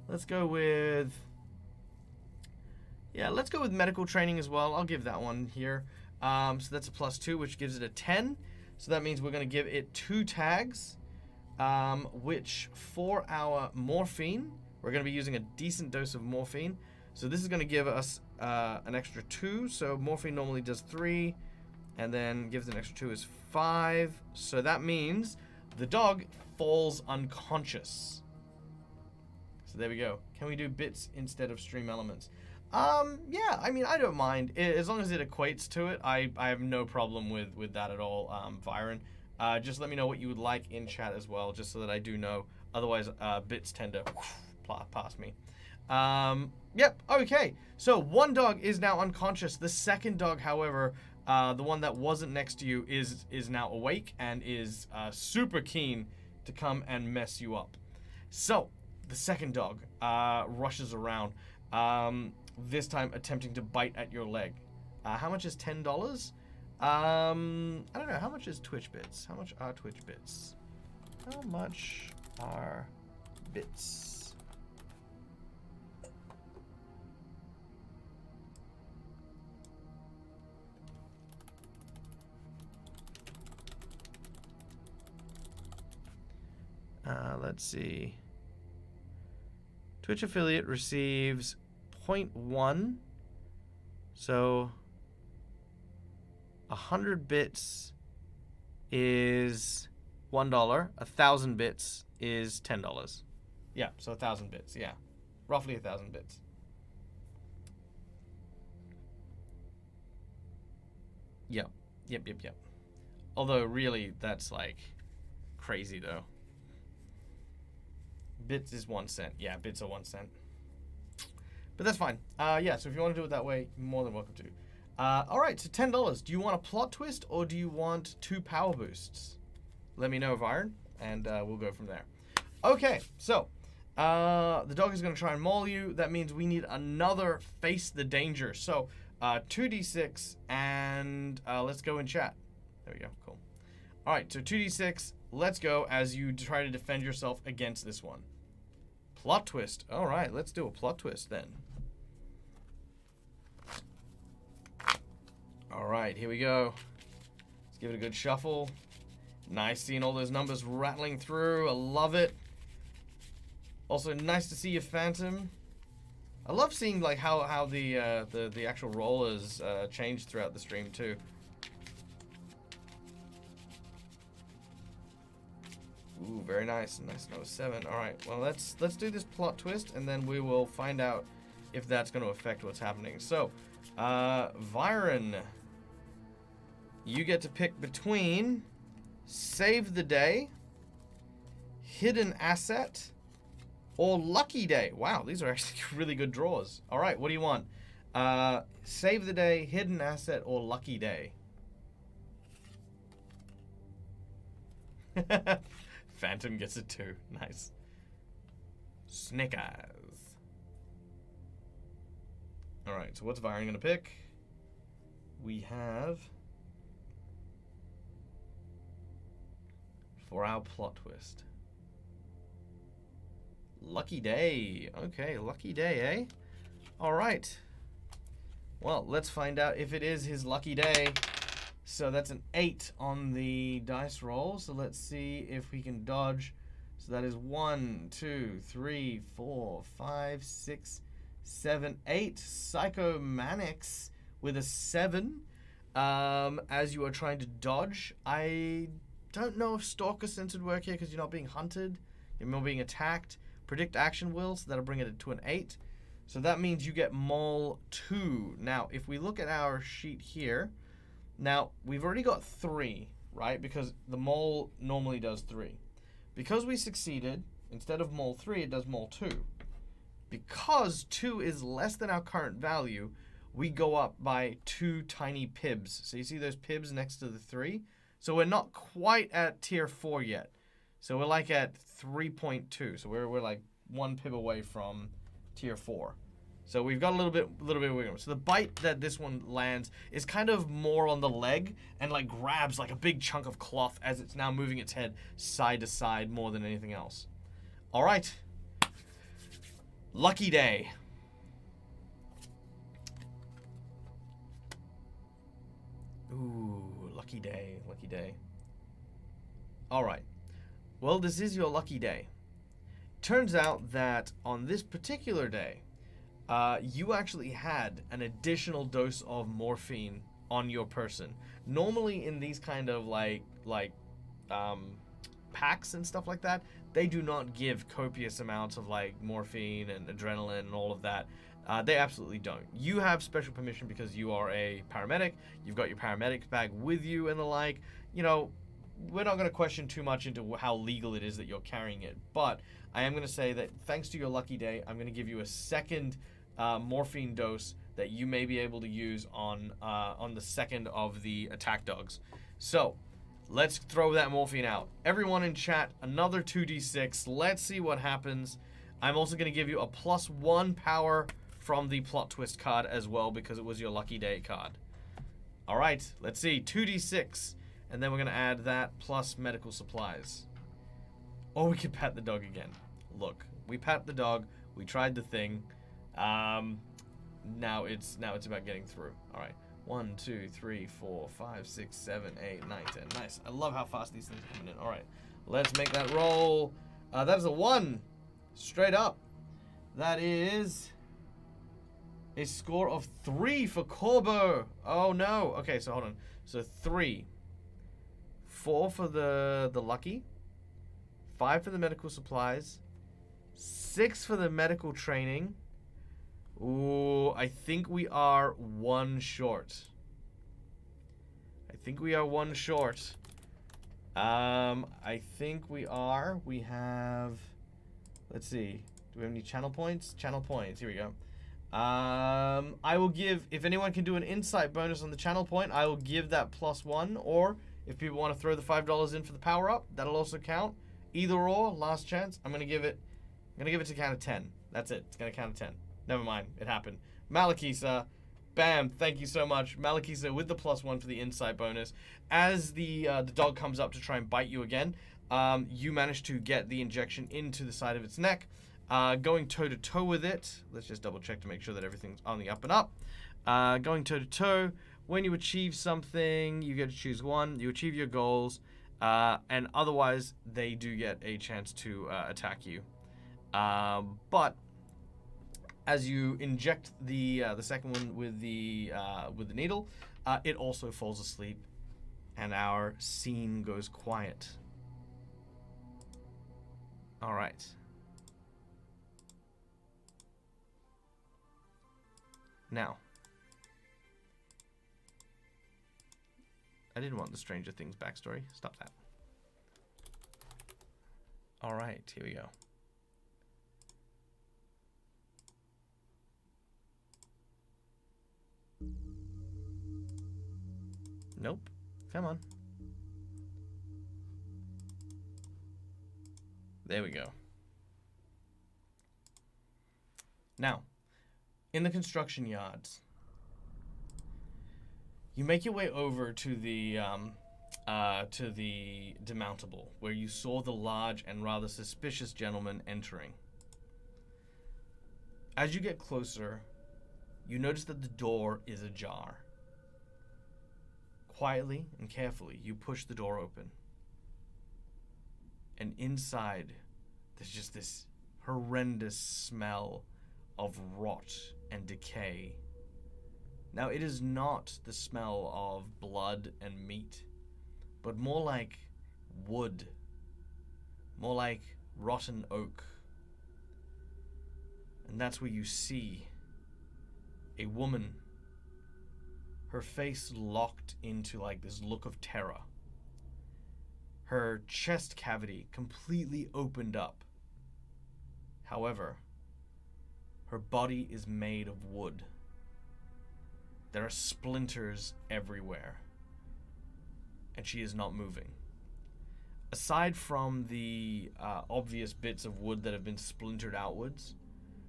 Let's go with, yeah, let's go with medical training as well. I'll give that one here. So that's a +2, which gives it a 10. So that means we're going to give it 2 tags, which for our morphine, we're going to be using a decent dose of morphine. So this is going to give us an extra 2. So morphine normally does 3, and then gives an extra 2 is 5. So that means the dog falls unconscious. So there we go. Can we do bits instead of stream elements? Yeah, I mean, I don't mind. As long as it equates to it, I have no problem with that at all, Viren. Just let me know what you would like in chat as well, just so that I do know. Otherwise, bits tend to pass me. Yep, okay. So one dog is now unconscious. The second dog, however, the one that wasn't next to you is now awake and is super keen to come and mess you up. So the second dog rushes around, this time attempting to bite at your leg. How much is $10? I don't know. How much is Twitch bits? How much are Twitch bits? How much are bits? Let's see. Twitch affiliate receives 0.1. So 100 bits is $1. 1,000 bits is $10. Yeah, so 1,000 bits. Yeah, roughly 1,000 bits. Yep. Although really, that's like crazy though. Bits is 1 cent. Yeah, bits are 1 cent. But that's fine. Yeah, so if you want to do it that way, you're more than welcome to. All right, so $10. Do you want a plot twist or do you want 2 power boosts? Let me know, Viren, and we'll go from there. Okay, so the dog is going to try and maul you. That means we need another face the danger. So 2d6 and let's go in chat. There we go. Cool. All right, so 2d6. Let's go as you try to defend yourself against this one. Plot twist. All right, let's do a plot twist then. All right, here we go. Let's give it a good shuffle. Nice seeing all those numbers rattling through. I love it. Also, nice to see you, Phantom. I love seeing like how the actual roll has changed throughout the stream too. Ooh, very nice. Nice number 7. All right, well, let's do this plot twist, and then we will find out if that's going to affect what's happening. So, Viren, you get to pick between Save the Day, Hidden Asset, or Lucky Day. Wow, these are actually really good draws. All right, what do you want? Save the Day, Hidden Asset, or Lucky Day? Phantom gets a 2. Nice. Snake Eyes. Alright, so what's Viren going to pick? We have... for our plot twist. Lucky Day. Okay, Lucky Day, eh? Alright. Well, let's find out if it is his lucky day. So that's an 8 on the dice roll. So let's see if we can dodge. So that is 1, 2, 3, 4, 5, 6, 7, 8. Psychomanics with a 7. As you are trying to dodge. I don't know if Stalker Sense would work here because you're not being hunted. You're more being attacked. Predict action will, so that'll bring it to an 8. So that means you get mole 2. Now, if we look at our sheet here, now we've already got 3, right? Because the mole normally does 3. Because we succeeded, instead of mole 3, it does mole 2. Because 2 is less than our current value, we go up by 2 tiny pibs. So you see those pibs next to the 3? So we're not quite at tier 4 yet. So we're like at 3.2. So we're like 1 pib away from tier 4. So we've got a little bit of wiggle room. So the bite that this one lands is kind of more on the leg and like grabs like a big chunk of cloth as it's now moving its head side to side more than anything else. All right. Lucky day. Ooh, lucky day, lucky day. All right. Well, this is your lucky day. Turns out that on this particular day, you actually had an additional dose of morphine on your person. Normally in these kind of packs and stuff like that, they do not give copious amounts of like morphine and adrenaline and all of that. They absolutely don't. You have special permission because you are a paramedic. You've got your paramedic bag with you and the like. You know, we're not going to question too much into how legal it is that you're carrying it. But I am going to say that thanks to your lucky day, I'm going to give you a second morphine dose that you may be able to use on the second of the attack dogs. So let's throw that morphine out. Everyone in chat, another 2d6. Let's see what happens. I'm also going to give you a +1 power from the plot twist card as well because it was your lucky day card. All right, let's see. 2d6. And then we're going to add that plus medical supplies. Or we could pat the dog again. Look, we pat the dog. We tried the thing. Now it's about getting through. All right. 1, 2, 3, 4, 5, 6, 7, 8, 9, 10. Nice. I love how fast these things are coming in. All right. Let's make that roll. That is a 1. Straight up. That is a score of 3 for Corbo. Oh, no. Okay, so hold on. So 3. 4 for the lucky. 5 for the medical supplies. 6 for the medical training. Ooh, I think we are 1 short. I think we are. We have, let's see. Do we have any channel points? Channel points. Here we go. I will give, if anyone can do an insight bonus on the channel point, I will give that +1. Or if people want to throw the $5 in for the power up, that'll also count. Either or, last chance. I'm gonna give it to count of 10. That's it. It's gonna count to 10. Never mind. It happened. Malakisa, bam. Thank you so much. Malakisa with the +1 for the insight bonus. As the dog comes up to try and bite you again, you manage to get the injection into the side of its neck. Going toe-to-toe with it. Let's just double check to make sure that everything's on the up and up. Going toe-to-toe. When you achieve something, you get to choose one. You achieve your goals. And otherwise, they do get a chance to attack you. But as you inject the second one with the needle, it also falls asleep, and our scene goes quiet. All right. Now, I didn't want the Stranger Things backstory. Stop that. All right, here we go. Nope. Come on. There we go. Now, in the construction yards, you make your way over to the demountable, where you saw the large and rather suspicious gentleman entering. As you get closer, you notice that the door is ajar. Quietly and carefully, you push the door open. And inside, there's just this horrendous smell of rot and decay. Now, it is not the smell of blood and meat, but more like wood, more like rotten oak. And that's where you see a woman, her face locked into like this look of terror. Her chest cavity completely opened up. However, her body is made of wood. There are splinters everywhere. And she is not moving. Aside from the obvious bits of wood that have been splintered outwards,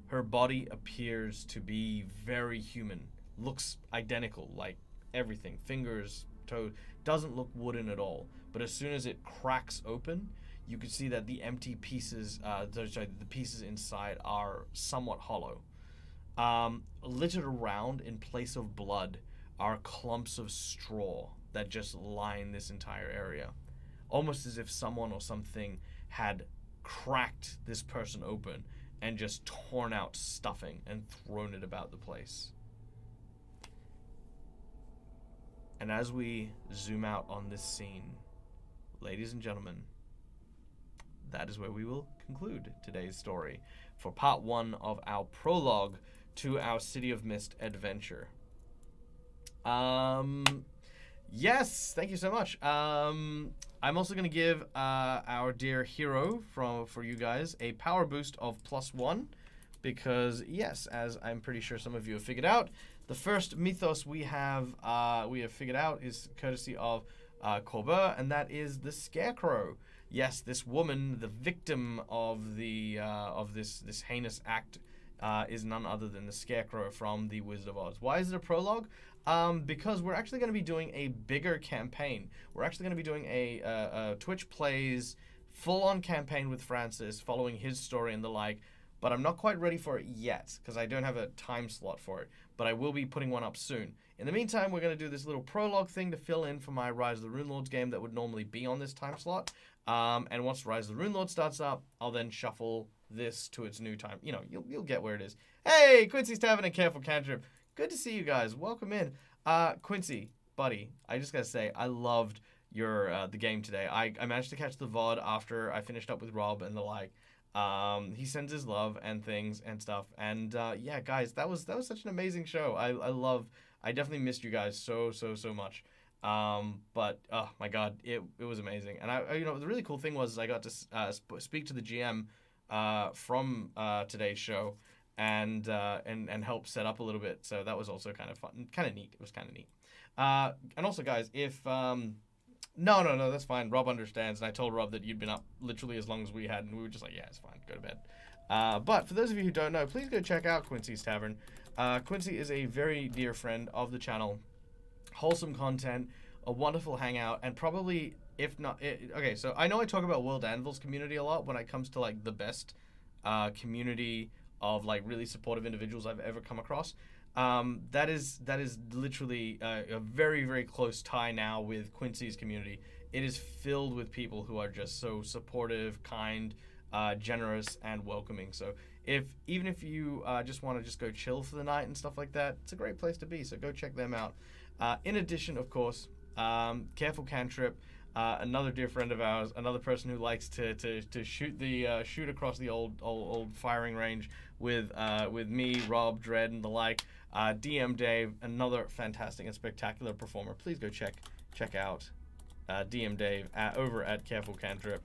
her body appears to be very human. Looks identical, like everything. Fingers, toes. Doesn't look wooden at all. But as soon as it cracks open, you can see that the empty pieces, the pieces inside are somewhat hollow. Littered around in place of blood are clumps of straw that just line this entire area. Almost as if someone or something had cracked this person open and just torn out stuffing and thrown it about the place. And as we zoom out on this scene, ladies and gentlemen, that is where we will conclude today's story for part 1 of our prologue to our City of Mist adventure. Yes, thank you so much. I'm also going to give our dear hero for you guys a power boost of +1 because, yes, as I'm pretty sure some of you have figured out, the first mythos we have figured out is courtesy of Corber, and that is the Scarecrow. Yes, this woman, the victim of this heinous act, is none other than the Scarecrow from The Wizard of Oz. Why is it a prologue? Because we're actually going to be doing a bigger campaign. We're actually going to be doing a Twitch Plays full-on campaign with Francis, following his story and the like, but I'm not quite ready for it yet, because I don't have a time slot for it, but I will be putting one up soon. In the meantime, we're going to do this little prologue thing to fill in for my Rise of the Runelords game that would normally be on this time slot, and once Rise of the Runelords starts up, I'll then shuffle this to its new time. You know, you'll get where it is. Hey, Quincy's Tavern and Careful Cantrip. Good to see you guys. Welcome in. Quincy, buddy, I just gotta say, I loved your the game today. I managed to catch the VOD after I finished up with Rob and the like. He sends his love and things and stuff. And yeah, guys, that was such an amazing show. I definitely missed you guys so much. But oh my god, it was amazing. And I the really cool thing was I got to speak to the GM from today's show and help set up a little bit. So that was also kind of fun, kind of neat. It was kind of neat. And also, guys, if no, that's fine. Rob understands, and I told Rob that you'd been up literally as long as we had, and we were just like, yeah, it's fine, go to bed. But for those of you who don't know, please go check out Quincy's Tavern. Quincy is a very dear friend of the channel. Wholesome content, a wonderful hangout, and probably, if not, okay, so I know I talk about World Anvil's community a lot when it comes to like the best community of like really supportive individuals I've ever come across. That is literally a very, very close tie now with Quincy's community. It is filled with people who are just so supportive, kind, generous, and welcoming. So even if you just want to just go chill for the night and stuff like that, it's a great place to be. So go check them out. In addition, of course, Careful Cantrip, another dear friend of ours, another person who likes to shoot across the old firing range with me, Rob, Dredd, and the like. DM Dave, another fantastic and spectacular performer. Please go check out DM Dave over at Careful Cantrip,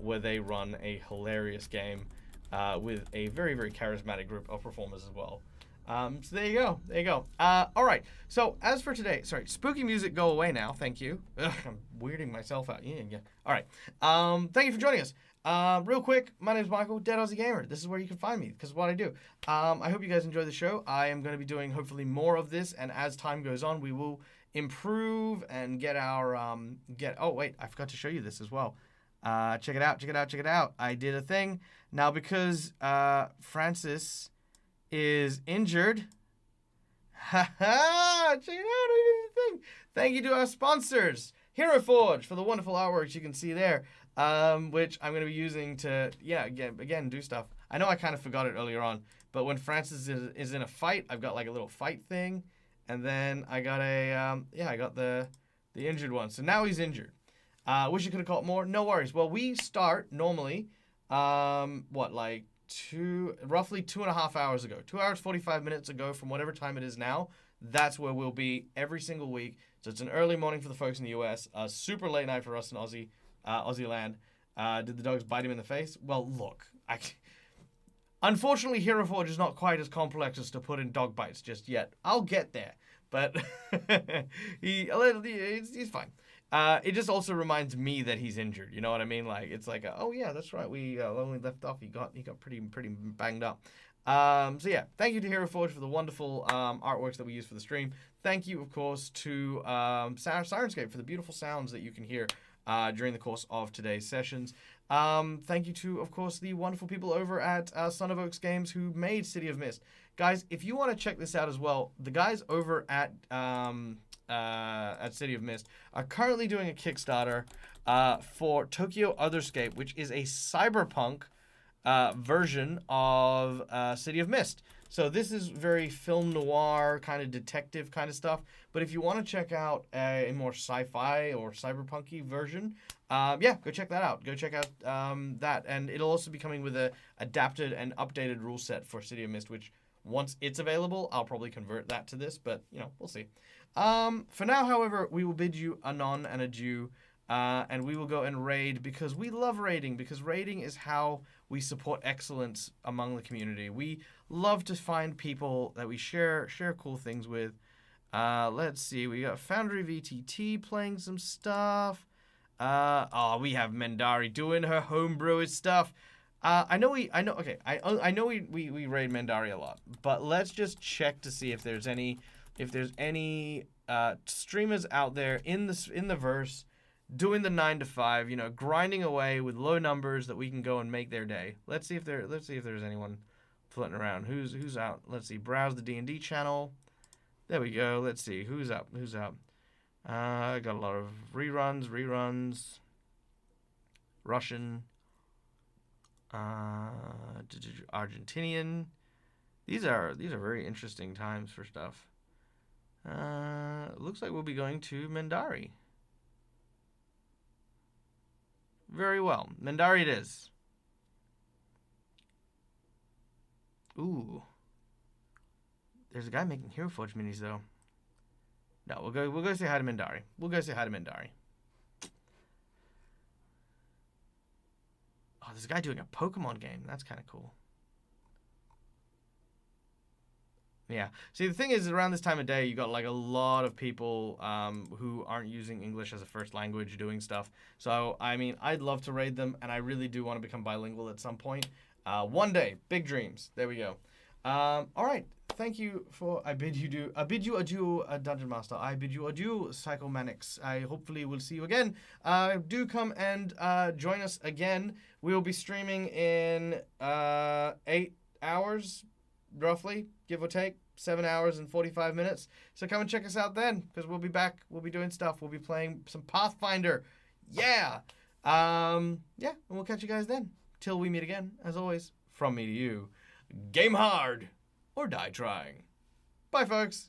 where they run a hilarious game with a very, very charismatic group of performers as well. So there you go. All right. So as for today, sorry, spooky music, go away now. Thank you. Ugh, I'm weirding myself out. Yeah. All right. Thank you for joining us. Real quick, my name is Michael, Dead Aussie Gamer. This is where you can find me because of what I do. I hope you guys enjoy the show. I am going to be doing hopefully more of this, and as time goes on, we will improve and get our Oh wait, I forgot to show you this as well. Check it out. I did a thing now because Francis is injured. Check it out. I did a thing. Thank you to our sponsors, Hero Forge, for the wonderful artworks you can see there. Which I'm going to be using to, again, do stuff. I know I kind of forgot it earlier on, but when Francis is in a fight, I've got like a little fight thing, and then I got I got the injured one. So now he's injured. Wish you could have caught more. No worries. Well, we start normally, like roughly 2.5 hours ago. 2 hours, 45 minutes ago from whatever time it is now. That's where we'll be every single week. So it's an early morning for the folks in the US, a super late night for us in Aussie land. Did the dogs bite him in the face? Well, look, unfortunately, Hero Forge is not quite as complex as to put in dog bites just yet. I'll get there, but he's fine. It just also reminds me that he's injured. You know what I mean? Like it's like, oh yeah, that's right. We only left off. He got pretty banged up. So yeah, thank you to Hero Forge for the wonderful artworks that we use for the stream. Thank you, of course, to Sirenscape for the beautiful sounds that you can hear during the course of today's sessions. Thank you to, of course, the wonderful people over at Son of Oaks Games who made City of Mist. Guys, if you want to check this out as well, the guys over at City of Mist are currently doing a Kickstarter for Tokyo Otherscape, which is a cyberpunk version of City of Mist. So this is very film noir, kind of detective kind of stuff. But if you want to check out a more sci-fi or cyberpunky version, yeah, go check that out. Go check out that. And it'll also be coming with a adapted and updated rule set for City of Mist, which once it's available, I'll probably convert that to this. But, you know, we'll see. For now, however, we will bid you anon and adieu. And we will go and raid because we love raiding, because raiding is how we support excellence among the community. We love to find people that we share cool things with. Let's see, we got Foundry VTT playing some stuff. We have Mendari doing her homebrew stuff. I know we raid Mendari a lot, but let's just check to see if there's any streamers out there in the verse doing the 9 to 5, you know, grinding away with low numbers that we can go and make their day. Let's see if there's anyone floating around. Who's out? Let's see. Browse the D&D channel. There we go. Let's see who's up. I got a lot of reruns. Russian, Argentinian. These are very interesting times for stuff. Looks like we'll be going to Mendari. Very well. Mendari it is. Ooh. There's a guy making Hero Forge minis though. No, we'll go say hi to Mendari. Oh, there's a guy doing a Pokemon game. That's kind of cool. Yeah. See, the thing is, around this time of day, you got like a lot of people who aren't using English as a first language doing stuff. So, I mean, I'd love to raid them, and I really do want to become bilingual at some point. One day. Big dreams. There we go. All right. Thank you for... I bid you adieu, Dungeon Master. I bid you adieu, Psychomanics. I hopefully will see you again. Do come and join us again. We will be streaming in 8 hours, roughly, give or take. 7 hours and 45 minutes. So come and check us out then, because we'll be back. We'll be doing stuff. We'll be playing some Pathfinder. Yeah. And we'll catch you guys then. Till we meet again, as always, from me to you, game hard or die trying. Bye, folks.